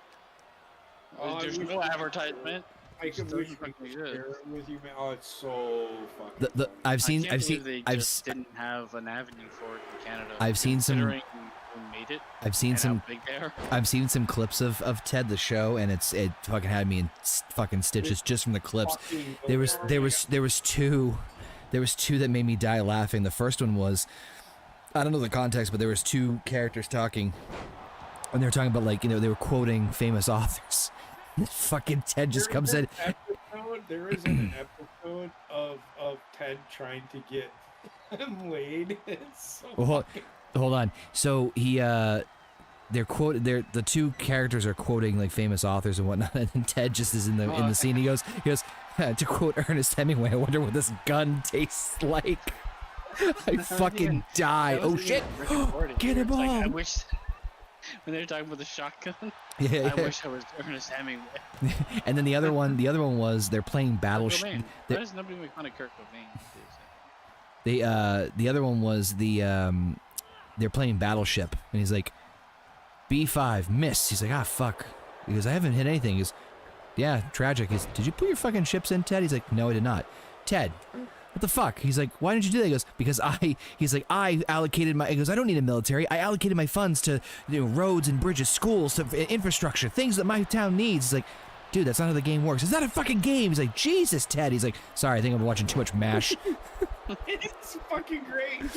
There's no advertisement. I can wish I could share it with you, man. Oh, it's so fucking. I've seen They just didn't have an avenue for it in Canada. I've seen some. Considering who made it. I've seen and some. How big they are. I've seen some clips of Ted the show, and it fucking had me in fucking stitches just from the clips. There was two that made me die laughing. The first one was, I don't know the context, but there was two characters talking, and they were talking about, like, you know, they were quoting famous authors. And fucking Ted just comes in. There is an episode of Ted trying to get him laid. It's so Well, hold on. So the two characters are quoting like famous authors and whatnot, and Ted just is in the scene. He goes, to quote Ernest Hemingway, I wonder what this gun tastes like. I fucking die. Oh shit! Get him Like, I on! wish when they were talking about the shotgun. Yeah. I wish I was Ernest Hemingway. And then the other one was they're playing Battleship. Why does nobody make fun of Kurt Cobain? The other one was they're playing Battleship, and he's like, B5 miss. He's like, ah fuck. He goes, I haven't hit anything. He goes, yeah, tragic. He's, did you put your fucking ships in, Ted? He's like, no, I did not. Ted, what the fuck? He's like, why didn't you do that? He goes, because I allocated he goes, I don't need a military. I allocated my funds to, you know, roads and bridges, schools, to infrastructure, things that my town needs. He's like, dude, that's not how the game works. It's not a fucking game. He's like, Jesus, Ted. He's like, sorry, I think I'm watching too much MASH. It's fucking great.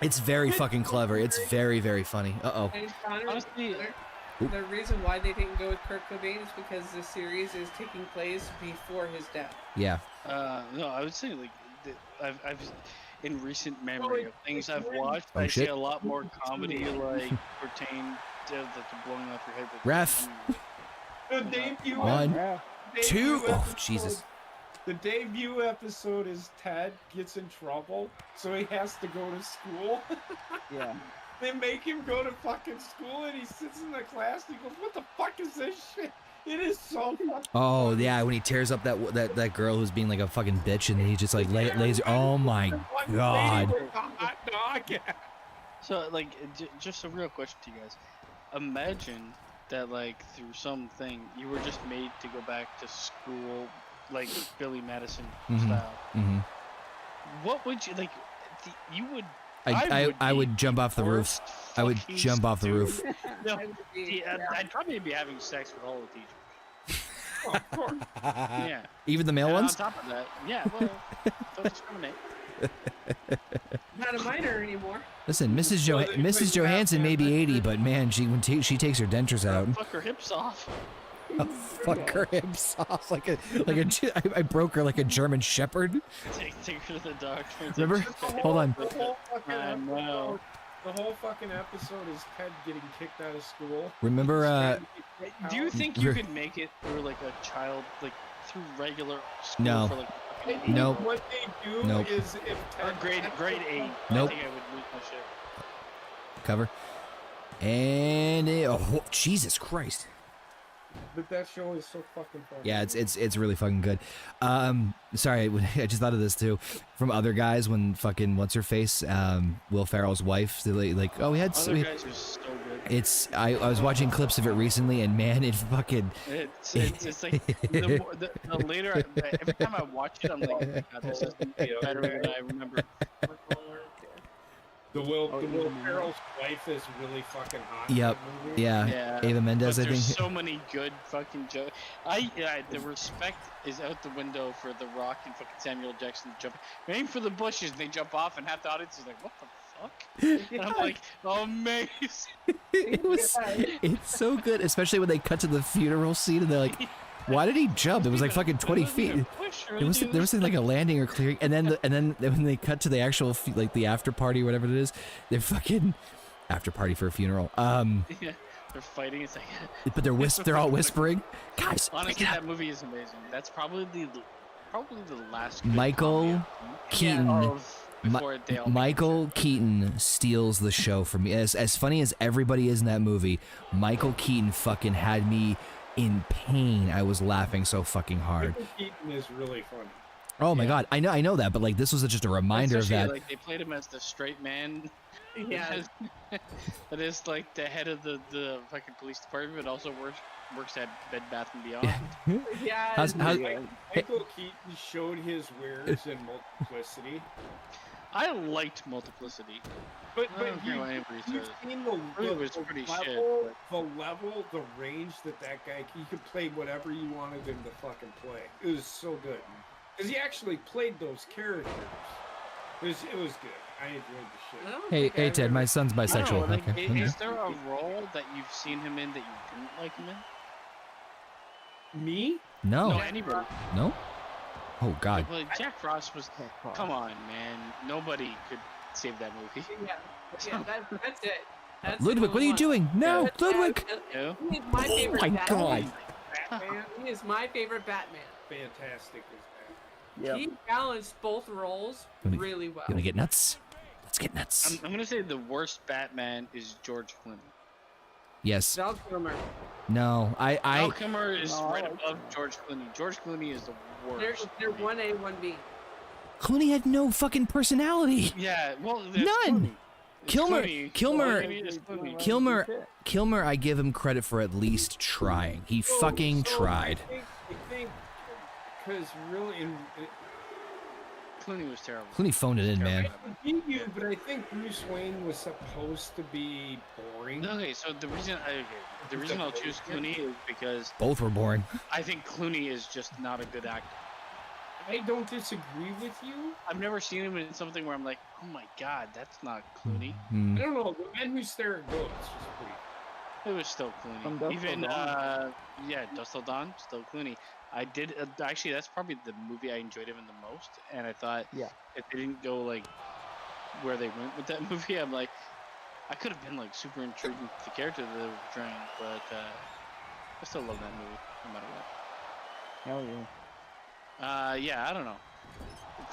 It's very fucking clever. It's very, very funny. Uh-oh. And Conor, Honestly, the reason why they didn't go with Kurt Cobain is because the series is taking place before his death. Yeah. no, I would say like I've in recent memory of things I've watched, Oh, I shit. see a lot more comedy like pertain to the blowing off your head with Ref. The debut. One, Yeah. two. debut Oh, episode- Jesus. The debut episode is Ted gets in trouble, so he has to go to school. Yeah. They make him go to fucking school, and he sits in the class. And he goes, "What the fuck is this shit?" It is so fucking. Oh funny. yeah, when he tears up that girl who's being like a fucking bitch, and he just like laser. Oh my One lady god. with a hot dog. So, like, just a real question to you guys. Imagine that, like, through something, you were just made to go back to school, like Billy Madison style. Mm-hmm. What would you, like, you would... I would jump off the roof. I would jump off the roof. No, I'd probably be having sex with all the teachers. Oh, of course. Yeah. Even the male And ones? on top of that, yeah, well, don't discriminate. Not a minor anymore. Listen, Mrs. Johansson may be 80, but man, she takes her dentures out. Fuck her hips off. Oh, fuck her hips off I broke her like a German Shepherd. Take her to the doctor. Remember? Hold on. The whole fucking I know. The whole fucking episode is Ted getting kicked out of school. Remember? Do you think you could make it through like a child, like through regular school No. for like I fucking think Nope. What they do Nope. is if or Ted grade 8? Nope. I think I would lose my shit. Cover. And oh, Jesus Christ. But that show is so fucking funny. Yeah, it's really fucking good. Sorry, I just thought of this too. From other guys when fucking what's her face, Will Ferrell's wife, they like oh we had Other guys are so good. I was watching clips of it recently and man it fucking It's like the later every time I watch it I'm like oh my God, this is better than I remember. The Will Ferrell's wife is really fucking hot. Yep. In that movie. Yeah. Ava Mendes, but I think. there's so many good fucking jokes. The respect is out the window for The Rock and fucking Samuel Jackson jumping. Aim for the bushes and they jump off and half the audience is like, what the fuck? And I'm like, amazing. It's so good, especially when they cut to the funeral scene and they're like, why did he jump? It was like fucking 20 feet. There was like a landing or clearing, and then when they cut to the actual like the after party, whatever it is, they're fucking after party for a funeral. Yeah, they're fighting. It's like, but they're all whispering. Guys, honestly, that movie is amazing. That's probably the last. Good Michael comedy Keaton. of before they all Michael Keaton steals the show for me. As funny as everybody is in that movie, Michael Keaton fucking had me in pain. I was laughing so fucking hard. Michael Keaton is really funny. Oh my God, I know that, but like this was just a reminder of that. Like they played him as the straight man. Yeah. That is like the head of the fucking police department, but also works at Bed Bath and Beyond. Yeah. How's- Michael Keaton showed his wares in Multiplicity. I liked Multiplicity. But I don't care what anybody you've says. seen It was pretty shit, the range that guy, he could play whatever you wanted him to fucking play. It was so good. Because he actually played those characters. It was good. I enjoyed the shit. Hey Ted, my son's I don't know, bisexual. like, Okay. is there a role that you've seen him in that you didn't like him in? Me? No, No, anybody. no. Oh God. Like, Jack Frost was. Come on, man. Nobody could save that movie. Yeah, that's it. That's Ludwig, what are you doing? No, Ludwig. No? He is my favorite my Batman. God. Batman? He is my favorite Batman. Fantastic as Yep. He balanced both roles Gonna- really well. Gonna get nuts. Let's get nuts. I'm gonna say the worst Batman is George Clooney. Yes. Val Kilmer. No. Val Kilmer is No, right I- above George Clooney. George Clooney is the worst. They're 1A, 1B. Clooney had no fucking personality. Yeah, well, there's None. Clooney. It's Kilmer- Clooney. Kilmer- Well, maybe it's Clooney. Kilmer, I give him credit for at least trying. He fucking tried. I think because really, Clooney was terrible. Clooney phoned it in, man. but I think Bruce Wayne was supposed to be boring. Okay, so the reason I'll choose Clooney is because Both were boring. I think Clooney is just not a good actor. I don't disagree with you. I've never seen him in something where I'm like, oh my god, that's not Clooney. Hmm. I don't know. The Man Who Stared at Ghosts was pretty. It was still From Clooney. Dusk Even Till Dawn. Dusk Till Dawn, still Clooney. I did actually. That's probably the movie I enjoyed him in the most. And I thought Yeah. if they didn't go like where they went with that movie, I'm like, I could have been like super intrigued with the character that they were portraying. But I still love that movie, no matter what. Hell yeah. Yeah, I don't know.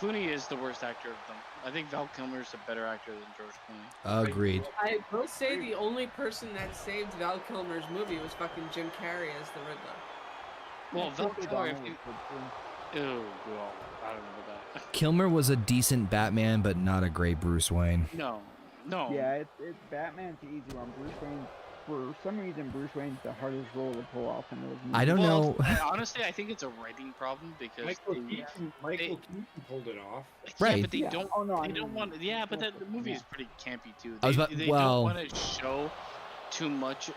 Clooney is the worst actor of them. I think Val Kilmer is a better actor than George Clooney. Agreed. I will say the only person that saved Val Kilmer's movie was fucking Jim Carrey as the Riddler. Well, Val Jeffrey Kilmer, Dahmer if was you, good, too. oh, well, I don't know about that. Kilmer was a decent Batman, but not a great Bruce Wayne. No, No. Yeah, it's Batman's the easy one. Bruce Wayne, for some reason, Bruce Wayne's the hardest role to pull off in those movies. I don't know. Honestly, I think it's a writing problem because Michael Keaton pulled it off. Right. Yeah, but they Yeah. don't. Oh, no, I they don't mean, want. Yeah, but the movie yeah. is pretty campy too. I was They, about- they well- don't want to show too much.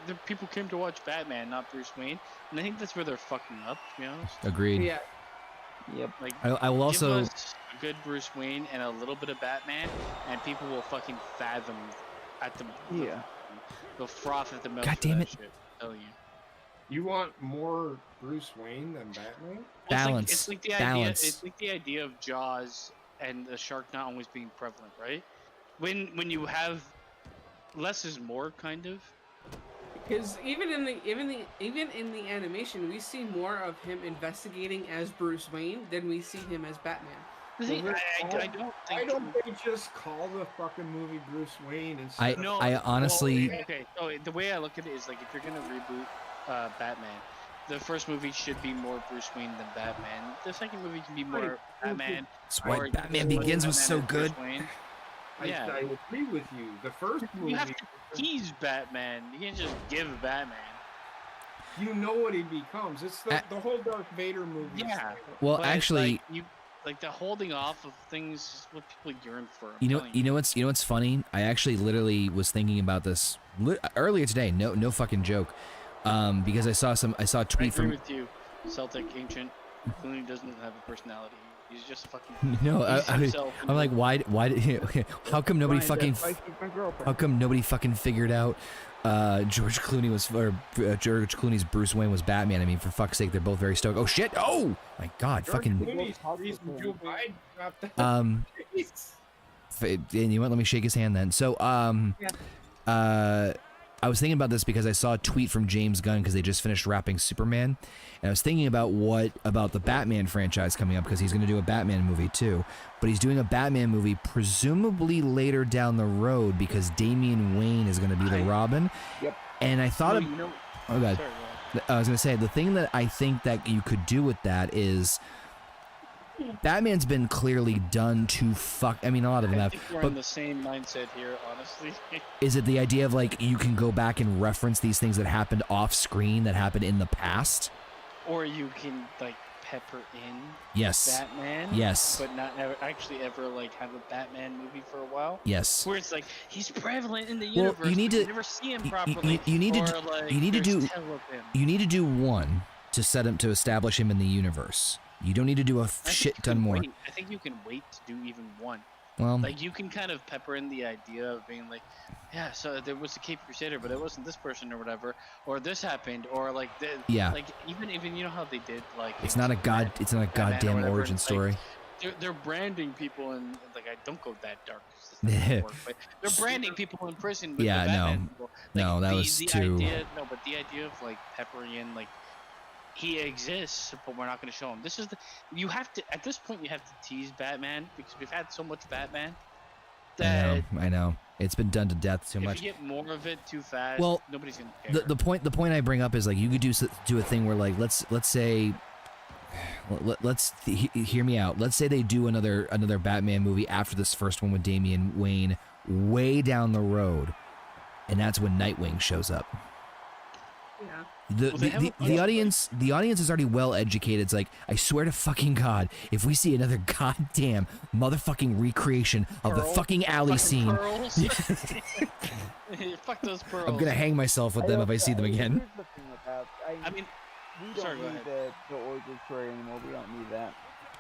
The people came to watch Batman, not Bruce Wayne, and I think that's where they're fucking up. To be honest, Agreed. Yeah. Yep. like I will also. give us a good Bruce Wayne and a little bit of Batman, and people will fucking fathom at the Yeah. the froth at the mouth. God for damn that it. Shit, I'm telling you. You want more Bruce Wayne than Batman? Balance. It's like the Balance. idea. It's like the idea of Jaws and the shark not always being prevalent, right? When you have less is more, kind of. Because even in the animation, we see more of him investigating as Bruce Wayne than we see him as Batman. See, Well, I don't think. Why don't they just call the fucking movie Bruce Wayne instead I of... No, I honestly. well, okay. So the way I look at it is like if you're gonna reboot Batman, the first movie should be more Bruce Wayne than Batman. The second movie can be more Batman. That's why or Batman just Begins was so Batman and Bruce good. Wayne. I Yeah. agree with you. The first movie, You have to tease Batman. You can't just give Batman. you know what he becomes. It's the whole Darth Vader movie. Yeah. Well, But, actually, like the holding off of things is what people yearn for. I'm you know, telling what's funny? I actually literally was thinking about this earlier today. No fucking joke. Because I saw a I tweet agree from. with you. Celtic Ancient Clooney doesn't have a personality. He's just a fucking. No, he's himself. I'm like, why? How come nobody Brian, fucking? that's why I keep my girlfriend. How come nobody fucking figured out George Clooney's Bruce Wayne was Batman? I mean, for fuck's sake, they're both very stoked. Oh shit! Oh my god! George Fucking. Clooney's the reason Joe Biden dropped that. And you won't let me shake his hand then. So I was thinking about this because I saw a tweet from James Gunn because they just finished wrapping Superman, and I was thinking about about the Batman franchise coming up because he's going to do a Batman movie too, but he's doing a Batman movie presumably later down the road because Damian Wayne is going to be the Robin. Yep. And I thought, You know, oh god, sorry, I was going to say the thing that I think that you could do with that is. Batman's been clearly done to fuck. I mean, a lot of them I have. think we're But in the same mindset here, honestly. is it the idea of like you can go back and reference these things that happened off screen that happened in the past? Or you can like pepper in Yes. Batman. Yes. But not ever like have a Batman movie for a while. Yes. Where it's like he's prevalent in the Well, universe. you need but to- you never see him you- properly. you need to or, do- like, you need to there's do- tell of him. You need to do one to set him to establish him in the universe. You don't need to do a I think shit you ton can more. wait. I think you can wait to do even one. Well, Like you can kind of pepper in the idea of being like, yeah, so there was the Cape Crusader, but it wasn't this person or whatever, or this happened, or like yeah. like even you know how they did like It's in not a Superman, it's not a Batman or goddamn whatever, origin it's like, story. They're branding people and like I don't go that dark. 'cause this doesn't work, but they're branding people in prison. With Yeah, the no. Batman people. No, that the, was the too- Idea, no, but the idea of like peppering in like he exists, but we're not going to show him. This is you have to at this point you have to tease Batman because we've had so much Batman that I know. It's been done to death too if much. you get more of it too fast, Well, nobody's going to care. The point I bring up is like you could do a thing where like let's say hear me out. Let's say they do another Batman movie after this first one with Damian Wayne way down the road, and that's when Nightwing shows up. Yeah. The audience is already well educated. It's like I swear to fucking God, if we see another goddamn motherfucking recreation of the Pearl? fucking alley scene, Pearls? Fuck those pearls. I'm gonna hang myself with them if I see them again. Here's the thing with that. I mean, we don't sorry, go need the origin story anymore. We don't need that.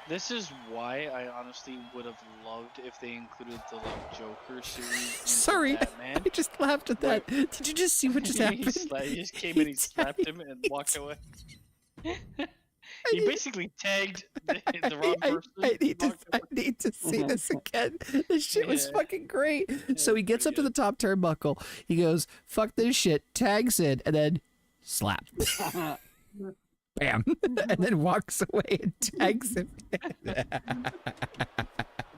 this is why I honestly would have loved if they included the like Joker series. into Sorry, Batman. I just laughed at that. Did you just see what just happened? He just came in, he slapped him, and walked away. He basically tagged the wrong person. I need to see this again. This shit was Yeah. fucking great. So he gets up pretty to the top turnbuckle. He goes, "Fuck this shit," tags in, and then slap. Bam, and then walks away and tags him.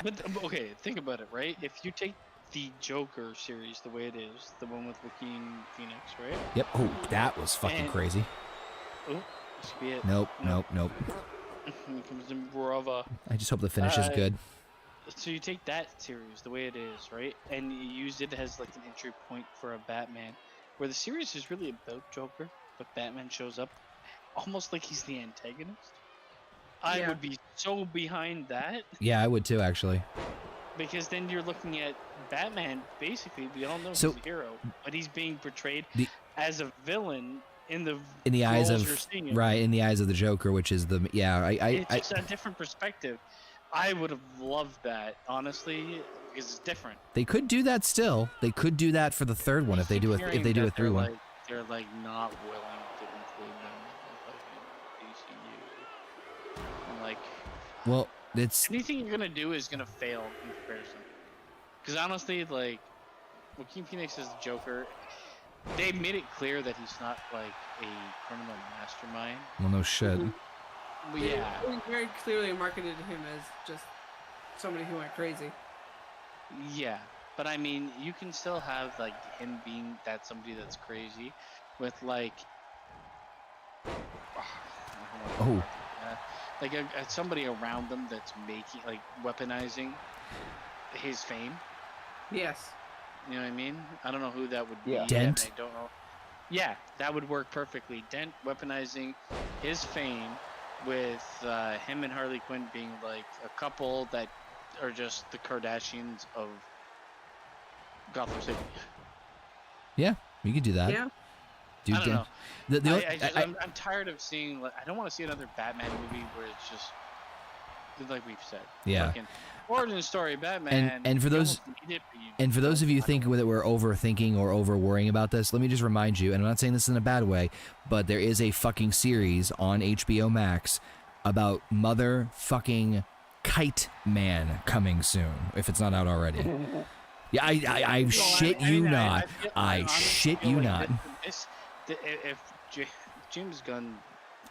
But okay, think about it, right? If you take the Joker series the way it is, the one with Joaquin Phoenix, right? Yep. Oh, that was fucking And- crazy. Oh, this could be it. Nope. Here comes the brava. I just hope the finish is good. So you take that series the way it is, right, and you use it as like an entry point for a Batman, where the series is really about Joker, but Batman shows up almost like he's the antagonist. I Yeah. would be so behind that, Yeah, I would too, actually. because then you're looking at Batman. Basically, we all know So- he's a hero, but he's being portrayed The- as a villain in the eyes roles of you're seeing him. right, in the eyes of the Joker, which is the It's just a different perspective. I would have loved that, honestly, because it's different. they could do that still. They could do that for the third one if they do a Hearing if they do a that through one. they're like not willing to include them in fucking DCU. I'm like, Well, it's anything you're gonna do is gonna fail in comparison. Because honestly, like, Joaquin Phoenix is the Joker. They made it clear that he's not like a criminal mastermind. well, no shit. Mhm. But They yeah, very clearly marketed him as just somebody who went crazy. yeah. But I mean, you can still have like him being that somebody that's crazy, with like, Oh. like somebody around them that's making like weaponizing his fame. Yes. You know what I mean? I don't know who that would be. Yeah. and Dent? I don't know. Yeah, that would work perfectly. Dent weaponizing his fame with him and Harley Quinn being like a couple that are just the Kardashians of Gotham City. Yeah, you could do that. Yeah. Dude, I don't know. the I'm tired of seeing. Like, I don't want to see another Batman movie where it's just like we've said. Yeah. Fucking origin story Batman. And for you those- almost need it, but you And for those of you don't. thinking that we're overthinking or over worrying about this, let me just remind you, and I'm not saying this in a bad way, but there is a fucking series on HBO Max about motherfucking Kite Man coming soon, if it's not out already. Yeah, I shit you not. I honestly shit feel you like not. If James Gunn,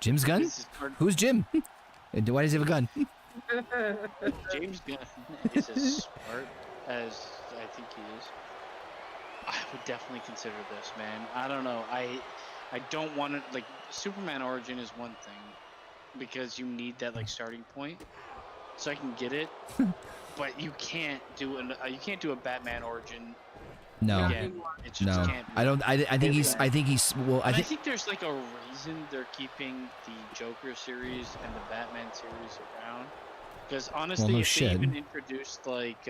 Jim's gun? this is hard- Who's Jim? And why does he have a gun? James Gunn is as smart as I think he is, I would definitely consider this, man. I don't know. I don't want to, like, Superman origin is one thing because you need that like starting point, so I can get it. But you can't do a Batman origin No. again. It just No. can't. I don't I think he's well I I think there's like a reason they're keeping the Joker series and the Batman series around. Because honestly, no if shit. they even introduced like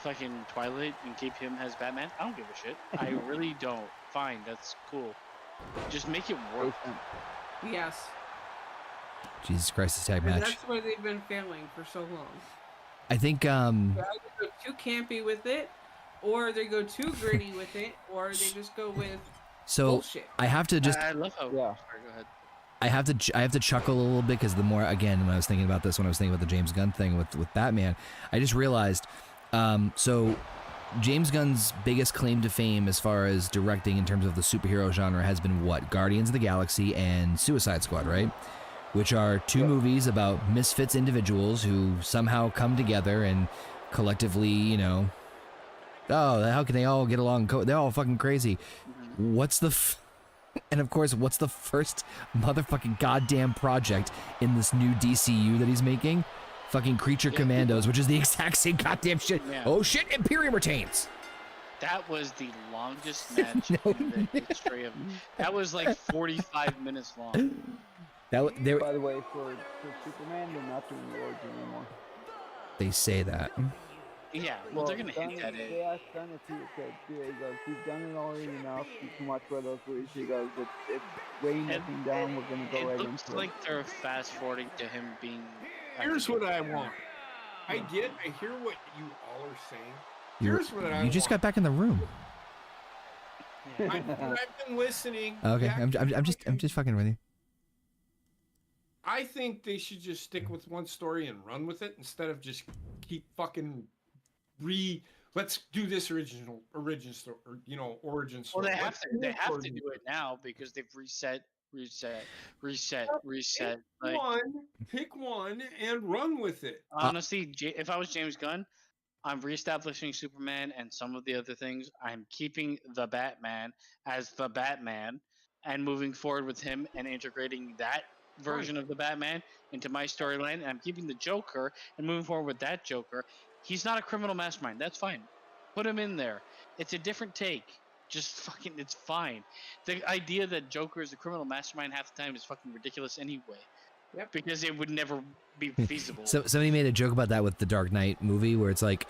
fucking Twilight and keep him as Batman, I don't give a shit. I really don't. Fine, that's cool. Just make it work. Yes. Jesus Christ, this tag And match. that's where they've been failing for so long. I think They either go too campy with it, or they go too gritty with it, or they just go with so bullshit. I have to just I love how. Yeah. Sorry, go ahead. I have to chuckle a little bit because the more, again, when I was thinking about this, when I was thinking about the James Gunn thing with Batman, I just realized, so James Gunn's biggest claim to fame as far as directing in terms of the superhero genre has been what? Guardians of the Galaxy and Suicide Squad, right? Which are two movies about misfits individuals who somehow come together and collectively, you know, oh, how can they all get along? They're all fucking crazy. What's the... And of course, what's the first motherfucking goddamn project in this new DCU that he's making? Fucking Creature Commandos, which is the exact same goddamn shit. Yeah. Oh shit, Imperium retains. That was the longest match in the history of. That was like 45 minutes long. There, By the way, for Superman, they're not doing the origin anymore. they say that. Yeah, well, they're gonna hit that They in. asked Gunn if he could do it. He goes, "We've done it already enough. You can watch one of those movies." He goes, "It's weighing nothing down. We're gonna go It right looks into like it." they're fast forwarding to him being. Here's what I want. I hear what you all are saying. You Here's what I you just got want. back in the room. Yeah. I've been listening. Okay, Yeah, I'm just fucking with you. I think they should just stick with one story and run with it instead of just keep fucking let's do this origin story, or, origin Well, story. they have Let's to. do They it have for to you. do it now because they've reset. Like, Pick one and run with it. honestly, if I was James Gunn, I'm reestablishing Superman and some of the other things. I'm keeping the Batman as the Batman and moving forward with him and integrating that version of the Batman into my storyline, and I'm keeping the Joker and moving forward with that Joker. He's not a criminal mastermind. That's fine. Put him in there. It's a different take. Just fucking, it's fine. The idea that Joker is a criminal mastermind half the time is fucking ridiculous anyway. Yep. Because it would never be feasible. So somebody made a joke about that with the Dark Knight movie, where it's like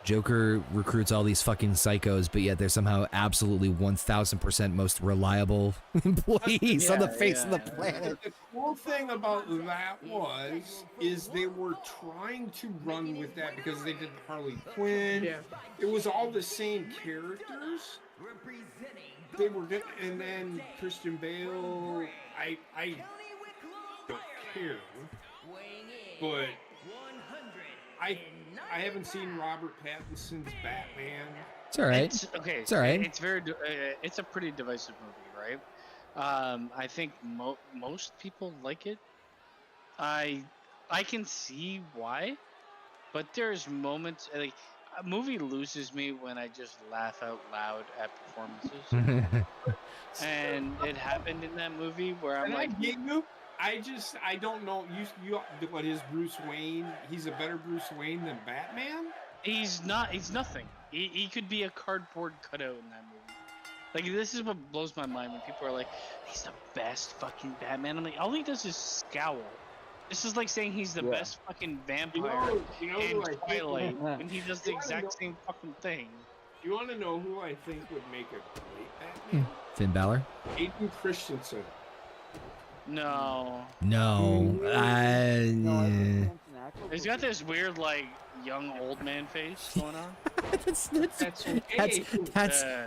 Joker recruits all these fucking psychos, but yet they're somehow absolutely 1000% most reliable employees on the face of the planet. The cool thing about that is they were trying to run with that because they did Harley Quinn. Yeah. It was all the same characters. They were good, and then Christian Bale. I don't care, but I haven't seen Robert Pattinson's Batman. It's all right. It's, okay. It's all right. It's very. It's a pretty divisive movie, right? I think most people like it. I can see why, but there's moments like a movie loses me when I just laugh out loud at performances, and it happened in that movie where I'm And like, I get you. I don't know. You what is Bruce Wayne? He's a better Bruce Wayne than Batman. he's not. He's nothing. He could be a cardboard cutout in that movie. Like, this is what blows my mind when people are like, he's the best fucking Batman. I'm like, all he does is scowl. This is like saying he's the best fucking vampire You know in who I think Twilight would, when he does the exact same fucking thing. you want to know who I think would make a great Batman? Finn Balor? Aiden Christensen. No. No. No, I think Jensen Ackles He's would got be- this weird, like, young old man face going on. That's okay.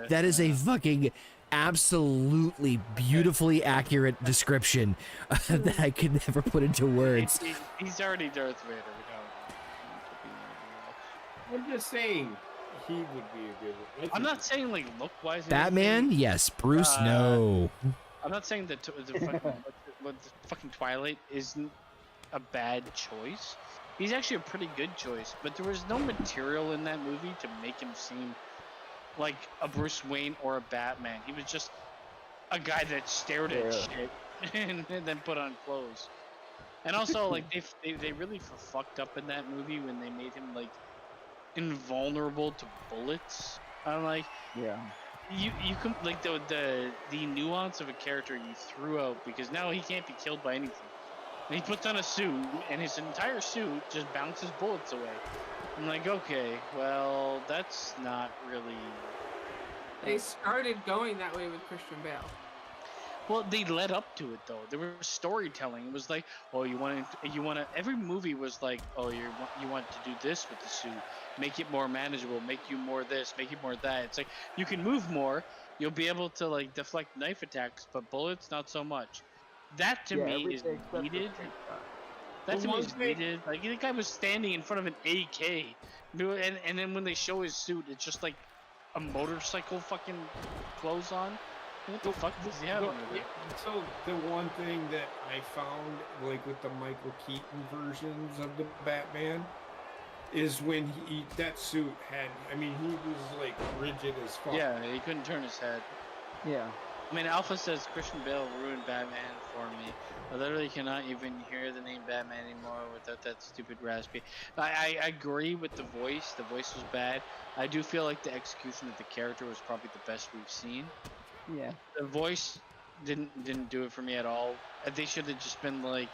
That is a fucking absolutely beautifully accurate description that I could never put into words. He's already Darth Vader. I'm just saying he would be a good one. I'm not saying, like, look-wise. Batman? Yes. Bruce? No. I'm not saying that the fucking Twilight isn't a bad choice. He's actually a pretty good choice, but there was no material in that movie to make him seem like a Bruce Wayne or a Batman. He was just a guy that stared at shit and then put on clothes. And also, like, they really fucked up in that movie when they made him, like, invulnerable to bullets. I'm like, Yeah. you can, like, the nuance of a character you threw out, because now he can't be killed by anything. And he puts on a suit, and his entire suit just bounces bullets away. I'm like, okay, well, that's not really. They started going that way with Christian Bale. Well, they led up to it though. There was storytelling. It was like, oh, you want to. Every movie was like, oh, you want to do this with the suit, make it more manageable, make you more this, make you more that. It's like you can move more. You'll be able to, like, deflect knife attacks, but bullets not so much. That to me is everything except for needed. Tank Top. That to me one is thing- needed. Like, the guy was standing in front of an AK, and then when they show his suit, it's just like a motorcycle fucking clothes on. What the fuck does he have under there? So the one thing that I found, like with the Michael Keaton versions of the Batman, is when that suit had. I mean, he was like rigid as fuck. Yeah, he couldn't turn his head. Yeah. I mean, Alpha says Christian Bale ruined Batman for me. I literally cannot even hear the name Batman anymore without that stupid raspy. I agree with the voice. The voice was bad. I do feel like the execution of the character was probably the best we've seen. Yeah. The voice didn't do it for me at all. They should have just been like,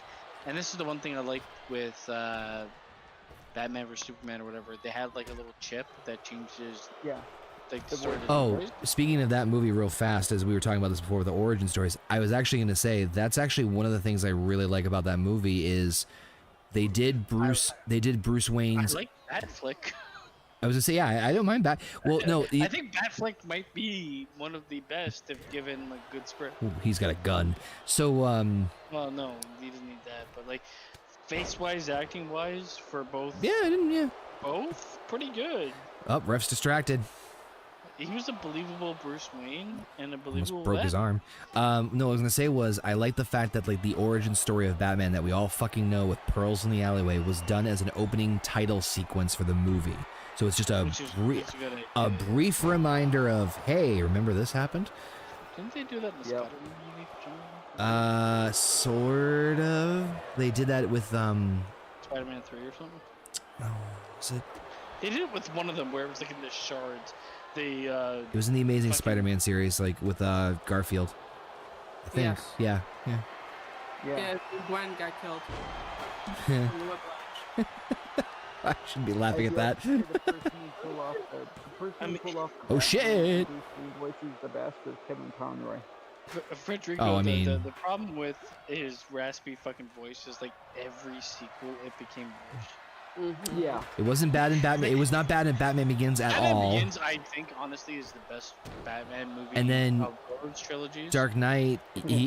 and this is the one thing I like with Batman vs Superman or whatever. They had like a little chip that changes. Yeah. Like The sort of Oh, voice. speaking of that movie real fast, as we were talking about this before with the origin stories, I was actually going to say that's actually one of the things I really like about that movie is they did Bruce I Wayne's. like Batflick. I was going to say, yeah, I don't mind Bat. Well, no, I think Batflick might be one of the best if given like good script. ooh, he's got a gun. So, Well, no, he doesn't need that, but like face-wise, acting-wise, for both, yeah. both pretty good. Oh, ref's distracted. He was a believable Bruce Wayne and a Almost believable broke his Batman. arm. No, what I was gonna say was I like the fact that like the origin story of Batman that we all fucking know with Pearls in the Alleyway was done as an opening title sequence for the movie. So it's just a Which is brief good. a brief reminder of, hey, remember this happened? Didn't they do that in the Yep. Spider-Man movie? Generally? Sort of. They did that with Spider-Man 3 or something. Oh, was it? They did it with one of them where it was like in the shards. It It was in the Amazing fucking- Spider-Man series, like with Garfield. I think. Yes. Yeah. Yeah, Gwen got killed. Yeah. in the whiplash. I shouldn't be laughing at that. The person who pulled off the Oh, shit. Bruce Wayne voice is the best is Kevin Conroy. Frederico, Oh, I the mean- problem with his raspy fucking voice is like every sequel it became worse. Mhm. Yeah. It wasn't bad in Batman. It was not bad in Batman Begins at Batman all. Begins, I think, honestly, is the best Batman movie And then of those trilogies. Dark Knight,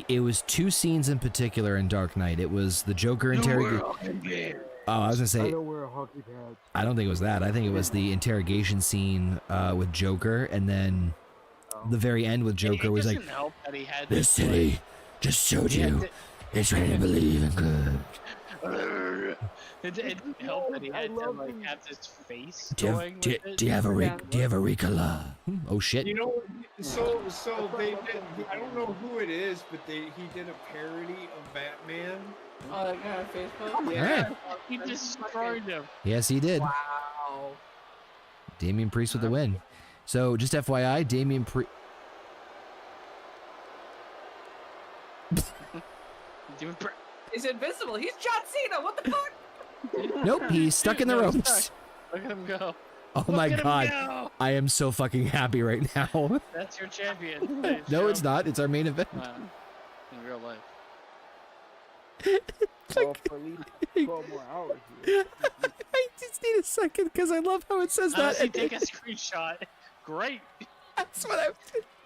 it was two scenes in particular in Dark Knight. It was the Joker interrogation. Oh, I was gonna I say, don't wear hockey pads. I don't think it was that. I think it was the interrogation scene with Joker, and then the very end with Joker it was like, doesn't help that he had "This this, city just showed he had you it's ready to believe in good." It didn't help that he I had to love like him. have this face Do you going have, do, with it. do you have a Yeah. do you have a Ricola? Oh shit! You know, so they did. I don't know who it is, but he did a parody of Batman. Oh, that guy on Facebook? Yeah, Alright. he destroyed him. Yes, he did. Wow. Damian Priest with the win. So just FYI, Damian Priest. He's invisible. He's John Cena. What the fuck? Nope, he's stuck in the No, he's ropes. stuck. Look at him go. Oh Look my at him god, go. I am so fucking happy right now. That's your champion. ladies and No, it's gentlemen. not. It's our main event. In real life. Well, for at least 12 more hours here. I just need a second because I love how it says that. Honestly, take a screenshot. Great. That's what I'm.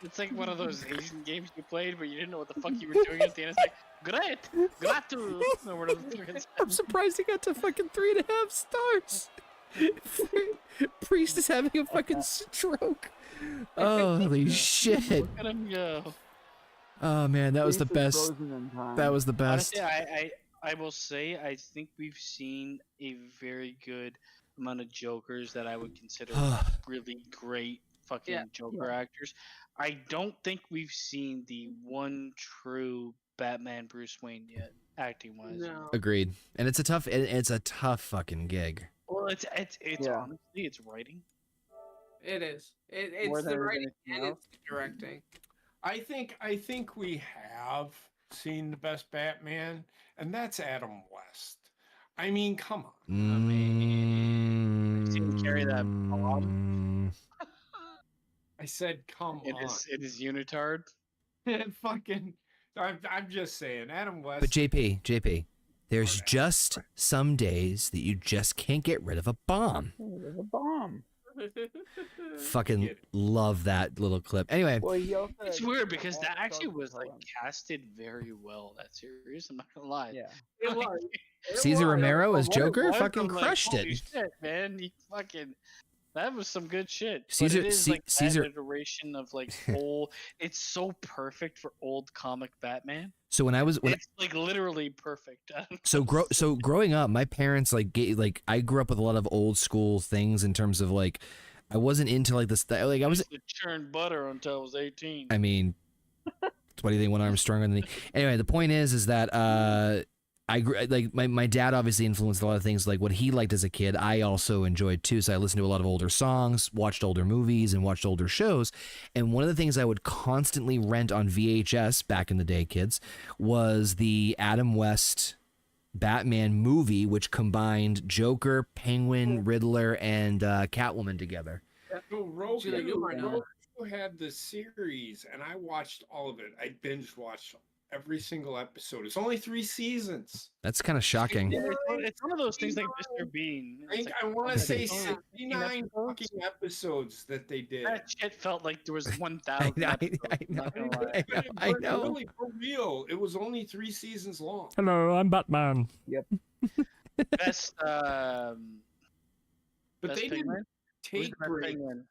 It's like one of those Asian games you played where you didn't know what the fuck you were doing at the end. It's like, great, gratu. Or whatever the fuck it's- I'm surprised he got to fucking 3.5 stars. Priest is having a fucking stroke. Holy shit. Look at him go. Oh man, that was the Face is best. frozen in time. That was the best. Honestly, I will say I think we've seen a very good amount of Jokers that I would consider really great fucking Yeah. Joker actors. I don't think we've seen the one true Batman Bruce Wayne yet, acting wise. No. Agreed. And it's a tough fucking gig. Well, it's Yeah. honestly it's writing. It is. More It's than the writing anything and else. it's the directing. I think we have seen the best Batman, and that's Adam West. I mean, come on. seen him carry that Mm. I said, come It on. is unitard. Fucking. I'm just saying, Adam West. But JP, there's just some days that you just can't get rid of a bomb. Oh, there's a bomb. Fucking Get it. love that little clip. Anyway, Well, he also It's had weird because that all actually stars was to like tell him. casted very well. That series, I'm not gonna lie. Yeah. It was. It Caesar was. Romero as What it Joker was, fucking I'm like, crushed holy it. Shit, man, he fucking. That was some good shit. Caesar- but it is Ce- like Caesar- that iteration of like old. It's so perfect for old comic Batman. So when It's like literally perfect. so growing up, my parents I grew up with a lot of old school things in terms of like I wasn't into like this I was used to churn butter until I was 18. I mean what do you think, one arm stronger than the anyway, the point is that I grew like my dad obviously influenced a lot of things, like what he liked as a kid I also enjoyed too, so I listened to a lot of older songs, watched older movies, and watched older shows. And one of the things I would constantly rent on VHS back in the day, kids, was the Adam West Batman movie, which combined Joker, Penguin, Riddler, and Catwoman together. So Julia, you are not. Roku had the series, and I watched all of it. I binge watched every single episode. It's only 3 seasons. That's kind of shocking. Yeah, it's one of those things like Mr. Bean. I It's think like, I want to say oh, 69 fucking episodes that they did. that shit felt like there was 1,000. I know, episodes, not gonna lie. I know. Really, for real, it was only 3 seasons long. Hello, I'm Batman. Best, But best they didn't Penguin? Who's take the best breaks. Penguin?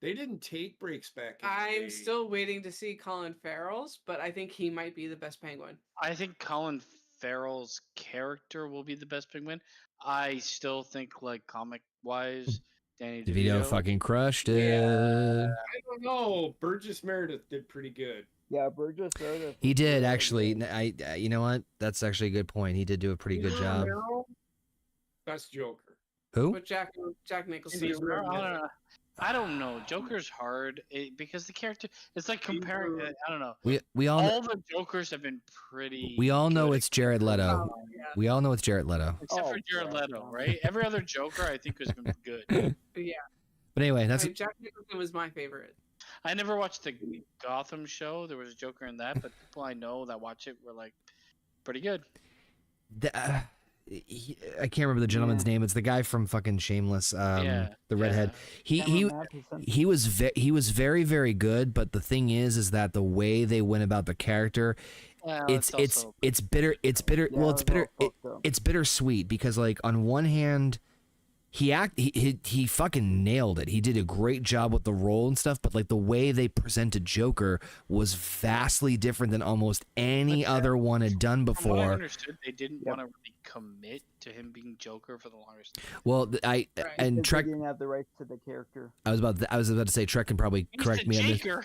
They didn't take breaks back in the I'm day. still waiting to see Colin Farrell's, but I think he might be the best penguin. I think Colin Farrell's character will be the best Penguin. I still think, like comic wise, Danny DeVito fucking crushed it. I don't know. Burgess Meredith did pretty good. Yeah, Burgess Meredith. He was did really actually. good. You know what? That's actually a good point. He did do a pretty good Caesar job. Romero, best Joker. Who? But Jack Nicholson. Caesar I don't know. Joker's hard because the character. It's like comparing. I don't know. We all All the Jokers have been pretty. we all know good. it's Jared Leto. Oh, yeah. We all know it's Jared Leto. Except for Oh, Jared yeah. Leto, right? Every other Joker, I think, has been good. Yeah. But anyway, that's Jack Nicholson was my favorite. I never watched the Gotham show. There was a Joker in that, but people I know that watch it were like, pretty good. I can't remember the gentleman's name. It's the guy from fucking Shameless. The redhead. Cameron Matheson. He was very very good. But the thing is that the way they went about the character, Well, it's also- bitter. It's bitter. Yeah, Well, it it's was bitter. all fucked up. It's bittersweet because like on one hand, he fucking nailed it. He did a great job with the role and stuff. But like the way they presented Joker was vastly different than almost any other one had done From what I before. understood, they didn't Yep. want to really commit to him being Joker for the longest time. Well, Right. and Because Trek. they didn't have the rights to the character. I was about to say Trek can probably correct me on this. Jaker.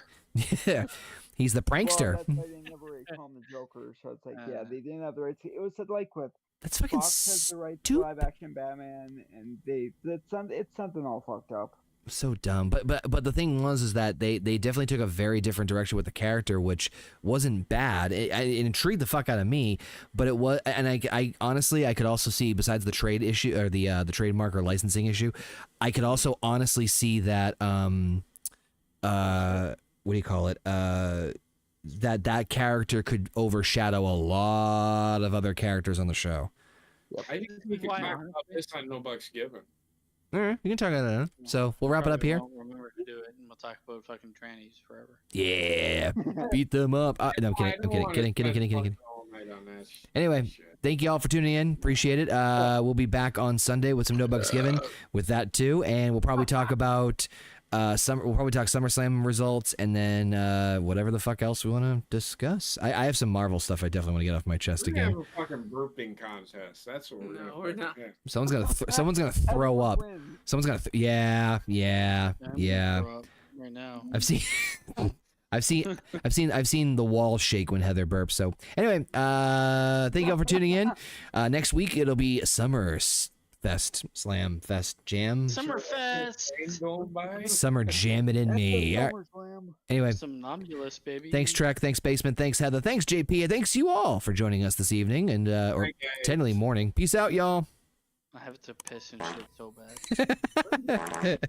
Yeah, he's the prankster. Well, that's why they never really call him the Joker. So it's like, yeah, they didn't have the rights. It was like with That's fucking Fox has the rights to stupid. live action Batman, and it's something all fucked up. So dumb. But the thing was is that they definitely took a very different direction with the character, which wasn't bad. It intrigued the fuck out of me, but it was, and I honestly I could also see, besides the trade issue or the trademark or licensing issue, I could also honestly see that what do you call it? That character could overshadow a lot of other characters on the show. I think we can Why talk not? about this on No Bucks Given. All right, we can talk about that. So we'll wrap it up Probably here. won't remember to do it, and we'll talk about fucking trannies forever. Yeah, beat them up. No, I'm kidding. I'm kidding. Anyway, thank you all for tuning in. Appreciate it. We'll be back on Sunday with some No Bucks Given with that too, and we'll probably talk about SummerSlam results, and then whatever the fuck else we want to discuss. I have some Marvel stuff I definitely want to get off my chest We're gonna again. have a fucking burping contest. That's what we're No, gonna we're do. not. Yeah. Someone's gonna throw up. Win. Someone's gonna yeah. I'm gonna throw up right now. I've seen I've seen the wall shake when Heather burps. So anyway, thank you all for tuning in. Next week it'll be Slam Fest Jam. Summerfest. Train going by. Summer Jam it in That's me. the All right. SummerSlam. Anyway, Somnambulous, baby. thanks Trek, thanks Basement, thanks Heather, thanks JP, and thanks you all for joining us this evening and or Right, guys. technically morning. Peace out, y'all. I have to piss and shit so bad.